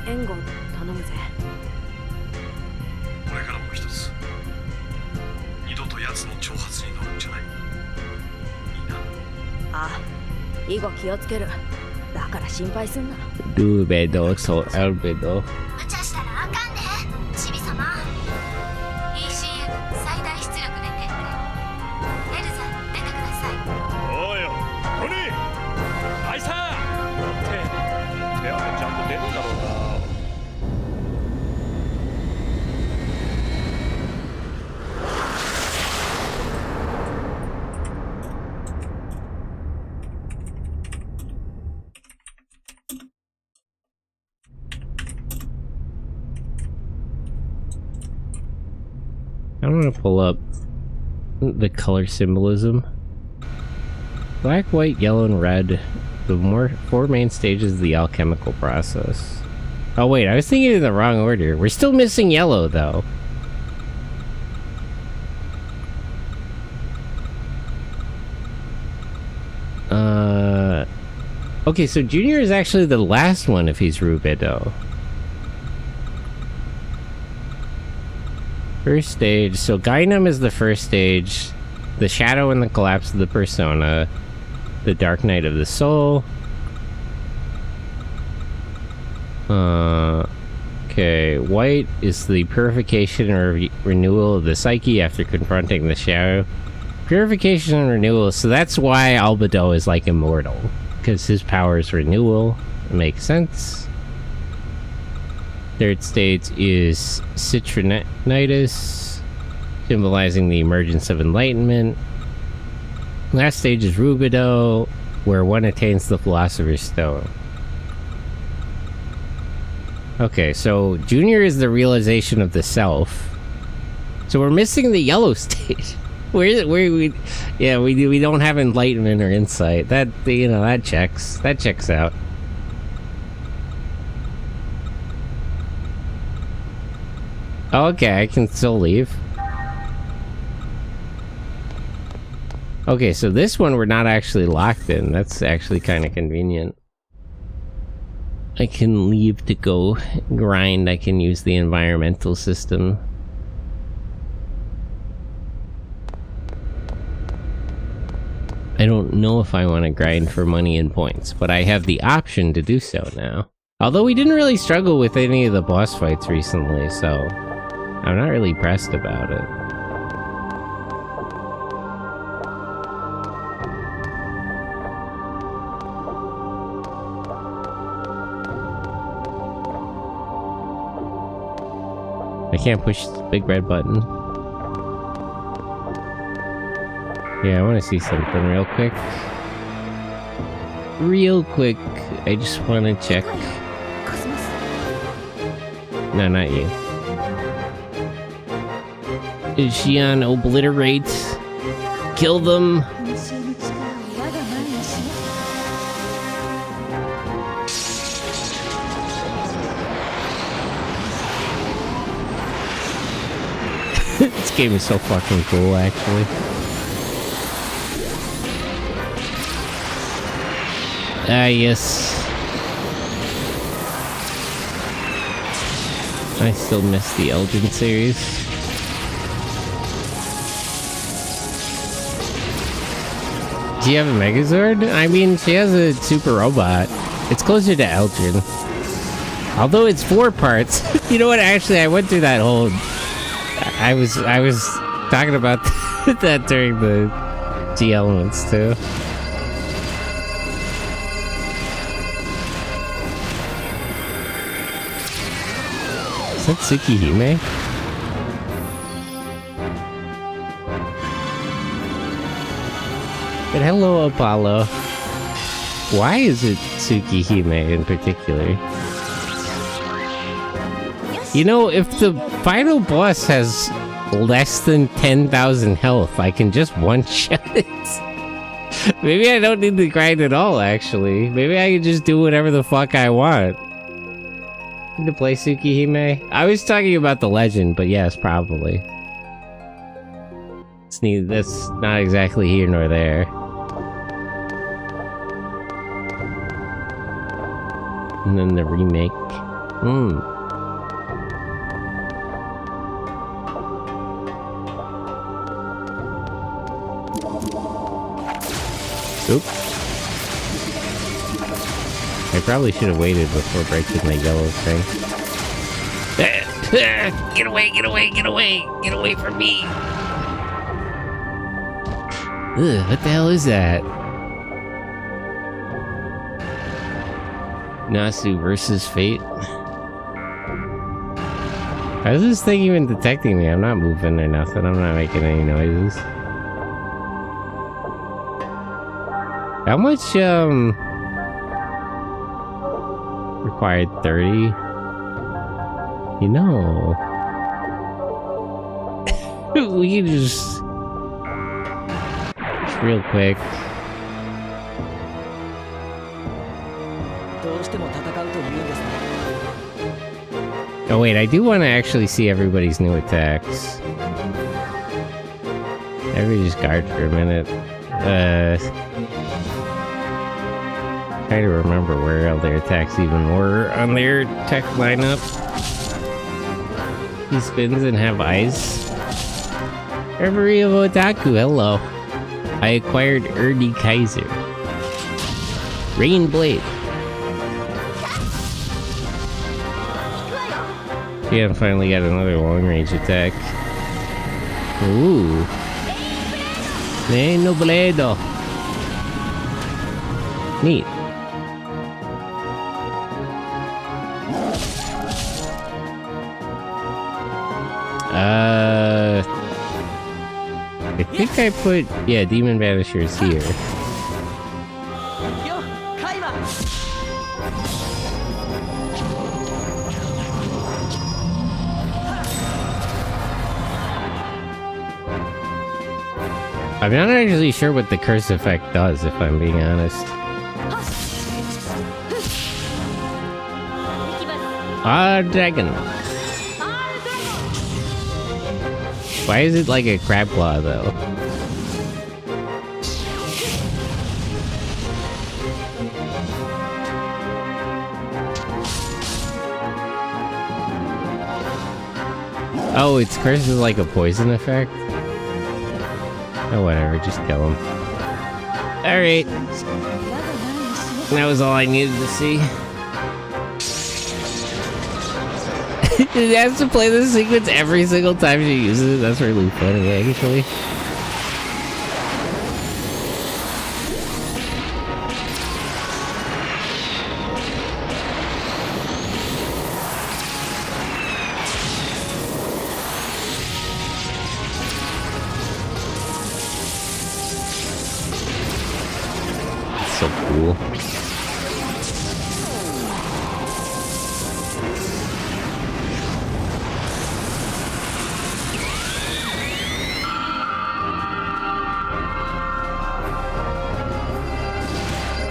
援護頼むぜ。俺からも一つ。二度と奴の挑発に乗るんじゃない。いいな。ああ、以後気をつける。だから心配すんな。Dubedo, so albedo. 無茶したらあかんで、チビ様。ECU 最大出力で撤退。エルザ出てください。おいよ、トニー。アイサー。手当てちゃんと出るんだろうな。I want to pull up the color symbolism. Black, white, yellow, and red. The four main stages of the alchemical process. Oh wait, I was thinking in the wrong order. We're still missing yellow, though. Okay, so Junior is actually the last one if he's Rubido. First stage, so Gainam is the first stage, the Shadow and the Collapse of the Persona, the Dark Night of the Soul. Okay, White is the Purification or Renewal of the Psyche after confronting the Shadow. Purification and Renewal, so that's why Albedo is like immortal, because his power is Renewal. It makes sense. Third stage is Citrinitis, symbolizing the emergence of enlightenment. Last stage is Rubido, where one attains the Philosopher's Stone. Okay, so Junior is the realization of the self. So we're missing the yellow stage. we don't have enlightenment or insight. That, you know, that checks out. Okay, I can still leave. Okay, so this one we're not actually locked in. That's actually kind of convenient. I can leave to go grind. I can use the environmental system. I don't know if I want to grind for money and points, but I have the option to do so now. Although we didn't really struggle with any of the boss fights recently, so I'm not really pressed about it. I can't push the big red button. Yeah, I want to see something real quick. Real quick, I just want to check. No, not you. Is she on obliterate? Kill them! This game is so fucking cool, actually. Ah, yes. I still miss the Elgin series. Do you have a Megazord? I mean, she has a super robot. It's closer to Elgin. Although it's 4 parts. You know what, actually, I went through that whole... I was talking about that during the G Elements, too. Is that Tsukihime? But hello, Apollo. Why is it Tsukihime in particular? You know, if the final boss has less than 10,000 health, I can just one-shot it. Maybe I don't need to grind at all, actually. Maybe I can just do whatever the fuck I want. To play Tsukihime? I was talking about the legend, but yes, probably. That's not exactly here nor there. And then the remake. Oops. I probably should have waited before breaking my yellow thing. Get away, get away, get away! Get away from me! Ugh, what the hell is that? Nasu versus Fate? How is this thing even detecting me? I'm not moving or nothing. I'm not making any noises. How much, required 30? You know... we can just real quick. Oh wait, I do want to actually see everybody's new attacks. Everybody just guard for a minute. Try to remember where all their attacks even were on their tech lineup. He spins and have eyes. Reverie of Otaku, hello. I acquired Ernie Kaiser. Rain Blade. Yeah, I finally got another long range attack. Ooh. Neno Bledo. Neat. I think I put, yeah, Demon Vanishers here. I'm not actually sure what the curse effect does, if I'm being honest. Dragon. Why is it like a crab claw, though? Oh, its curse is like a poison effect? Oh, whatever, just kill him. Alright. That was all I needed to see. It has to play this sequence every single time she uses it. That's really funny, actually. So cool.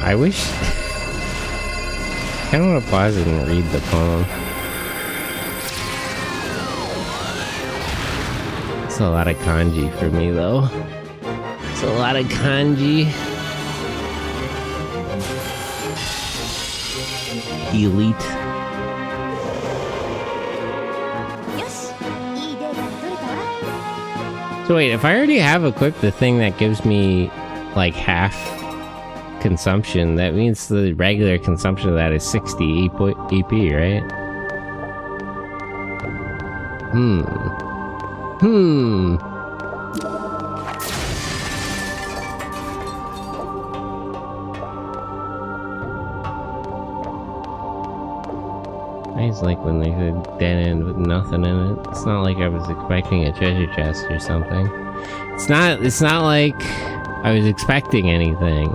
I wish... I don't want to pause it and read the poem. It's a lot of kanji for me, though. It's a lot of kanji. Elite. So wait, if I already have equipped the thing that gives me like half consumption, that means the regular consumption of that is 60 EP, right? I just like when there's a dead end with nothing in it. It's not like I was expecting a treasure chest or something. It's not like I was expecting anything.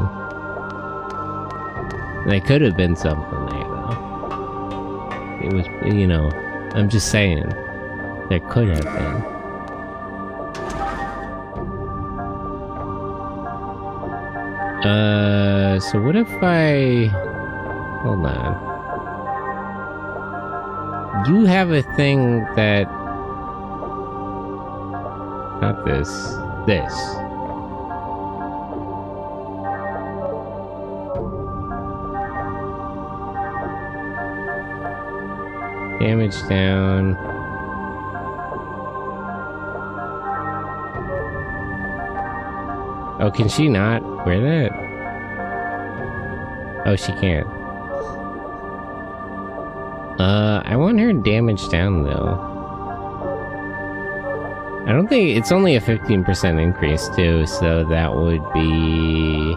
There could have been something there, though. It was, you know, I'm just saying. There could have been. So what if I... Hold on. You have a thing that... Not this. This. Damage down. Oh, can she not wear that? Oh, she can't. I want her damage down, though. I don't think... It's only a 15% increase, too, so that would be...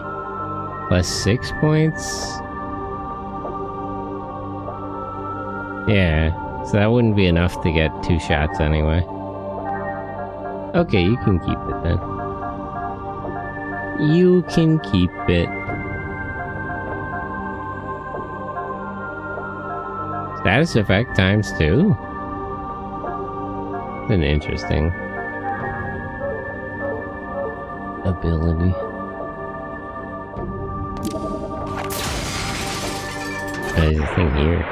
plus 6 points? Yeah, so that wouldn't be enough to get 2 shots anyway. Okay, you can keep it then. You can keep it. Status effect times 2? An interesting ability. There's a thing here.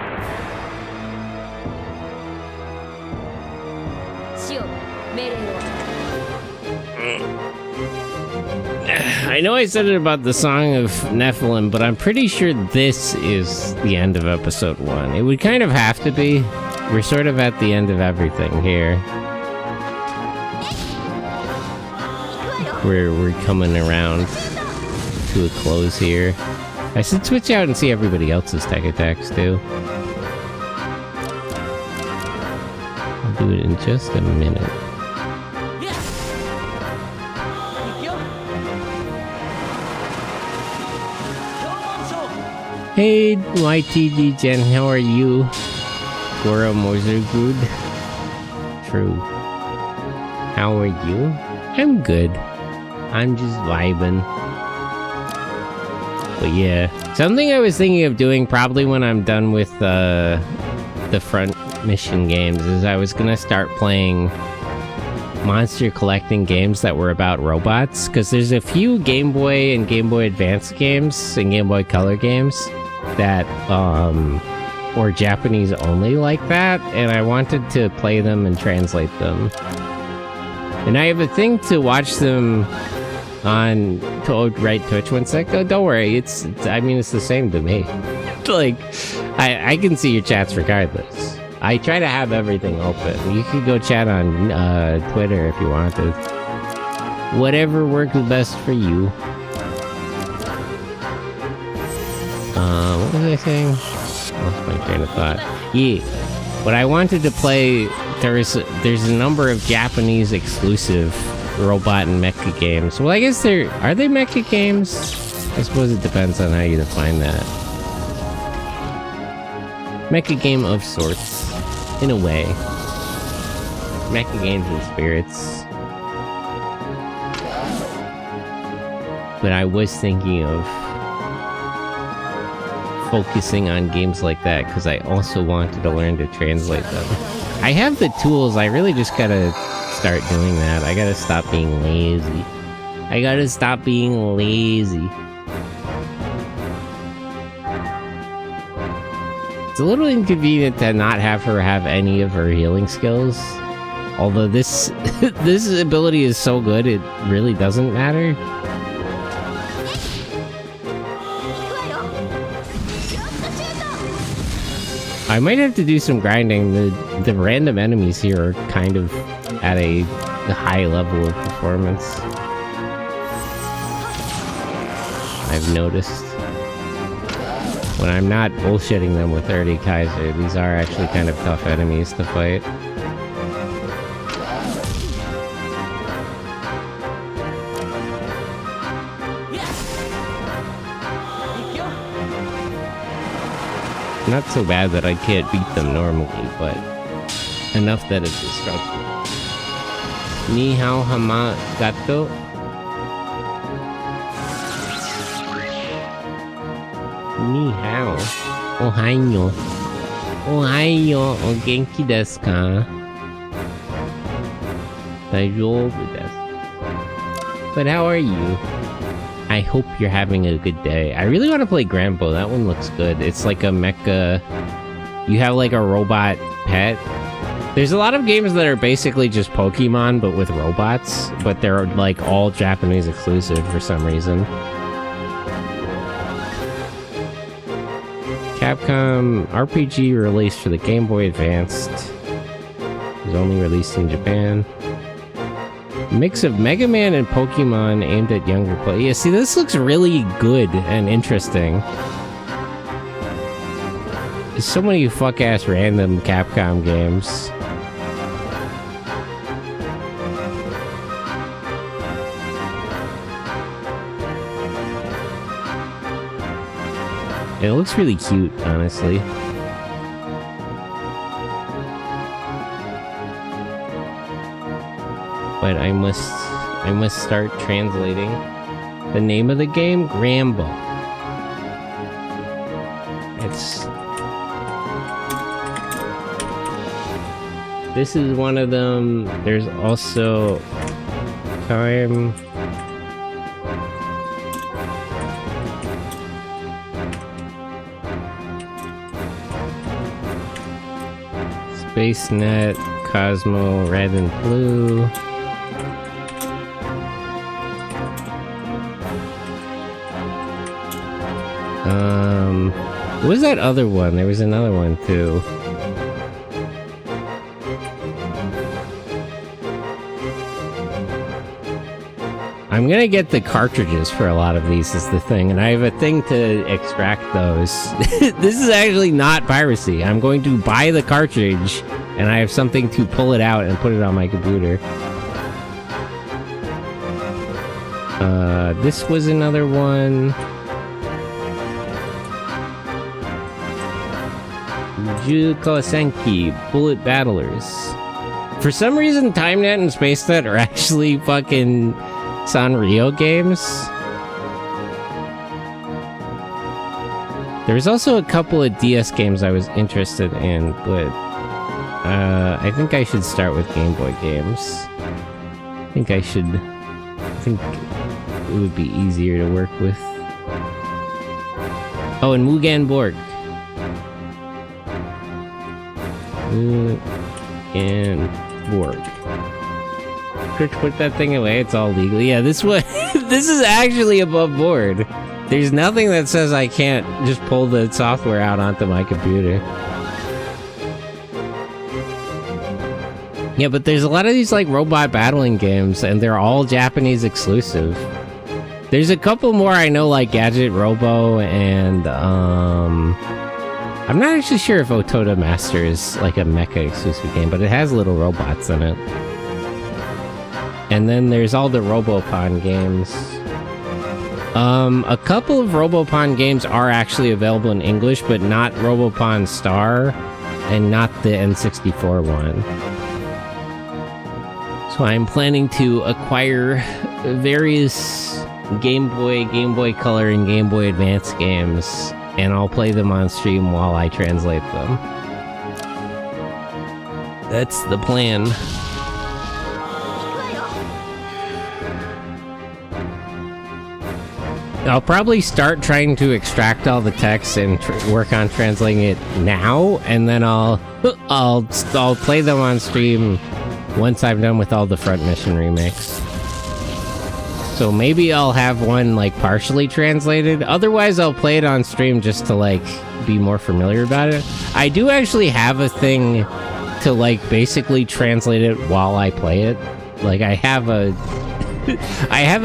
I know I said it about the Song of Nephilim, but I'm pretty sure this is the end of episode 1. It would kind of have to be. We're sort of at the end of everything here. We're coming around to a close here. I should switch out and see everybody else's tech attacks too. I'll do it in just a minute. Hey, YTG Jen, how are you? Gora Mozergood? True. How are you? I'm good. I'm just vibing. But yeah, something I was thinking of doing probably when I'm done with the front mission games is I was gonna start playing monster collecting games that were about robots, because there's a few Game Boy and Game Boy Advance games and Game Boy Color games that were Japanese only like that, and I wanted to play them and translate them. And I have a thing to watch them on Twitch one sec. Oh, don't worry, I mean, it's the same to me. Like, I can see your chats regardless. I try to have everything open. You could go chat on Twitter if you wanted. Whatever works best for you. What was I saying? Lost my train of thought. Yeah, what I wanted to play, there's a number of Japanese exclusive robot and mecha games. Well, I guess are they mecha games? I suppose it depends on how you define that. Mecha game of sorts, in a way. Mecha games and spirits. But I was thinking of focusing on games like that because I also wanted to learn to translate them. I have the tools, I really just gotta start doing that. I gotta stop being lazy. It's a little inconvenient to not have her have any of her healing skills. Although this ability is so good, it really doesn't matter. I might have to do some grinding. The random enemies here are kind of at a high level of performance. I've noticed. When I'm not bullshitting them with 30 Kaiser, these are actually kind of tough enemies to fight. Not so bad that I can't beat them normally, but enough that it's a struggle. Ni hao hama gato. Ni hao. Ohayo. Ohayo. O genki desu ka? Daijoubu desu. But how are you? I hope you're having a good day. I really want to play Granbo. That one looks good. It's like a mecha. You have like a robot pet. There's a lot of games that are basically just Pokemon, but with robots. But they're like all Japanese exclusive for some reason. Capcom RPG released for the Game Boy Advanced. It was only released in Japan. Mix of Mega Man and Pokemon aimed at younger players. Yeah, see, this looks really good and interesting. There's so many fuck-ass random Capcom games. It looks really cute, honestly. But I must start translating the name of the game, Granbo. This is one of them. There's also Time. SpaceNet, Cosmo, Red and Blue. What was that other one? There was another one too. I'm gonna get the cartridges for a lot of these is the thing, and I have a thing to extract those. This is actually not piracy. I'm going to buy the cartridge, and I have something to pull it out and put it on my computer. This was another one. Juko Senki, Bullet Battlers. For some reason, TimeNet and SpaceNet are actually fucking Sanrio games. There was also a couple of DS games I was interested in, but I think I should start with Game Boy games. I think it would be easier to work with. Oh, and Mugen Borg. And Borg. Quick, put that thing away. It's all legal. Yeah, this one. This is actually above board. There's nothing that says I can't just pull the software out onto my computer. Yeah, but there's a lot of these like robot battling games, and they're all Japanese exclusive. There's a couple more I know, like Gadget Robo, and I'm not actually sure if Otoda Master is like a Mecha exclusive game, but it has little robots in it. And then there's all the Robopon games. A couple of Robopon games are actually available in English, but not Robopon Star, and not the N64 one. So I'm planning to acquire various Game Boy Color, and Game Boy Advance games, and I'll play them on stream while I translate them. That's the plan. I'll probably start trying to extract all the text and work on translating it now, and then I'll play them on stream once I'm done with all the front mission remakes. So maybe I'll have one like partially translated. Otherwise, I'll play it on stream just to like be more familiar about it. I do actually have a thing to like basically translate it while I play it. Like I have a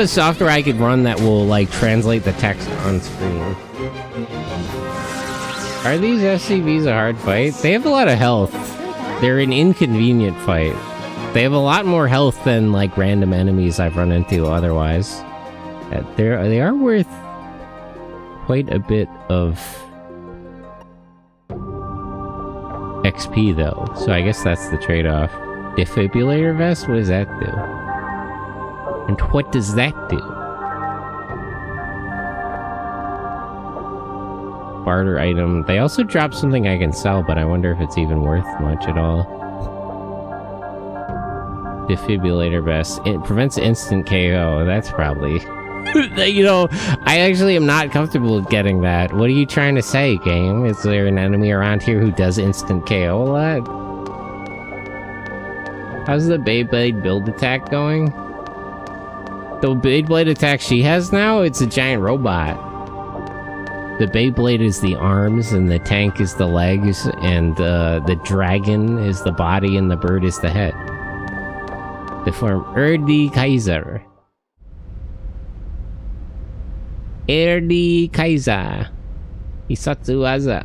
software I could run that will like translate the text on screen. Are these SCVs a hard fight? They have a lot of health. They're an inconvenient fight. They have a lot more health than like random enemies I've run into otherwise. They are worth quite a bit of XP though, so I guess that's the trade-off. Defibrillator vest? What does that do? And what does that do? Barter item. They also drop something I can sell, but I wonder if it's even worth much at all. Defibrillator vest. It prevents instant KO. That's probably... You know, I actually am not comfortable with getting that. What are you trying to say, game? Is there an enemy around here who does instant KO a lot? How's the Beyblade build attack going? The Beyblade attack she has now, it's a giant robot. The Beyblade is the arms, and the tank is the legs, and the dragon is the body, and the bird is the head. They form Erdi Kaiser. Erdi Kaiser. Hisatsu Waza.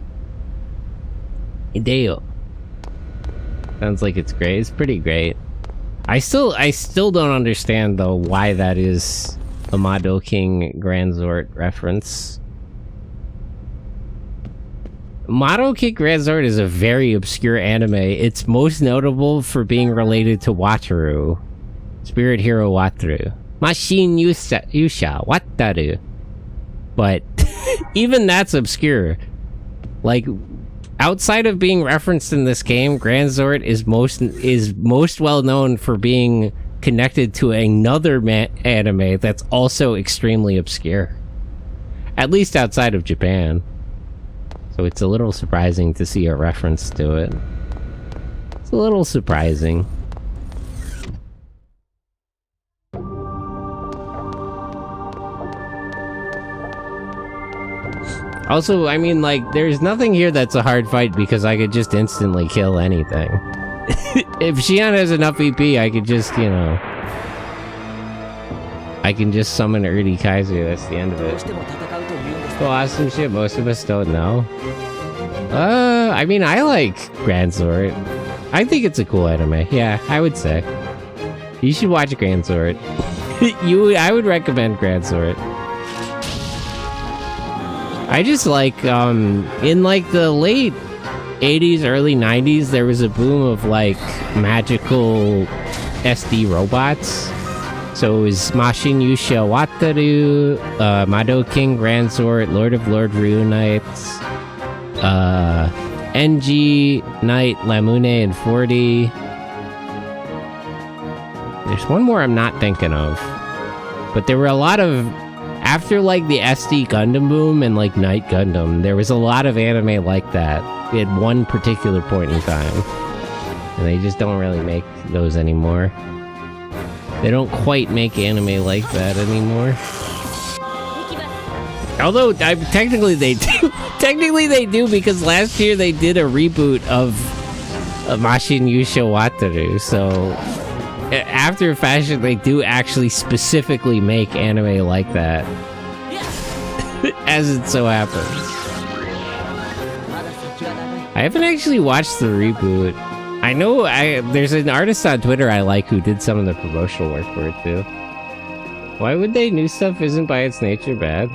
Hideo. Sounds like it's great. It's pretty great. I still don't understand though why that is a Mado King Granzort reference. Mado King Granzort is a very obscure anime. It's most notable for being related to Wataru. Spirit Hero Wataru. Machine Yusha Wataru. But even that's obscure. Like, outside of being referenced in this game, Granzort is most well known for being connected to another anime that's also extremely obscure. At least outside of Japan. So it's a little surprising to see a reference to it. It's a little surprising. Also, I mean, like, there's nothing here that's a hard fight because I could just instantly kill anything. If Shion has enough EP, I could just, you know... I can just summon Erdi Kaiser, that's the end of it. Oh, awesome shit, most of us don't know. I mean, I like Granzort. I think it's a cool anime, yeah, I would say. You should watch Granzort. I would recommend Granzort. I just like, in like the late 80s, early 90s, there was a boom of like magical SD robots. So it was Mashin Yusha Wataru, Mado King Granzort, Lord of Lord Ryu Knights, NG Knight Lamune and 40. There's one more I'm not thinking of. But there were a lot of... After, like, the SD Gundam boom and, like, Knight Gundam, there was a lot of anime like that at one particular point in time. And they just don't really make those anymore. They don't quite make anime like that anymore. Although, technically they do. Technically they do, because last year they did a reboot of Mashin Yusho Wataru, so after fashion, they do actually specifically make anime like that. As it so happens. I haven't actually watched the reboot. I know there's an artist on Twitter I like who did some of the promotional work for it too. Why would they? New stuff isn't by its nature bad.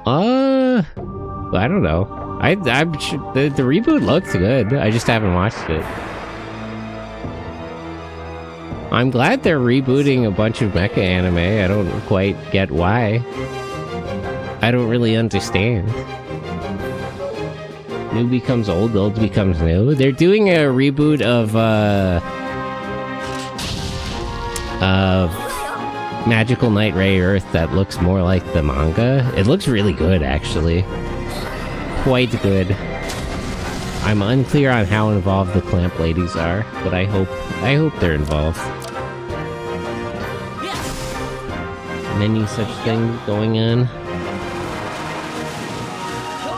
I don't know. I'm sure the reboot looked good. I just haven't watched it. I'm glad they're rebooting a bunch of mecha anime. I don't quite get why. I don't really understand. New becomes old, old becomes new. They're doing a reboot of Magical Knight Ray Earth that looks more like the manga. It looks really good, actually. Quite good. I'm unclear on how involved the Clamp ladies are, but I hope they're involved. Many such things going on.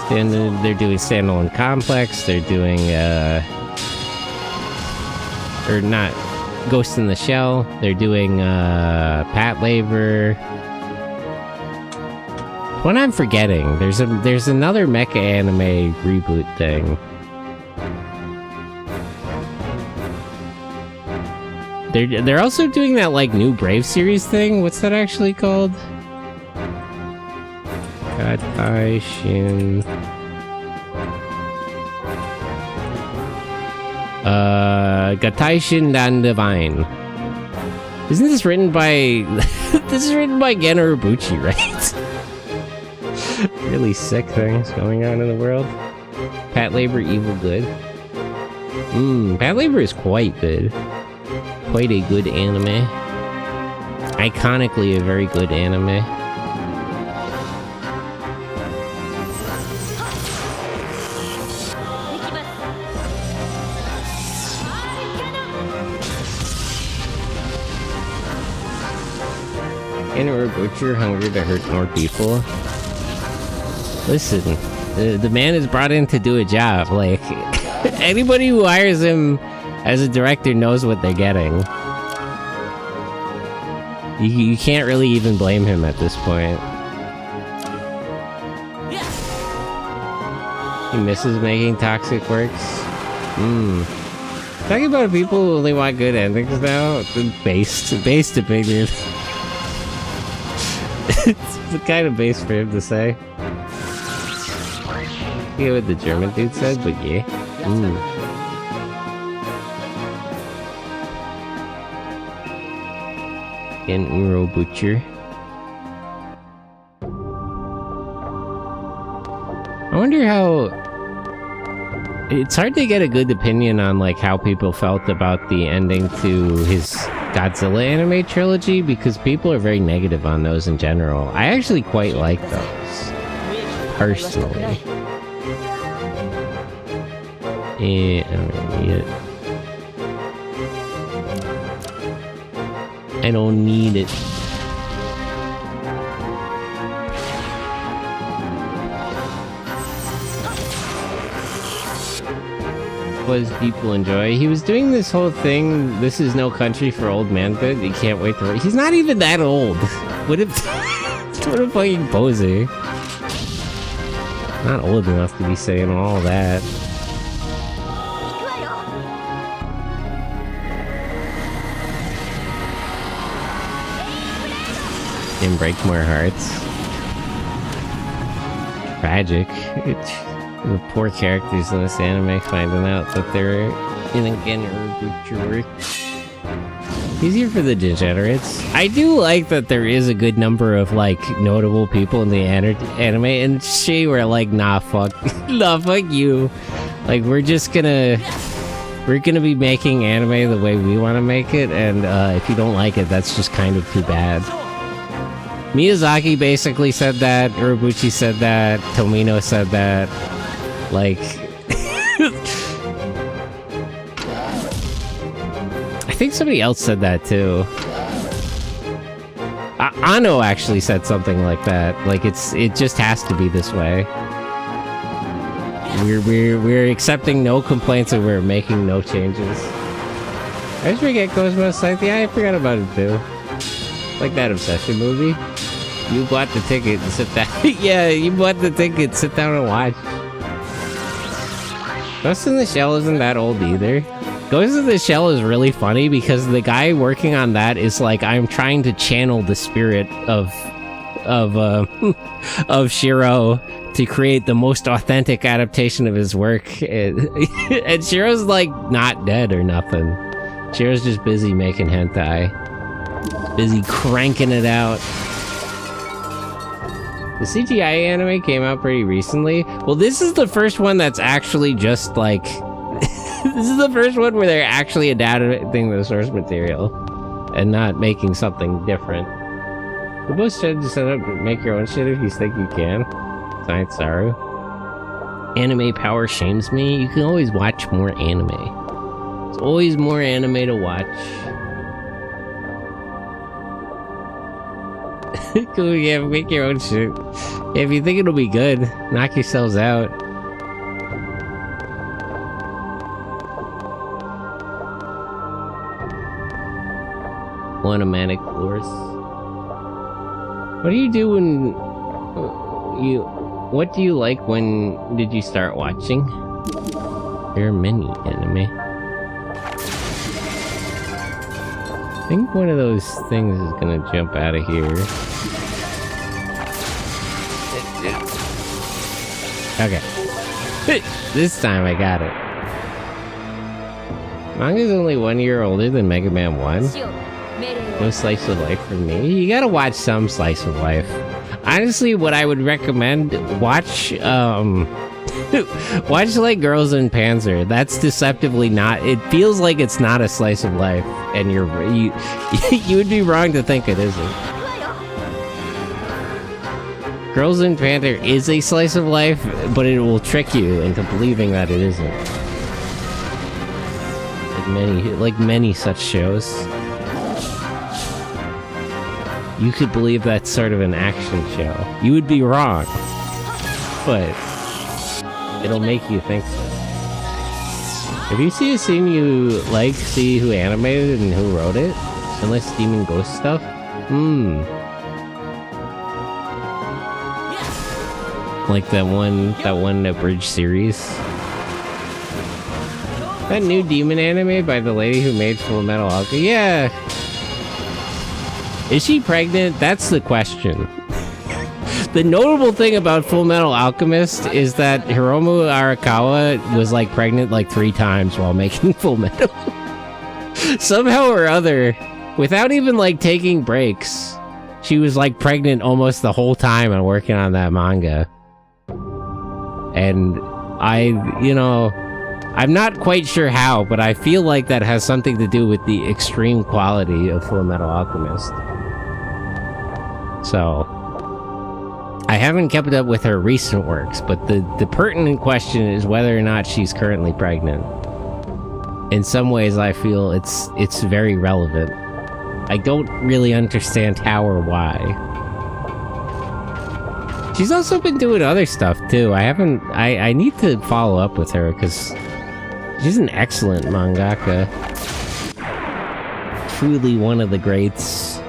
They're doing Standalone Complex. They're doing or not Ghost in the Shell. They're doing Pat Labor. What I'm forgetting? There's another mecha anime reboot thing. They're also doing that like new Brave series thing. What's that actually called? Gataishin. Gataishin Dan Divine. Isn't this written by this is written by Gen Urobuchi, right? Really sick things going on in the world. Pat Labor Evil Good. Pat Labor is quite good. Quite a good anime. Iconically a very good anime. And or butcher hunger to hurt more people. Listen, the man is brought in to do a job. Like, anybody who hires him as a director knows what they're getting. You can't really even blame him at this point. He misses making Toxic Works. Talking about people who only want good endings now. Based opinion. It's the kind of base for him to say. I forget what the German dude said, but yeah. An Uro Butcher. I wonder how... It's hard to get a good opinion on like how people felt about the ending to his Godzilla anime trilogy, because people are very negative on those in general. I actually quite like those, personally. I don't need it. I don't need it. Was people enjoy? He was doing this whole thing. This is no country for old men. But he can't wait to. He's not even that old. What a fucking poser. Not old enough to be saying all that. And break more hearts. Tragic. The poor characters in this anime finding out that they're in a Genru. Easier for the degenerates. I do like that there is a good number of like notable people in the anime, and she were like, nah, fuck, nah, fuck you. Like we're gonna be making anime the way we want to make it, and if you don't like it, that's just kind of too bad. Miyazaki basically said that. Urobuchi said that. Tomino said that. Like, I think somebody else said that too. Ano actually said something like that. Like it just has to be this way. We're accepting no complaints and we're making no changes. I just forget Cosmos like, yeah, I forgot about it too. Like that Obsession movie. You bought the ticket and sit down. Yeah, you bought the ticket, sit down and watch. Ghost in the Shell isn't that old either. Ghost in the Shell is really funny because the guy working on that is like, I'm trying to channel the spirit of Shiro to create the most authentic adaptation of his work. And Shiro's like not dead or nothing. Shiro's just busy making hentai. Busy cranking it out. The CGI anime came out pretty recently. Well, this is the first one that's actually just like... this is the first one where they're actually adapting the source material and not making something different. The most should set up to make your own shit if you think you can. Science Saru. Anime power shames me. You can always watch more anime. There's always more anime to watch. Cool, yeah, make your own shit. Yeah, if you think it'll be good, knock yourselves out. Automatic floors. What do you do when what do you like when did you start watching? There are many anime. I think one of those things is gonna jump out of here. Okay. This time I got it. Manga's only 1 year older than Mega Man 1. No slice of life for me. You gotta watch some slice of life. Honestly, what I would recommend, watch watch like Girls in Panzer. That's deceptively not. It feels like it's not a slice of life, and you would be wrong to think it isn't. Girls in Panzer is a slice of life, but it will trick you into believing that it isn't. Like many such shows. You could believe that's sort of an action show. You would be wrong, but it'll make you think so. If you see a scene you like, see who animated and who wrote it, unless Demon Ghost stuff, like that one abridged series. That new Demon anime by the lady who made Full Metal Alchemist. Yeah. Is she pregnant? That's the question. The notable thing about Full Metal Alchemist is that Hiromu Arakawa was like pregnant like 3 times while making Full Metal. Somehow or other, without even like taking breaks, she was like pregnant almost the whole time and working on that manga. And I'm not quite sure how, but I feel like that has something to do with the extreme quality of Full Metal Alchemist. So, I haven't kept up with her recent works, but the pertinent question is whether or not she's currently pregnant. In some ways, I feel it's very relevant. I don't really understand how or why. She's also been doing other stuff, too. I need to follow up with her, because she's an excellent mangaka. Truly one of the greats.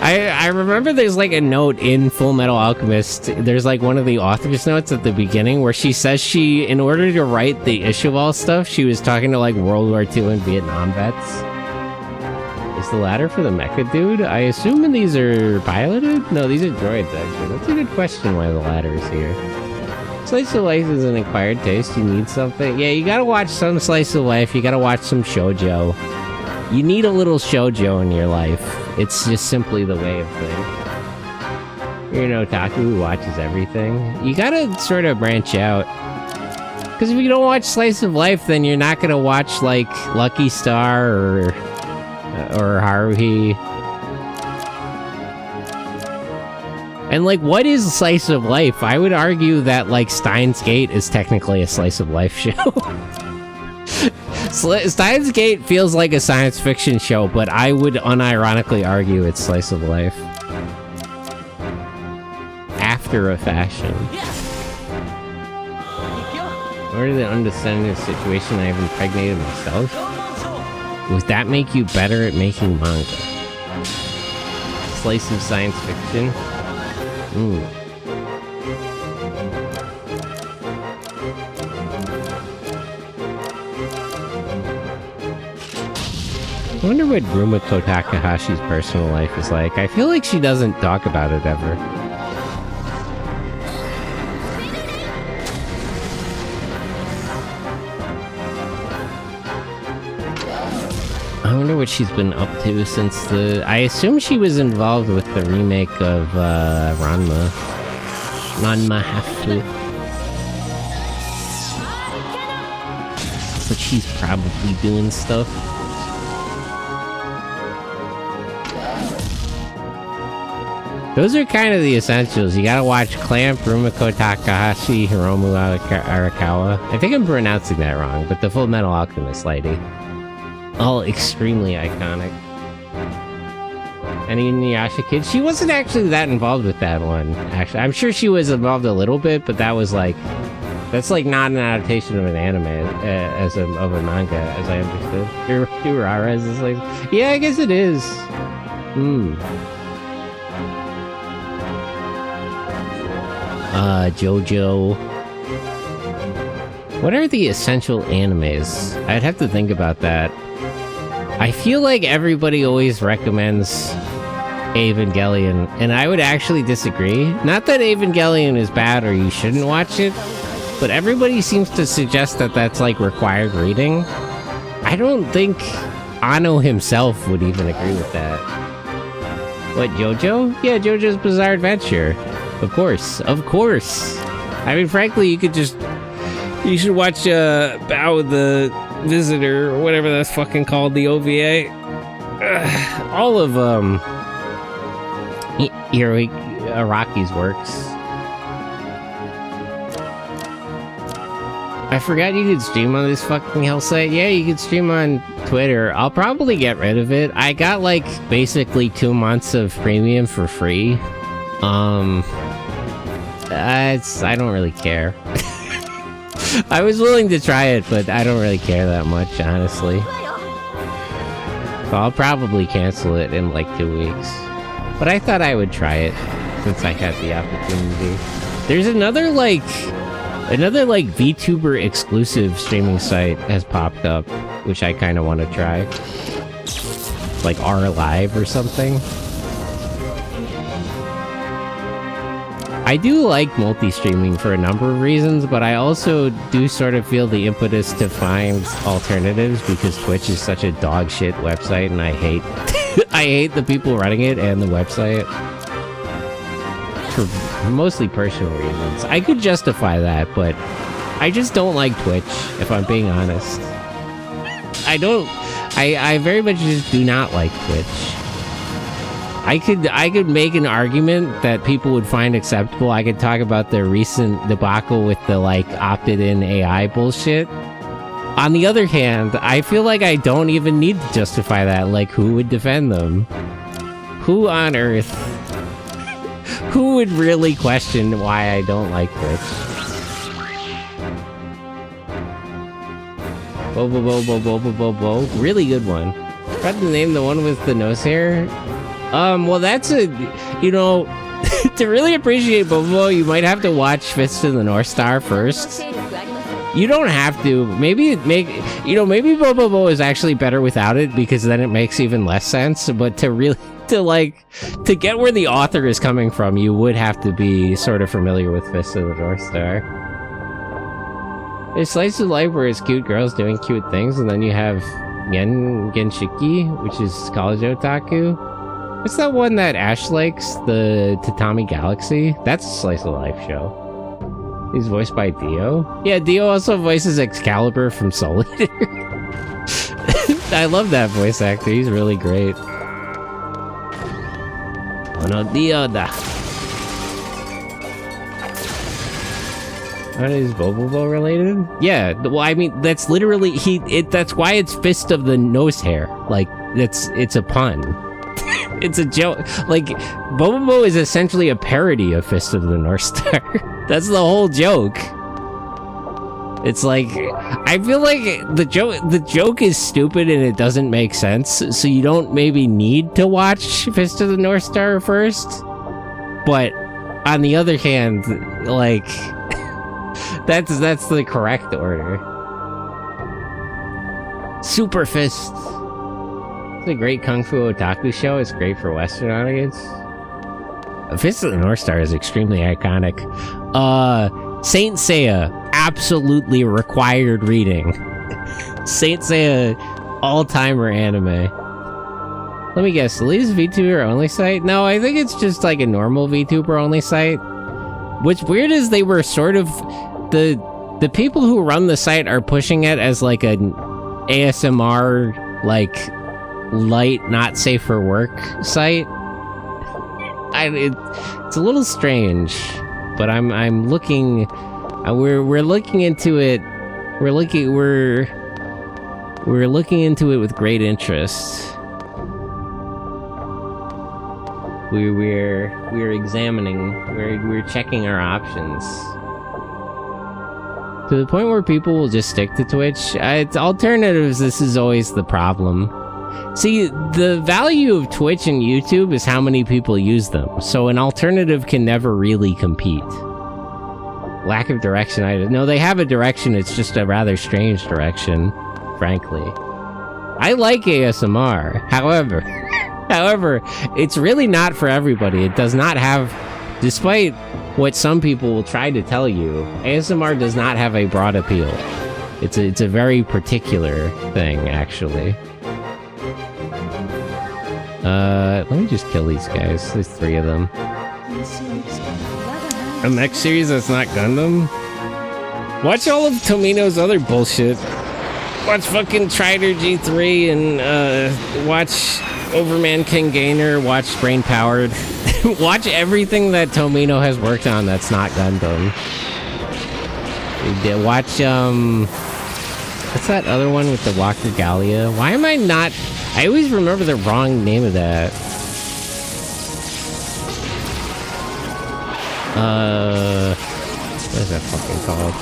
I remember there's like a note in Full Metal Alchemist, there's like one of the author's notes at the beginning where she says in order to write the Ishibal stuff, she was talking to like World War II and Vietnam vets. Is the ladder for the Mecha dude? I assume these are piloted? No, these are droids actually. That's a good question why the ladder is here. Slice of life is an acquired taste. You need something. Yeah, you gotta watch some slice of life. You gotta watch some shoujo. You need a little shoujo in your life. It's just simply the way of things. You're an otaku who watches everything. You gotta sort of branch out. Because if you don't watch slice of life, then you're not gonna watch like Lucky Star or Haruhi. And like, what is a slice of life? I would argue that like Steins Gate is technically a slice of life show. Steins Gate feels like a science fiction show, but I would unironically argue it's slice of life. master of fashion. Or the understanding situation I have impregnated myself? Would that make you better at making manga? Slice of science fiction? Ooh. I wonder what Rumiko Takahashi's personal life is like. I feel like she doesn't talk about it ever. I wonder what she's been up to since the... I assume she was involved with the remake of Ranma. Ranma Hafu. But she's probably doing stuff. Those are kind of the essentials. You gotta watch Clamp, Rumiko Takahashi, Hiromu Arakawa. I think I'm pronouncing that wrong, but the Full Metal Alchemist lady. All extremely iconic. And Inuyasha Kid, she wasn't actually that involved with that one, actually. I'm sure she was involved a little bit, but that was like... That's like not an adaptation of an anime, of a manga, as I understood. Urara is like... Yeah, I guess it is. JoJo. What are the essential animes? I'd have to think about that. I feel like everybody always recommends Evangelion, and I would actually disagree. Not that Evangelion is bad or you shouldn't watch it, but everybody seems to suggest that that's like required reading. I don't think Anno himself would even agree with that. What, JoJo? Yeah, JoJo's Bizarre Adventure. Of course. I mean, frankly, you should watch Bow the Visitor, or whatever that's fucking called, the OVA. All of Araki's works. I forgot you could stream on this fucking hell site. Yeah, you could stream on Twitter. I'll probably get rid of it. I got like basically 2 months of premium for free. I don't really care. I was willing to try it, but I don't really care that much, honestly. So I'll probably cancel it in like 2 weeks. But I thought I would try it, since I had the opportunity. There's another VTuber exclusive streaming site has popped up, which I kind of want to try. Like R Live or something. I do like multi-streaming for a number of reasons, but I also do sort of feel the impetus to find alternatives because Twitch is such a dog shit website, and I hate I hate the people running it and the website for mostly personal reasons. I could justify that, but I just don't like Twitch, if I'm being honest. I very much just do not like Twitch. I could make an argument that people would find acceptable. I could talk about the recent debacle with the like opted-in AI bullshit. On the other hand, I feel like I don't even need to justify that. Like, who would defend them? Who on earth? Who would really question why I don't like Twitch? Bo. Really good one. Tried to name the one with the nose hair. Well, that's a, to really appreciate Bobo, you might have to watch Fist of the North Star first. You don't have to. Maybe Bobo is actually better without it, because then it makes even less sense. But to get where the author is coming from, you would have to be sort of familiar with Fist of the North Star. There's slice of life where it's cute girls doing cute things, and then you have Genshiki, which is college otaku. What's that one that Ash likes? The Tatami Galaxy? That's a slice of life show. He's voiced by Dio. Yeah, Dio also voices Excalibur from Soul Eater. I love that voice actor. He's really great. Oh no, Dio da. What is Bobobo related? Yeah, well, I mean, that's literally that's why it's Fist of the Nose Hair. Like, it's a pun. It's a joke. Like, Bobobo is essentially a parody of Fist of the North Star. That's the whole joke. It's like, I feel like the joke is stupid and it doesn't make sense, so you don't maybe need to watch Fist of the North Star first. But on the other hand, like, that's the correct order. Super Fist. It's a great Kung Fu Otaku show. It's great for Western audience. Fist of the North Star is extremely iconic. Saint Seiya, absolutely required reading. Saint Seiya, all-timer anime. Let me guess, Lee's VTuber only site? No, I think it's just like a normal VTuber only site. What's weird is they were sort of the people who run the site are pushing it as like an ASMR, like, light, not safe for work site. It's a little strange, but I'm looking. We're looking into it. We're looking into it with great interest. We're examining. We're checking our options. To the point where people will just stick to Twitch. Alternatives. This is always the problem. See, the value of Twitch and YouTube is how many people use them, so an alternative can never really compete. Lack of direction, no, they have a direction, it's just a rather strange direction, frankly. I like ASMR, however, it's really not for everybody. It does not have, despite what some people will try to tell you, ASMR does not have a broad appeal. It's a very particular thing, actually. Let me just kill these guys. There's 3 of them. A mech series that's not Gundam? Watch all of Tomino's other bullshit. Watch fucking Trider G3 and, watch Overman King Gainer, watch Brain Powered. Watch everything that Tomino has worked on that's not Gundam. Watch, what's that other one with the Walker Gallia? Why am I not... I always remember the wrong name of that. What is that fucking called?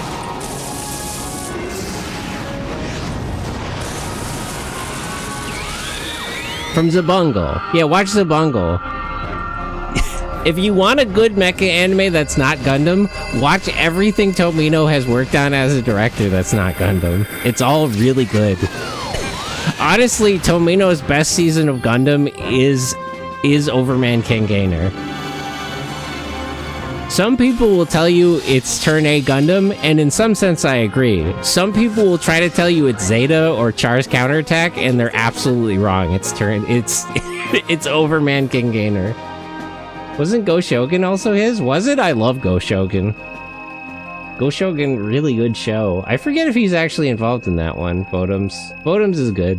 From Zabungle. Yeah, watch Zabungle. If you want a good mecha anime that's not Gundam, watch everything Tomino has worked on as a director that's not Gundam. It's all really good. Honestly, Tomino's best season of Gundam is Overman King Gainer. Some people will tell you it's Turn A Gundam, and in some sense I agree. Some people will try to tell you it's Zeta or Char's Counterattack, and they're absolutely wrong. It's Overman King Gainer. Wasn't Go Shogun also his? Was it? I love Go Shogun. Go Shogun, really good show. I forget if he's actually involved in that one, Photoms. Photoms is good.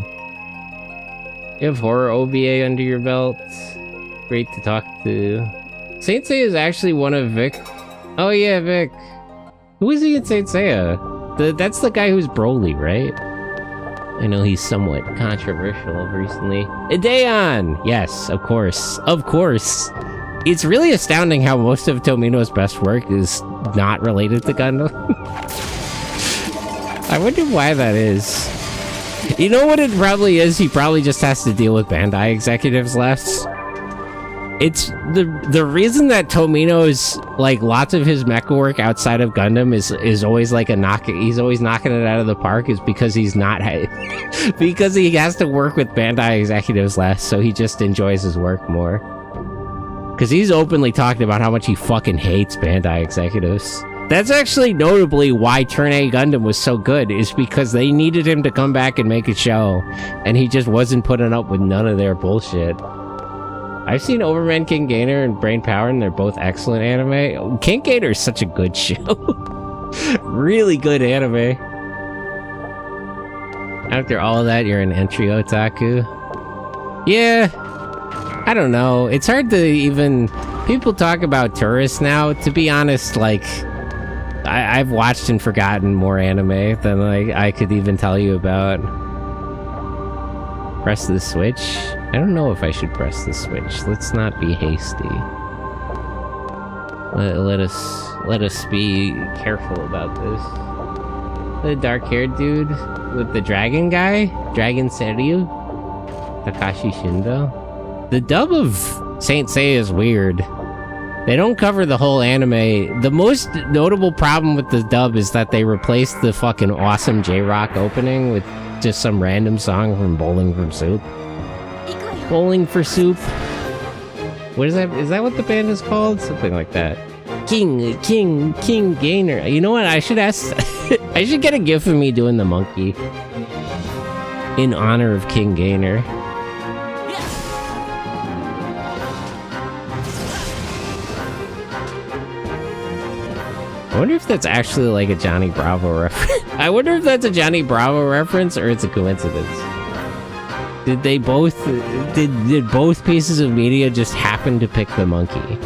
You have horror OVA under your belt. Great to talk to. Saint Seiya is actually one of Vic. Oh yeah, Vic. Who is he in Saint Seiya? That's the guy who's Broly, right? I know he's somewhat controversial recently. Ideon! Yes, of course. Of course. It's really astounding how most of Tomino's best work is not related to Gundam. I wonder why that is. You know what it probably is? He probably just has to deal with Bandai executives less. It's the reason that Tomino's, like, lots of his mecha work outside of Gundam is always like he's always knocking it out of the park is because he's not because he has to work with Bandai executives less, so he just enjoys his work more. Because he's openly talked about how much he fucking hates Bandai executives. That's actually notably why Turn A Gundam was so good, is because they needed him to come back and make a show, and he just wasn't putting up with none of their bullshit. I've seen Overman King Gainer and Brain Power, and they're both excellent anime. King Gainer is such a good show. Really good anime. After all of that, you're an entry otaku? Yeah. I don't know. It's hard to even... People talk about tourists now. To be honest, like... I've watched and forgotten more anime than I could even tell you about. Press the switch. I don't know if I should press the switch. Let's not be hasty. Let us be careful about this. The dark-haired dude with the dragon guy? Dragon Seryu? Takashi Shindo? The dub of Saint Seiya is weird. They don't cover the whole anime. The most notable problem with the dub is that they replaced the fucking awesome J-Rock opening with just some random song from Bowling for Soup. Bowling for Soup. What is that? Is that what the band is called? Something like that. King Gainer. You know what? I should ask. I should get a gif of me doing the monkey in honor of King Gainer. I wonder if that's actually like a Johnny Bravo reference. I wonder if that's a Johnny Bravo reference or it's a coincidence. Did they both? Did both pieces of media just happen to pick the monkey?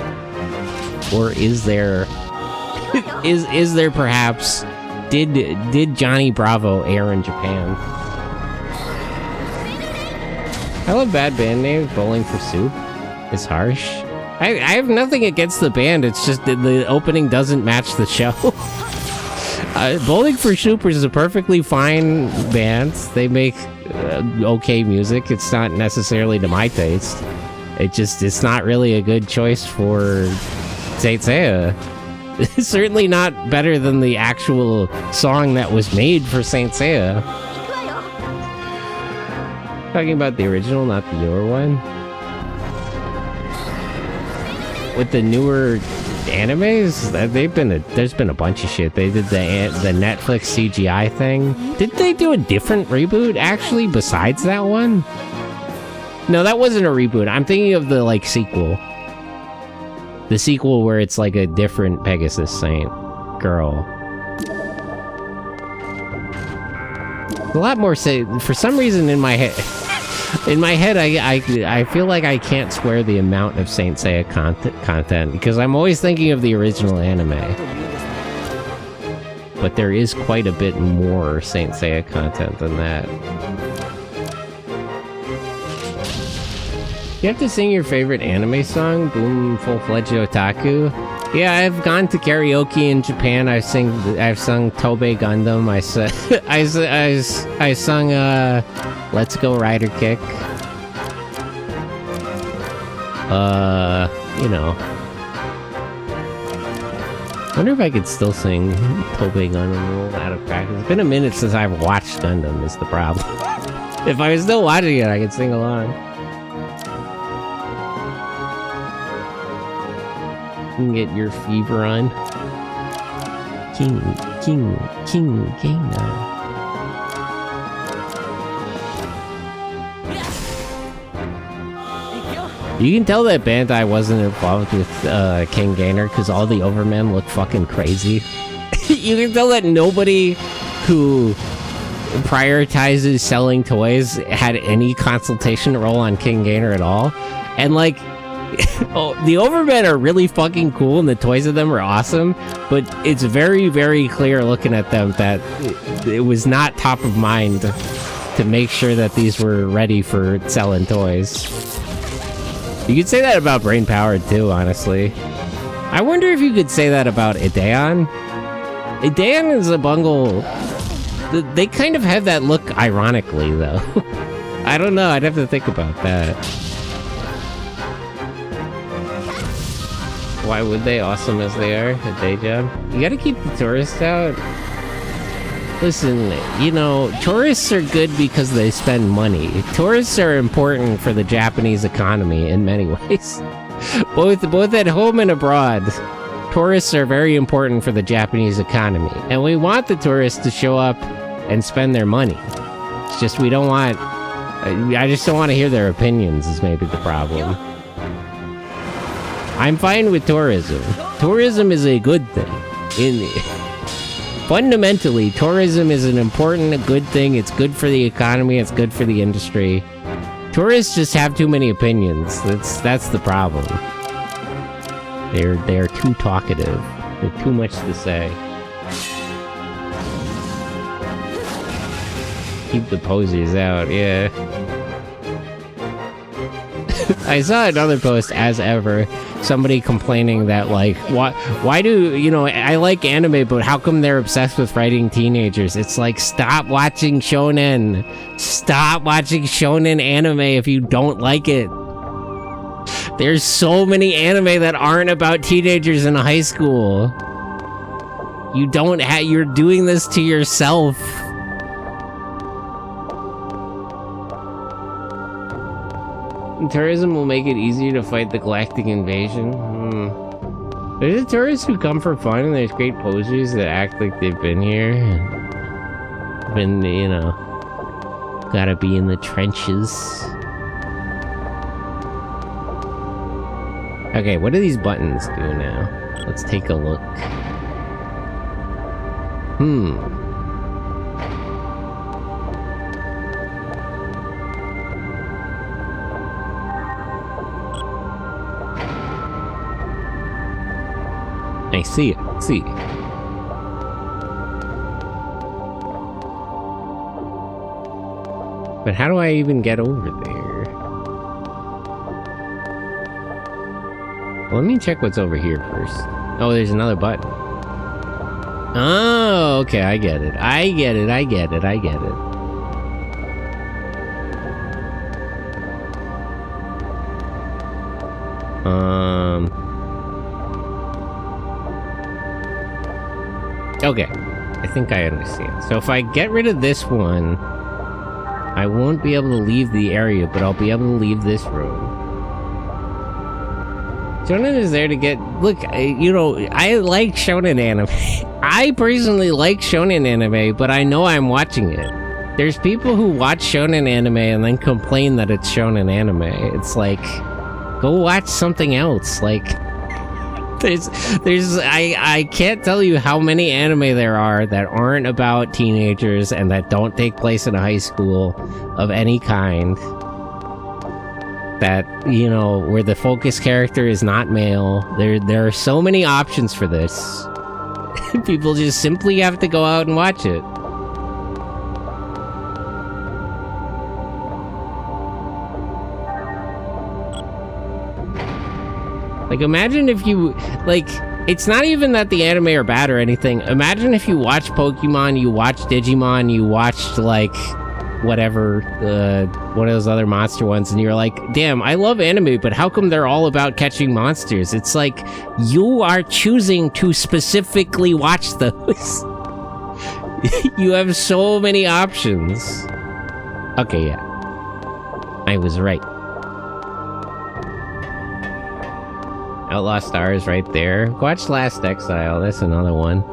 Or is there is there perhaps did Johnny Bravo air in Japan? I love bad band names. Bowling for Soup is harsh. I have nothing against the band. It's just that the opening doesn't match the show. Bowling for Soup is a perfectly fine band. They make okay music. It's not necessarily to my taste. It's not really a good choice for Saint Seiya. It's certainly not better than the actual song that was made for Saint Seiya. Talking about the original, not the newer one. With the newer animes, there's been a bunch of shit. They did the Netflix CGI thing. Did they do a different reboot actually besides that one? No, that wasn't a reboot. I'm thinking of the like sequel. The sequel where it's like a different Pegasus Saint girl. A lot more for some reason in my head. In my head, I feel like I can't swear the amount of Saint Seiya content because I'm always thinking of the original anime. But there is quite a bit more Saint Seiya content than that. You have to sing your favorite anime song? Boom, full-fledged otaku. Yeah, I've gone to karaoke in Japan. I've sung Tobey Gundam. I sung Let's Go Rider Kick. You know. I wonder if I could still sing Tobey Gundam a little out of practice. It's been a minute since I've watched Gundam, is the problem. If I was still watching it, I could sing along. You can get your fever on. King Gainer. You can tell that Bandai wasn't involved with King Gainer because all the Overmen look fucking crazy. You can tell that nobody who prioritizes selling toys had any consultation role on King Gainer at all. And like, oh, the Overmen are really fucking cool and the toys of them are awesome, but it's very, very clear looking at them that it was not top of mind to make sure that these were ready for selling toys. You could say that about Brain Power too, honestly. I wonder if you could say that about Ideon. Ideon is a bungle. They kind of have that look ironically, though. I don't know, I'd have to think about that. Why would they, awesome as they are, a day job? You gotta keep the tourists out. Listen, you know, tourists are good because they spend money. Tourists are important for the Japanese economy in many ways. Both at home and abroad. Tourists are very important for the Japanese economy. And we want the tourists to show up and spend their money. It's just we don't want... I just don't want to hear their opinions is maybe the problem. I'm fine with tourism. Tourism is a good thing. Fundamentally, tourism is an important, good thing. It's good for the economy. It's good for the industry. Tourists just have too many opinions. That's the problem. They're too talkative. They have too much to say. Keep the posers out, yeah. I saw another post, as ever, somebody complaining that, like, why do, you know, I like anime, but how come they're obsessed with fighting teenagers? It's like, stop watching shonen. Stop watching shonen anime if you don't like it. There's so many anime that aren't about teenagers in high school. You don't have, you're doing this to yourself. Tourism will make it easier to fight the galactic invasion. There's the tourists who come for fun, and there's great posers that act like they've been here. Been, you know, gotta be in the trenches. Okay, what do these buttons do now? Let's take a look. I see it. See. But how do I even get over there? Well, let me check what's over here first. Oh, there's another button. Oh, okay, I get it. I get it. Okay, I think I understand. So if I get rid of this one, I won't be able to leave the area, but I'll be able to leave this room. Shonen is there to get... Look, you know, I like shonen anime. I personally like shonen anime, but I know I'm watching it. There's people who watch shonen anime and then complain that it's shonen anime. It's like, go watch something else. Like... I can't tell you how many anime there are that aren't about teenagers and that don't take place in a high school of any kind. That, you know, where the focus character is not male. There are so many options for this. People just simply have to go out and watch it. Like, imagine if you, like, it's not even that the anime are bad or anything. Imagine if you watched Pokemon, you watched Digimon, you watched, like, whatever, one of those other monster ones, and you're like, damn, I love anime, but how come they're all about catching monsters? It's like, you are choosing to specifically watch those. You have so many options. Okay, yeah. I was right. Outlaw Star is right there. Watch Last Exile. That's another one.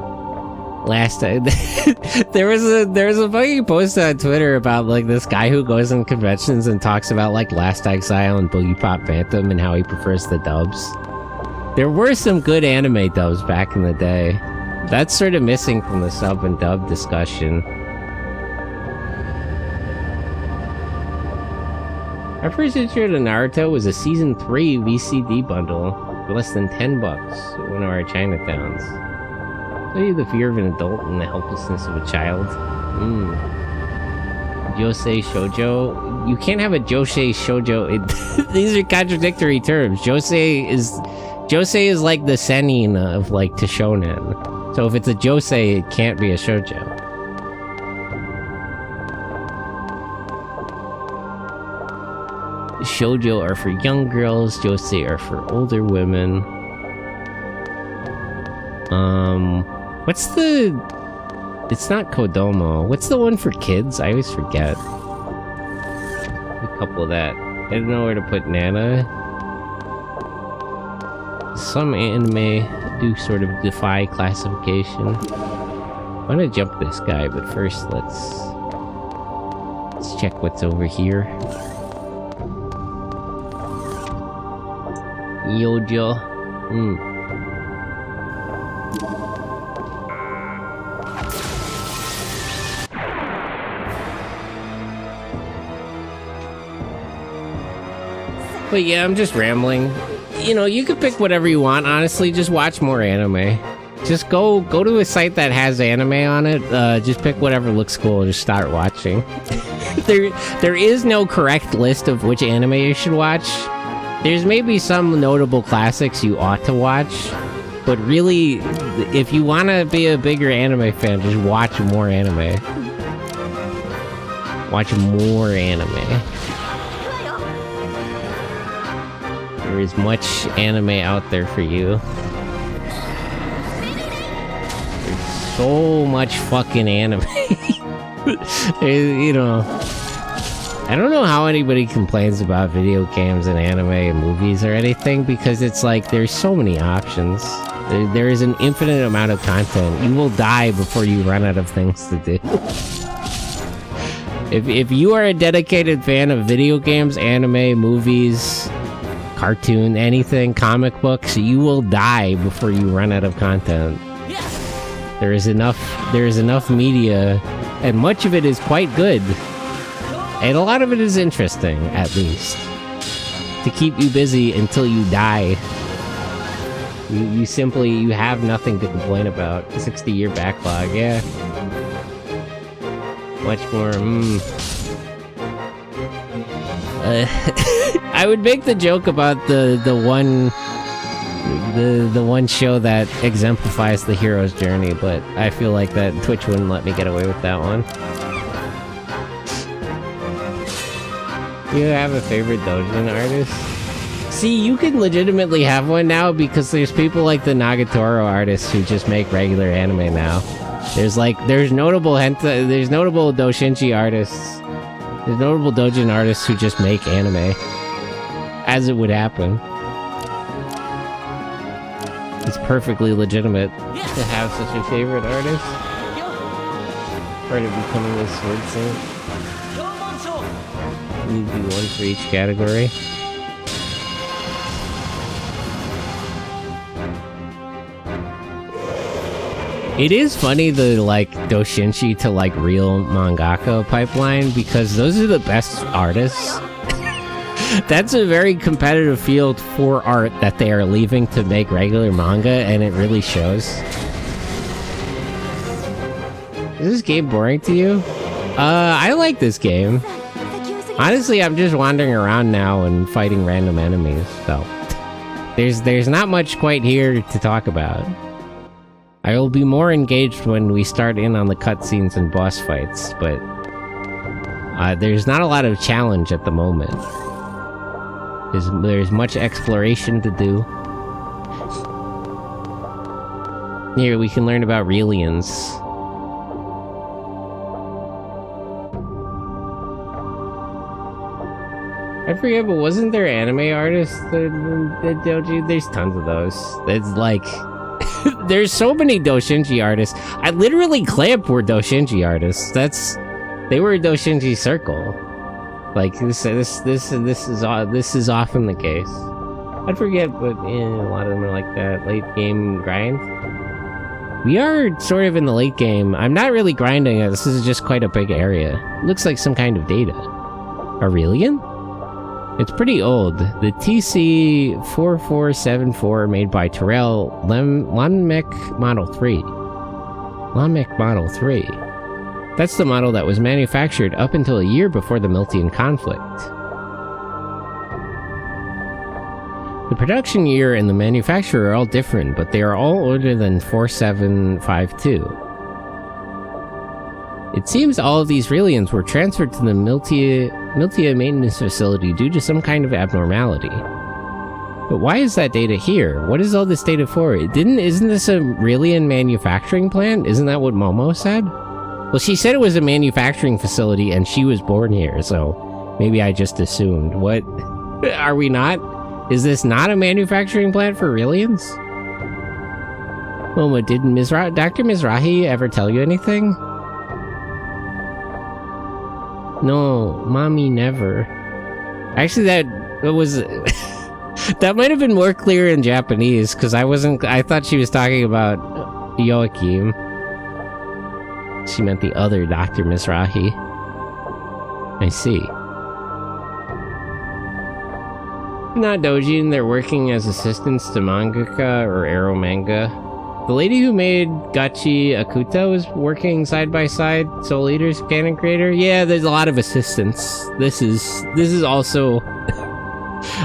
There was a fucking post on Twitter about, like, this guy who goes in conventions and talks about, like, Last Exile and Boogie Pop Phantom and how he prefers the dubs. There were some good anime dubs back in the day. That's sort of missing from the sub and dub discussion. Our first intro to Naruto was a Season 3 VCD bundle for less than $10 at one of our Chinatowns. Show you the fear of an adult and the helplessness of a child. Josei Shoujo. You can't have a Josei Shoujo. These are contradictory terms. Josei is like the senin of, like, to shonen. So if it's a Josei, it can't be a shoujo. Shoujo are for young girls, Josei are for older women. What's the... It's not Kodomo. What's the one for kids? I always forget. A couple of that. I don't know where to put Nana. Some anime do sort of defy classification. I'm gonna jump this guy, but first let's check what's over here. Yojo. But yeah, I'm just rambling. You know, you could pick whatever you want, honestly. Just watch more anime. Just go to a site that has anime on it. Just pick whatever looks cool and just start watching. There is no correct list of which anime you should watch. There's maybe some notable classics you ought to watch, but really, if you want to be a bigger anime fan, just watch more anime. Watch more anime. There is much anime out there for you. There's so much fucking anime. You know, I don't know how anybody complains about video games and anime and movies or anything, because it's like there's so many options. There is an infinite amount of content. You will die before you run out of things to do. If you are a dedicated fan of video games, anime, movies, cartoon, anything, comic books, you will die before you run out of content. There is enough media, and much of it is quite good. And a lot of it is interesting, at least. To keep you busy until you die. You have nothing to complain about. 60-year backlog, yeah. Much more, I would make the joke about the one show that exemplifies the hero's journey, but I feel like that Twitch wouldn't let me get away with that one. You have a favorite doujin artist? See, you can legitimately have one now because there's people like the Nagatoro artists who just make regular anime now. There's notable there's notable doujin artists. There's notable doujin artists who just make anime. As it would happen. It's perfectly legitimate to have such a favorite artist. Part of becoming a sword saint. You need to do one for each category. It is funny the doujinshi to real mangaka pipeline, because those are the best artists. That's a very competitive field for art that they are leaving to make regular manga, and it really shows. Is this game boring to you? I like this game. Honestly, I'm just wandering around now and fighting random enemies, so there's not much quite here to talk about. I will be more engaged when we start in on the cutscenes and boss fights, but there's not a lot of challenge at the moment. There's much exploration to do. Here, we can learn about Relians. I forget, but wasn't there anime artists that doji? There's tons of those. It's like... There's so many doujinshi artists. I literally Clamp were doujinshi artists. They were a doujinshi circle. Like this is often the case. I forget, but a lot of them are like that. Late game grind. We are sort of in the late game. I'm not really grinding it. This is just quite a big area. Looks like some kind of data. Aurelian? It's pretty old. The TC4474 made by Terrell Lonmec Model 3. Lonmec Model 3. That's the model that was manufactured up until a year before the Miltian conflict. The production year and the manufacturer are all different, but they are all older than 4752. It seems all of these Relians were transferred to the Miltia maintenance facility due to some kind of abnormality. But why is that data here? What is all this data for? Isn't this a Relian manufacturing plant? Isn't that what Momo said? Well, she said it was a manufacturing facility and she was born here, so maybe I just assumed. What? Are we not? Is this not a manufacturing plant for Relians? Momo, did Dr. Mizrahi ever tell you anything? No, mommy never. Actually, that was... that might have been more clear in Japanese, because I thought she was talking about Joachim. She meant the other Dr. Mizrahi. I see. Not doujin, they're working as assistants to mangaka or Arrow Manga. The lady who made Gachi Akuta was working side by side. Soul Eater's canon creator. Yeah, there's a lot of assistants. This is also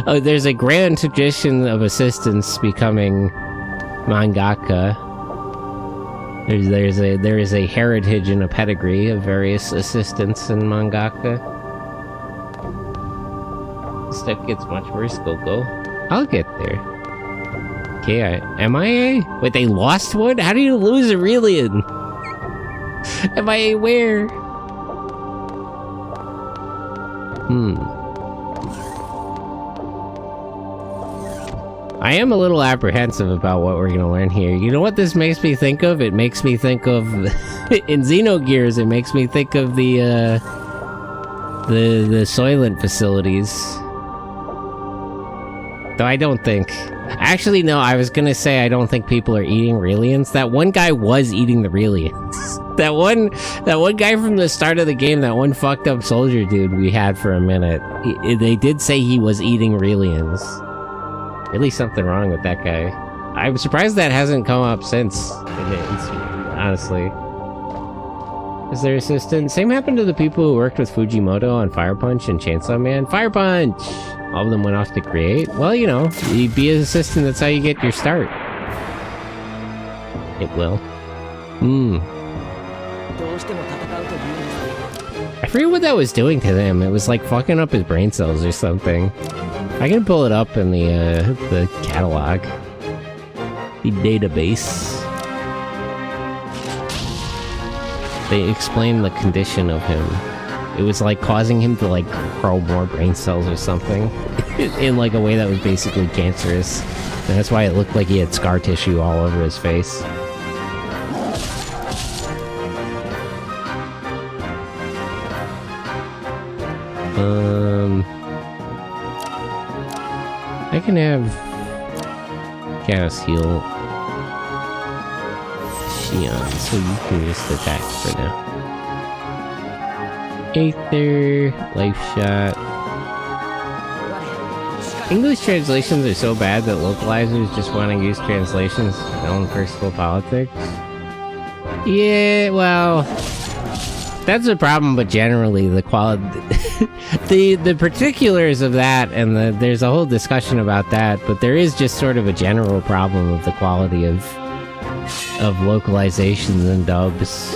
Oh, there's a grand tradition of assistants becoming mangaka. There is a heritage and a pedigree of various assistants in mangaka. Stuff gets much worse, Coco. I'll get there. Okay, MIA? Wait, they lost one? How do you lose Aurelian? MIA where? I am a little apprehensive about what we're gonna learn here. You know what this makes me think of? It makes me think of in Xenogears. It makes me think of the Soylent facilities. Though I don't think. Actually, no. I was gonna say I don't think people are eating Relians. That one guy was eating the Relians. That one guy from the start of the game, that one fucked up soldier dude we had for a minute. They did say he was eating Relians. Really something wrong with that guy. I'm surprised that hasn't come up since, honestly. Is there assistant? Same happened to the people who worked with Fujimoto on Fire Punch and Chainsaw Man. Fire Punch! All of them went off to create. Well, you know, you be an assistant, that's how you get your start. It will. I forget what that was doing to them. It was like fucking up his brain cells or something. I can pull it up in the catalog. The database. They explain the condition of him. It was like causing him to like grow more brain cells or something. In like a way that was basically cancerous. And that's why it looked like he had scar tissue all over his face. I can have Chaos Heal Shion, so you can just attack for now. Aether, Life Shot. English translations are so bad that localizers just want to use translations for their own personal politics. Yeah, well, that's a problem, but generally the quality... the particulars of that, and there's a whole discussion about that, but there is just sort of a general problem of the quality of localizations and dubs.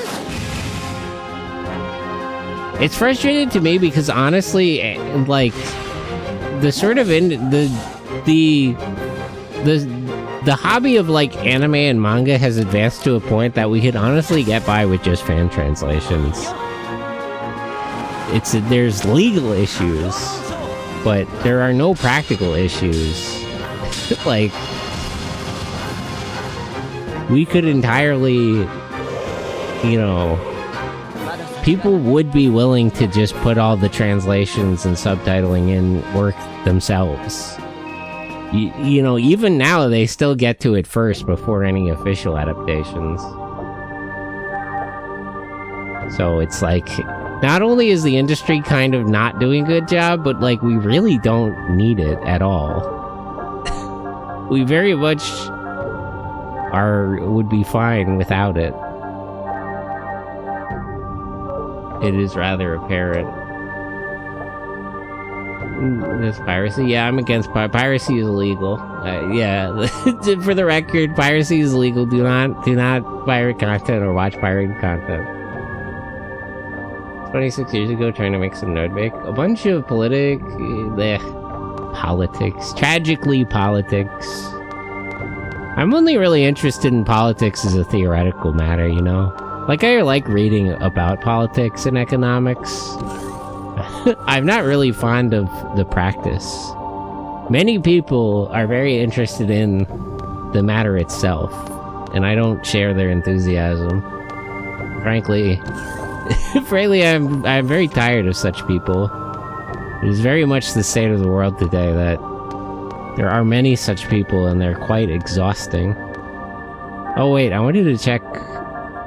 It's frustrating to me because honestly, like, the sort of the hobby of like anime and manga has advanced to a point that we could honestly get by with just fan translations. There's legal issues, but there are no practical issues. Like, we could entirely, you know, people would be willing to just put all the translations and subtitling in work themselves. You know, even now they still get to it first before any official adaptations. So it's like, not only is the industry kind of not doing a good job, but like we really don't need it at all. We very much would be fine without it. It is rather apparent. This piracy? Yeah, I'm against piracy is illegal. Yeah, for the record, piracy is illegal. Do not pirate content or watch pirated content. 26 years ago, trying to make some node bake. A bunch of politics. Tragically politics. I'm only really interested in politics as a theoretical matter, you know? Like, I like reading about politics and economics. I'm not really fond of the practice. Many people are very interested in the matter itself, and I don't share their enthusiasm. Frankly, I'm very tired of such people. It is very much the state of the world today that there are many such people, and they're quite exhausting. Oh wait, I wanted to check...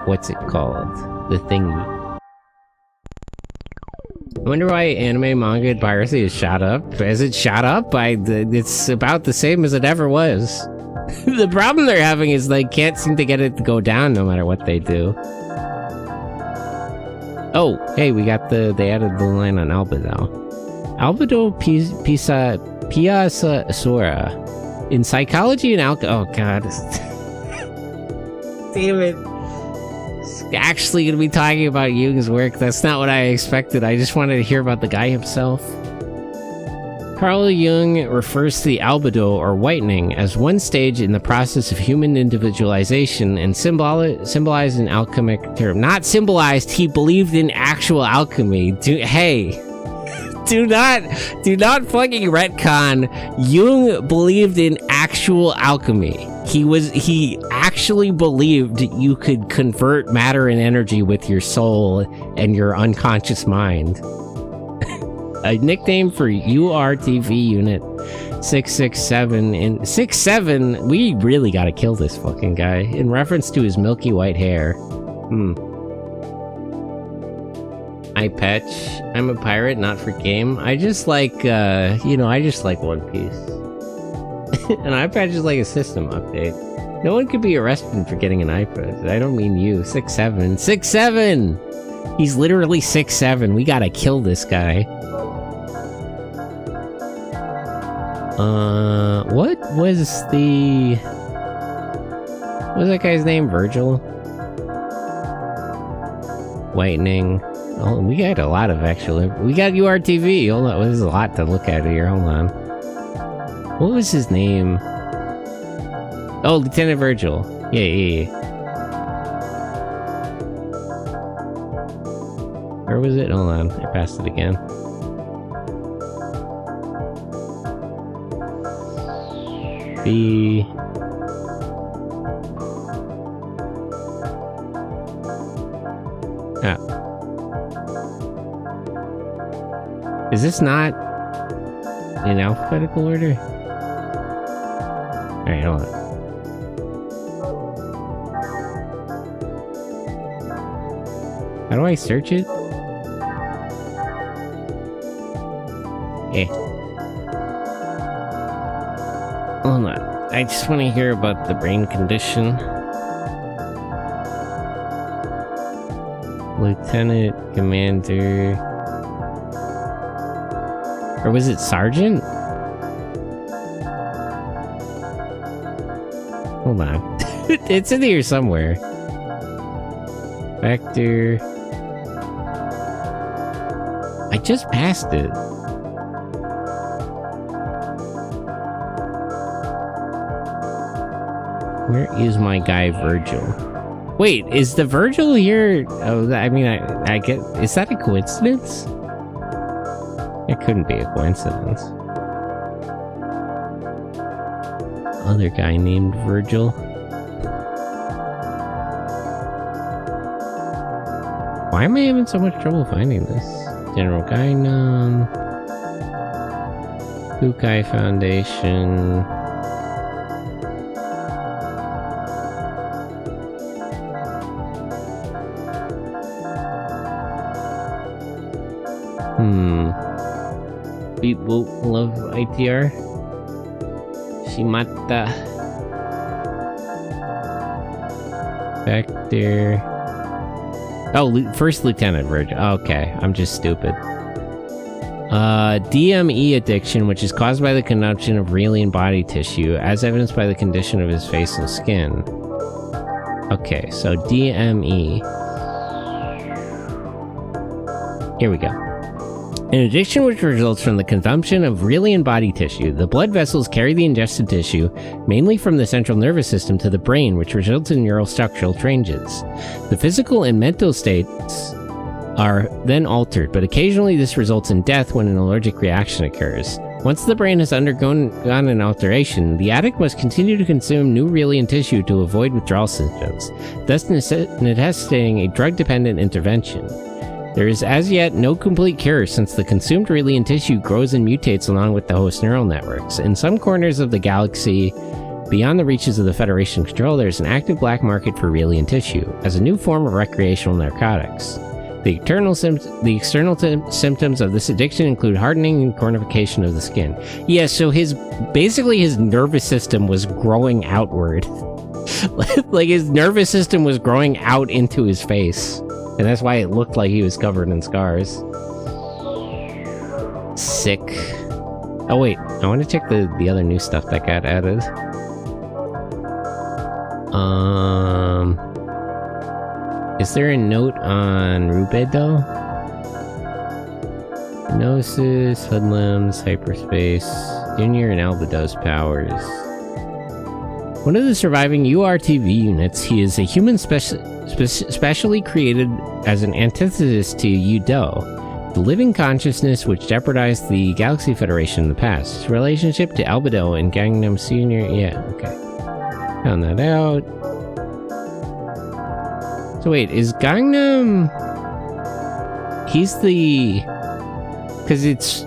what's it called? The thingy. I wonder why anime, manga, and piracy is shot up. Has it shot up? It's about the same as it ever was. The problem they're having is they can't seem to get it to go down no matter what they do. Oh, hey, they added the line on Albedo. Albedo Pia Sora. In psychology and oh god. Damn it. It's actually gonna be talking about Jung's work. That's not what I expected. I just wanted to hear about the guy himself. Carl Jung refers to the albedo, or whitening, as one stage in the process of human individualization and symbolized in alchemic term. Not symbolized, he believed in actual alchemy. Do not fucking retcon. Jung believed in actual alchemy. He actually believed you could convert matter and energy with your soul and your unconscious mind. A nickname for URTV Unit 667 in 67. We really gotta kill this fucking guy in reference to his milky white hair. I Patch. I'm a pirate, not for game. I just like, I just like One Piece. An eye patch is like a system update. No one could be arrested for getting an eye patch. I don't mean you. 6'7". 6'7". He's literally 6'7". We gotta kill this guy. What was that guy's name? Virgil? Whitening. Oh, we got a lot of actual... We got URTV. Hold on. There's a lot to look at here. Hold on. What was his name? Oh, Lieutenant Virgil. Yeah. Where was it? Hold on. I passed it again. Is this not in alphabetical order? Alright, hold on. How do I search it? Hold on. I just want to hear about the brain condition. Lieutenant, Commander... Or was it Sergeant? Hold on. It's in here somewhere. Vector... I just passed it. Where is my guy Virgil? Wait, is the Virgil here? Oh, I mean, I get... Is that a coincidence? It couldn't be a coincidence. Other guy named Virgil. Why am I having so much trouble finding this? General Guinan. Kukai Foundation. People love ITR. Shimata. Vector. Oh, first Lieutenant Virgil. Okay, I'm just stupid. DME addiction, which is caused by the consumption of Aurelian body tissue, as evidenced by the condition of his facial skin. Okay, so DME. Here we go. An addiction which results from the consumption of Aurelian body tissue. The blood vessels carry the ingested tissue, mainly from the central nervous system to the brain, which results in neural structural changes. The physical and mental states are then altered, but occasionally this results in death when an allergic reaction occurs. Once the brain has undergone an alteration, the addict must continue to consume new Aurelian tissue to avoid withdrawal symptoms, thus necessitating a drug-dependent intervention. There is as yet no complete cure, since the consumed Aurelian tissue grows and mutates along with the host neural networks. In some corners of the galaxy, beyond the reaches of the Federation control, there is an active black market for Aurelian tissue, as a new form of recreational narcotics. The external symptoms of this addiction include hardening and cornification of the skin. Yeah, so basically his nervous system was growing outward. Like his nervous system was growing out into his face. And that's why it looked like he was covered in scars. Sick. Oh wait, I want to check the other new stuff that got added. Is there a note on Rubedo? Gnosis, Hoodlums, Hyperspace, Junior and Albedo's powers. One of the surviving URTV units, he is a human specially created as an antithesis to Yudo, the living consciousness which jeopardized the Galaxy Federation in the past. His relationship to Albedo and Gangnam Senior, yeah, okay. Found that out. So wait, is Gangnam... He's the... Because it's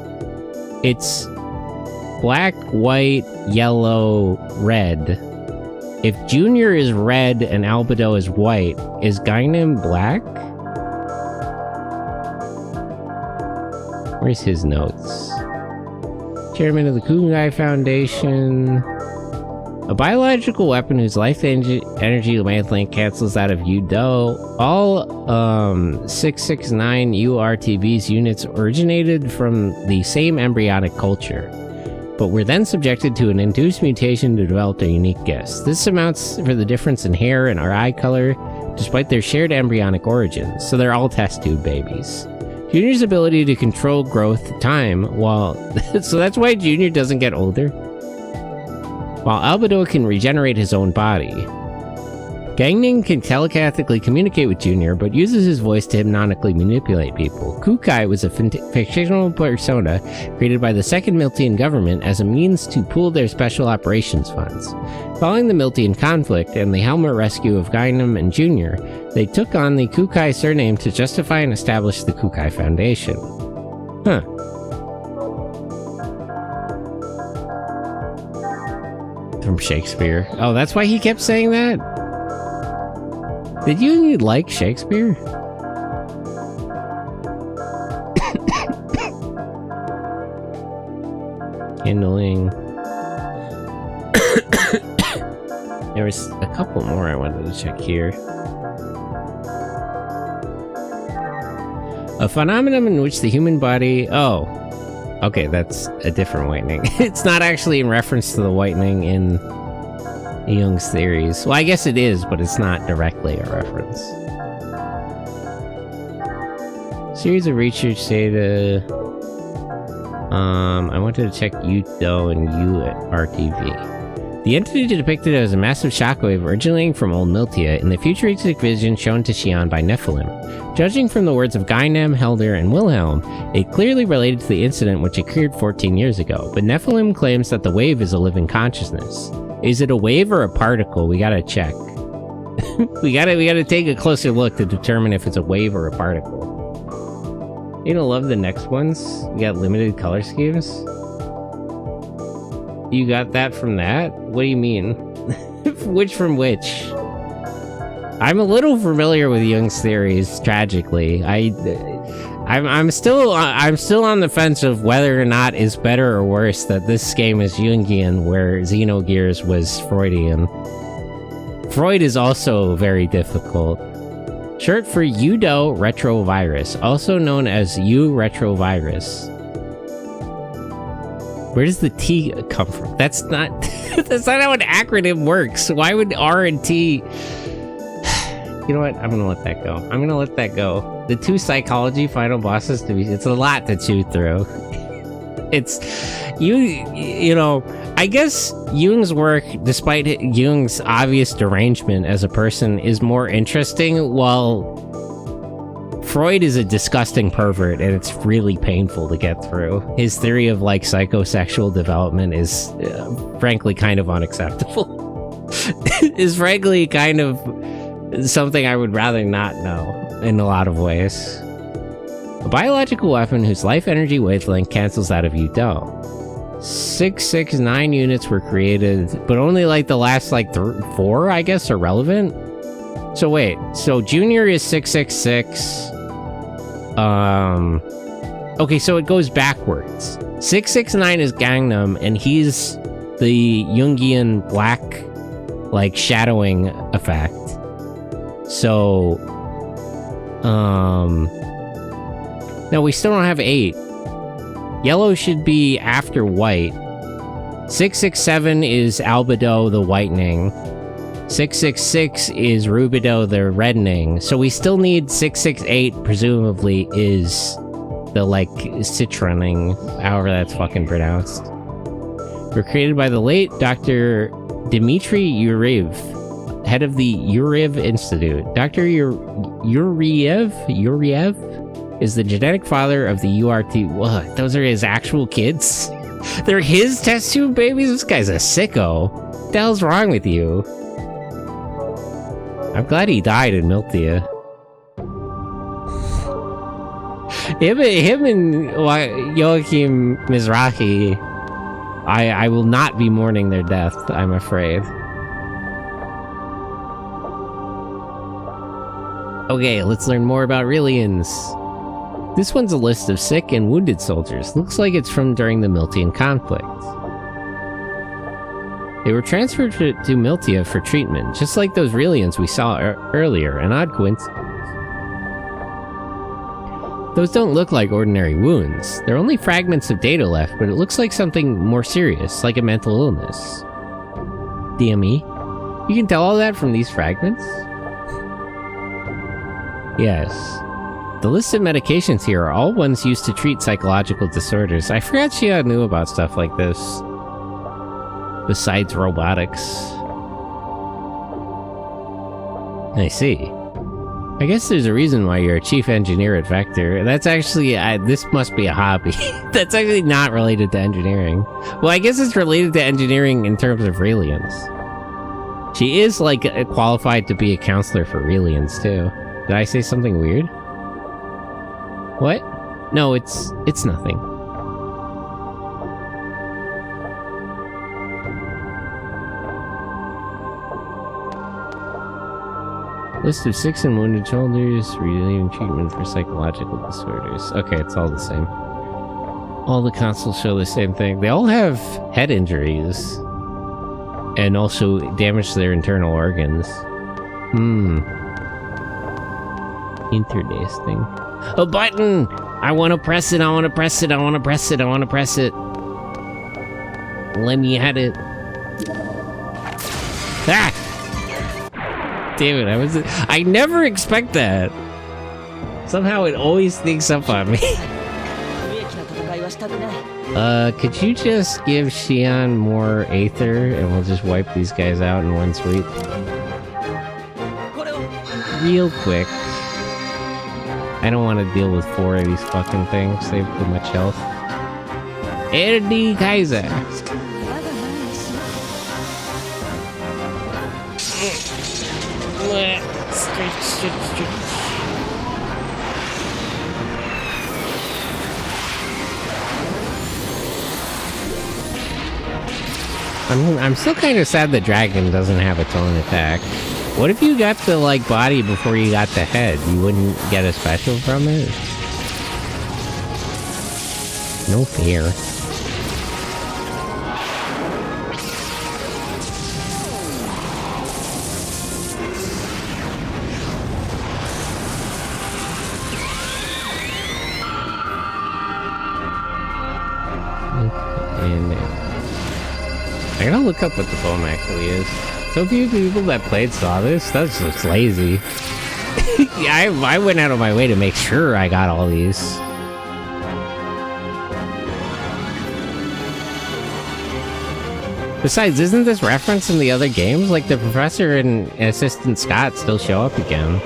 black, white, yellow, red. If Junior is red and Albedo is white, is Gangnam black? Where's his notes? Chairman of the Kungai Foundation. A biological weapon whose life energy wavelength cancels that of Yudo. All 669 URTV's units originated from the same embryonic culture, but were then subjected to an induced mutation to develop their unique gifts. This amounts for the difference in hair and eye color, despite their shared embryonic origins, so they're all test tube babies. Junior's ability to control growth time while... so that's why Junior doesn't get older? While Albedo can regenerate his own body. Gangnam can telepathically communicate with Junior, but uses his voice to hypnotically manipulate people. Kukai was a fictional persona created by the Second Miltian government as a means to pool their special operations funds. Following the Miltian conflict and the helmet rescue of Gangnam and Junior, they took on the Kukai surname to justify and establish the Kukai Foundation. Huh. From Shakespeare. Oh, that's why he kept saying that? Did you like Shakespeare? Kindling. There was a couple more I wanted to check here. A phenomenon in which the human body... Oh. Okay, that's a different whitening. It's not actually in reference to the whitening in Jung's theories. Well, I guess it is, but it's not directly a reference. Series of research data. I wanted to check Yudo and URTV. The entity depicted as a massive shockwave originating from Old Miltia in the futuristic vision shown to Xion by Nephilim. Judging from the words of Gainem, Helder, and Wilhelm, it clearly related to the incident which occurred 14 years ago, but Nephilim claims that the wave is a living consciousness. Is it a wave or a particle? We gotta check. we gotta take a closer look to determine if it's a wave or a particle. You don't love the next ones? We got limited color schemes? You got that from that? What do you mean? Which from which? I'm a little familiar with Jung's theories, tragically. I'm still on the fence of whether or not it's better or worse that this game is Jungian, where Xenogears was Freudian. Freud is also very difficult. Short for Yudo retrovirus, also known as U-retrovirus. Where does the T come from? That's not how an acronym works. Why would R and T... You know what? I'm gonna let that go. The two psychology final bosses it's a lot to chew through. It's... You know, I guess Jung's work, despite Jung's obvious derangement as a person, is more interesting, while Freud is a disgusting pervert, and it's really painful to get through. His theory of, like, psychosexual development is, frankly, kind of unacceptable. Is frankly kind of something I would rather not know, in a lot of ways. A biological weapon whose life energy wavelength cancels that of Yudo. 669 units were created, but only, like, the last, like, 4, I guess, are relevant? So wait, so Junior is 666... Okay, so it goes backwards. 669 is Gangnam, and he's the Jungian black, like, shadowing effect. So, no, we still don't have 8. Yellow should be after white. 667 is albedo, the whitening. 666 is rubido, the reddening. So we still need 668, presumably, is the, like, citroning, however that's fucking pronounced. Were created by the late Dr. Dmitry Yuriev, head of the Yuriev Institute. Dr. Yuriev is the genetic father of the URT. What? Those are his actual kids? They're his test tube babies? This guy's a sicko. What the hell's wrong with you? I'm glad he died in Miltia. Him and Joachim Mizrahi, I will not be mourning their death, I'm afraid. Okay, let's learn more about Rillians. This one's a list of sick and wounded soldiers. Looks like it's from during the Miltian conflict. They were transferred to Miltia for treatment, just like those Rillians we saw earlier, an odd coincidence. Those don't look like ordinary wounds. There are only fragments of data left, but it looks like something more serious, like a mental illness. DME? You can tell all that from these fragments? Yes. The list of medications here are all ones used to treat psychological disorders. I forgot she knew about stuff like this. Besides robotics. I see. I guess there's a reason why you're a chief engineer at Vector. That's actually, this must be a hobby. That's actually not related to engineering. Well, I guess it's related to engineering in terms of Raelians. She is, like, qualified to be a counselor for Raelians, too. Did I say something weird? What? No, it's nothing. List of sick and wounded soldiers, relieving treatment for psychological disorders. Okay, it's all the same. All the consoles show the same thing. They all have head injuries. And also damage to their internal organs. Interesting. A button! I want to press it, I want to press it, I want to press it, I want to press it. Let me at it. Ah! Damn it, I never expect that. Somehow it always sneaks up on me. Could you just give Xion more Aether and we'll just wipe these guys out in one sweep? Real quick. I don't want to deal with 4 of these fucking things. They have too much health. Erdi Kaiser. I'm still kind of sad the dragon doesn't have its own attack. What if you got the, like, body before you got the head? You wouldn't get a special from it? No fear. I gotta look up what the poem actually is. So few people that played saw this. That's just lazy. I went out of my way to make sure I got all these. Besides, isn't this reference in the other games? Like, the Professor and Assistant Scott still show up again.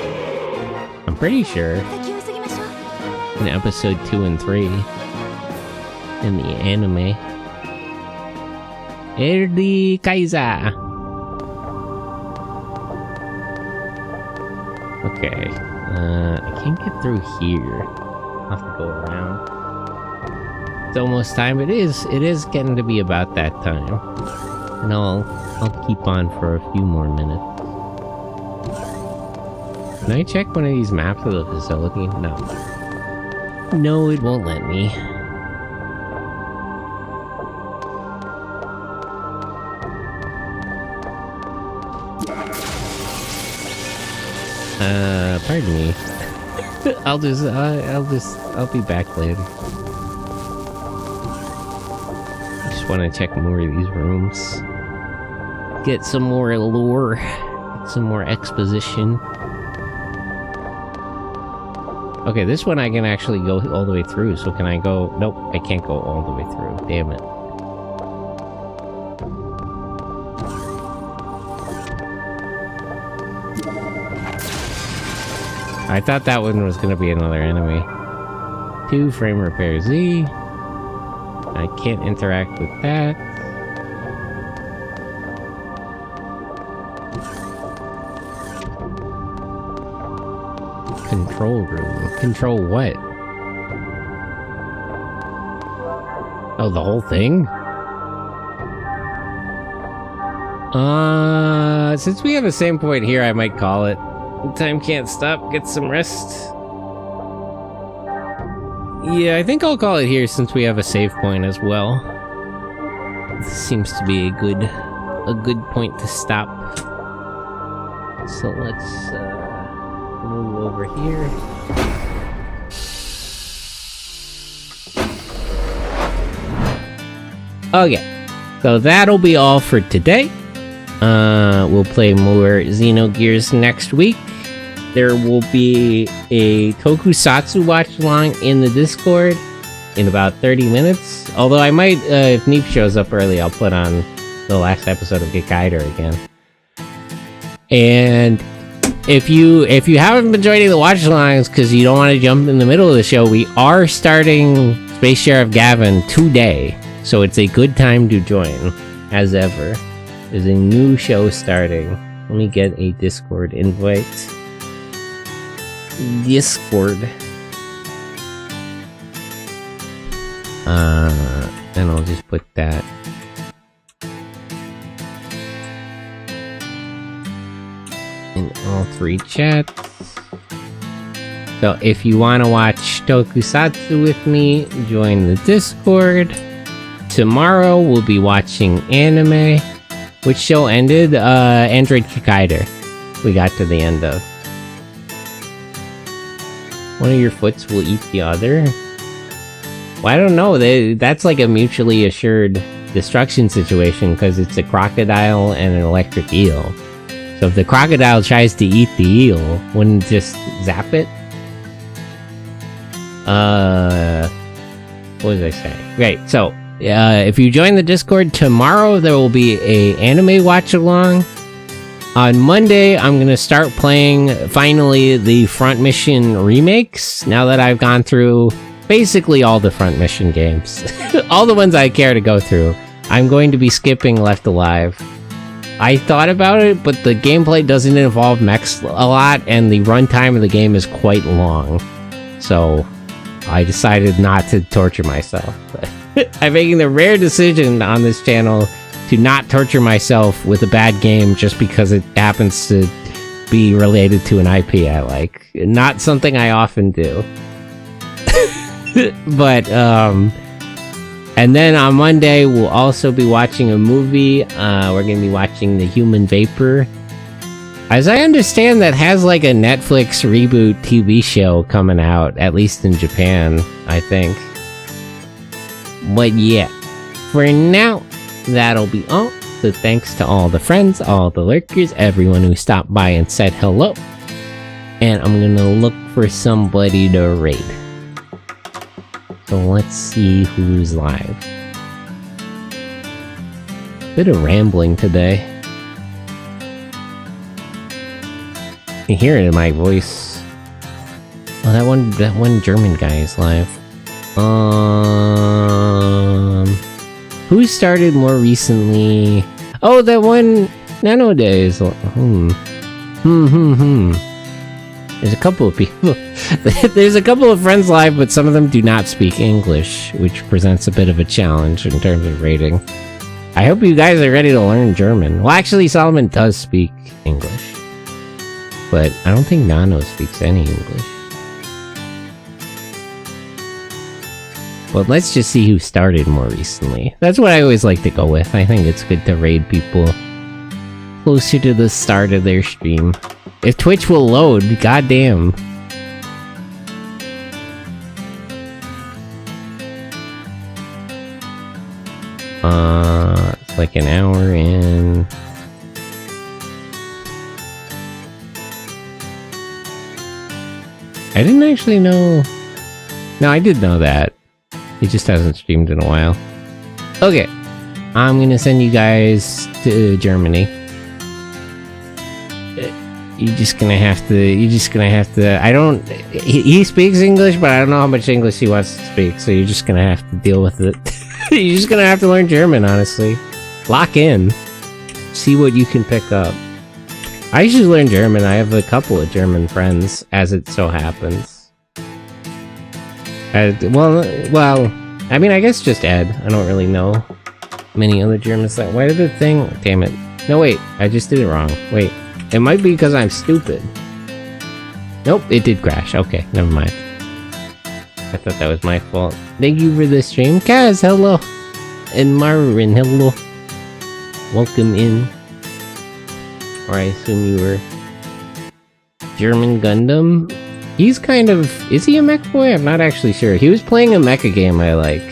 I'm pretty sure. In episode 2 and 3. In the anime. Erdi Kaiser. Okay. I can't get through here. I'll have to go around. It's almost time. It is getting to be about that time. And I'll keep on for a few more minutes. Can I check one of these maps of the facility? No. No, it won't let me. Pardon me. I'll be back later. just want to check more of these rooms. Get some more lore. Get some more exposition. Okay, this one I can actually go all the way through, so can I go... Nope, I can't go all the way through. Damn it. I thought that one was gonna be another enemy. 2 frame repair Z. I can't interact with that. Control room. Control what? Oh, the whole thing? Since we have a same point here, I might call it. Time can't stop, get some rest. Yeah, I think I'll call it here since we have a save point as well. This seems to be a good point to stop. So let's move over here. Okay, so that'll be all for today. We'll play more Xenogears next week. There will be a Tokusatsu watch-along in the Discord in about 30 minutes. Although I might, if Neep shows up early, I'll put on the last episode of Gekaider again. And if you haven't been joining the watch-alongs because you don't want to jump in the middle of the show, we are starting Space Sheriff Gavin today. So it's a good time to join, as ever. There's a new show starting. Let me get a Discord invite. Discord. And I'll just put that. In all 3 chats. So if you want to watch Tokusatsu with me, join the Discord. Tomorrow we'll be watching anime. Which show ended? Android Gekaider. We got to the end of. One of your foots will eat the other? Well, I don't know. That's like a mutually assured destruction situation because it's a crocodile and an electric eel. So if the crocodile tries to eat the eel, wouldn't it just zap it? What was I saying? Right, so if you join the Discord tomorrow, there will be a anime watch along. On Monday, I'm gonna start playing finally the Front Mission remakes. Now that I've gone through basically all the Front Mission games, all the ones I care to go through, I'm going to be skipping Left Alive. I thought about it, but the gameplay doesn't involve mechs a lot, and the runtime of the game is quite long. So I decided not to torture myself. I'm making the rare decision on this channel to not torture myself with a bad game just because it happens to be related to an IP I like. Not something I often do. But, and then on Monday, we'll also be watching a movie. We're going to be watching The Human Vapor. As I understand, that has like a Netflix reboot TV show coming out, at least in Japan, I think. But yeah, for now, that'll be all. So thanks to all the friends, all the lurkers, everyone who stopped by and said hello. And I'm gonna look for somebody to raid. So let's see who's live. Bit of rambling today. You hear it in my voice. Oh, that one German guy is live. Who started more recently? Oh, that one Nano Days. There's a couple of people. There's a couple of friends live, but some of them do not speak English, which presents a bit of a challenge in terms of rating. I hope you guys are ready to learn German. Well, actually, Solomon does speak English, but I don't think Nano speaks any English. Well, let's just see who started more recently. That's what I always like to go with. I think it's good to raid people closer to the start of their stream. If Twitch will load, goddamn. It's like an hour in. I didn't actually know. No, I did know that. He just hasn't streamed in a while. Okay, I'm gonna send you guys to Germany. You're just gonna have to. I don't. He speaks English, but I don't know how much English he wants to speak. So you're just gonna have to deal with it. You're just gonna have to learn German, honestly. Lock in. See what you can pick up. I usually learn German. I have a couple of German friends, as it so happens. Well, I mean, I guess just Ed. I don't really know many other Germans. Why did the thing? Damn it! No, wait. I just did it wrong. Wait. It might be because I'm stupid. Nope, it did crash. Okay, never mind. I thought that was my fault. Thank you for the stream. Kaz, hello. And Marvin, hello. Welcome in. Or I assume you were German Gundam. He's kind of... Is he a mech boy? I'm not actually sure. He was playing a mecha game I like.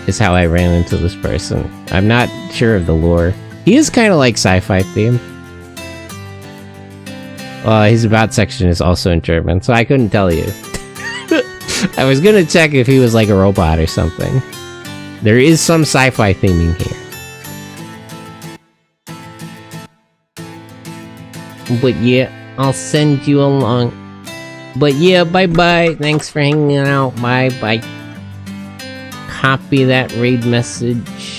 Is how I ran into this person. I'm not sure of the lore. He is kind of like sci-fi themed. His about section is also in German, so I couldn't tell you. I was gonna check if he was like a robot or something. There is some sci-fi theming here. But yeah, I'll send you along. But yeah, bye-bye. Thanks for hanging out. Bye-bye. Copy that raid message.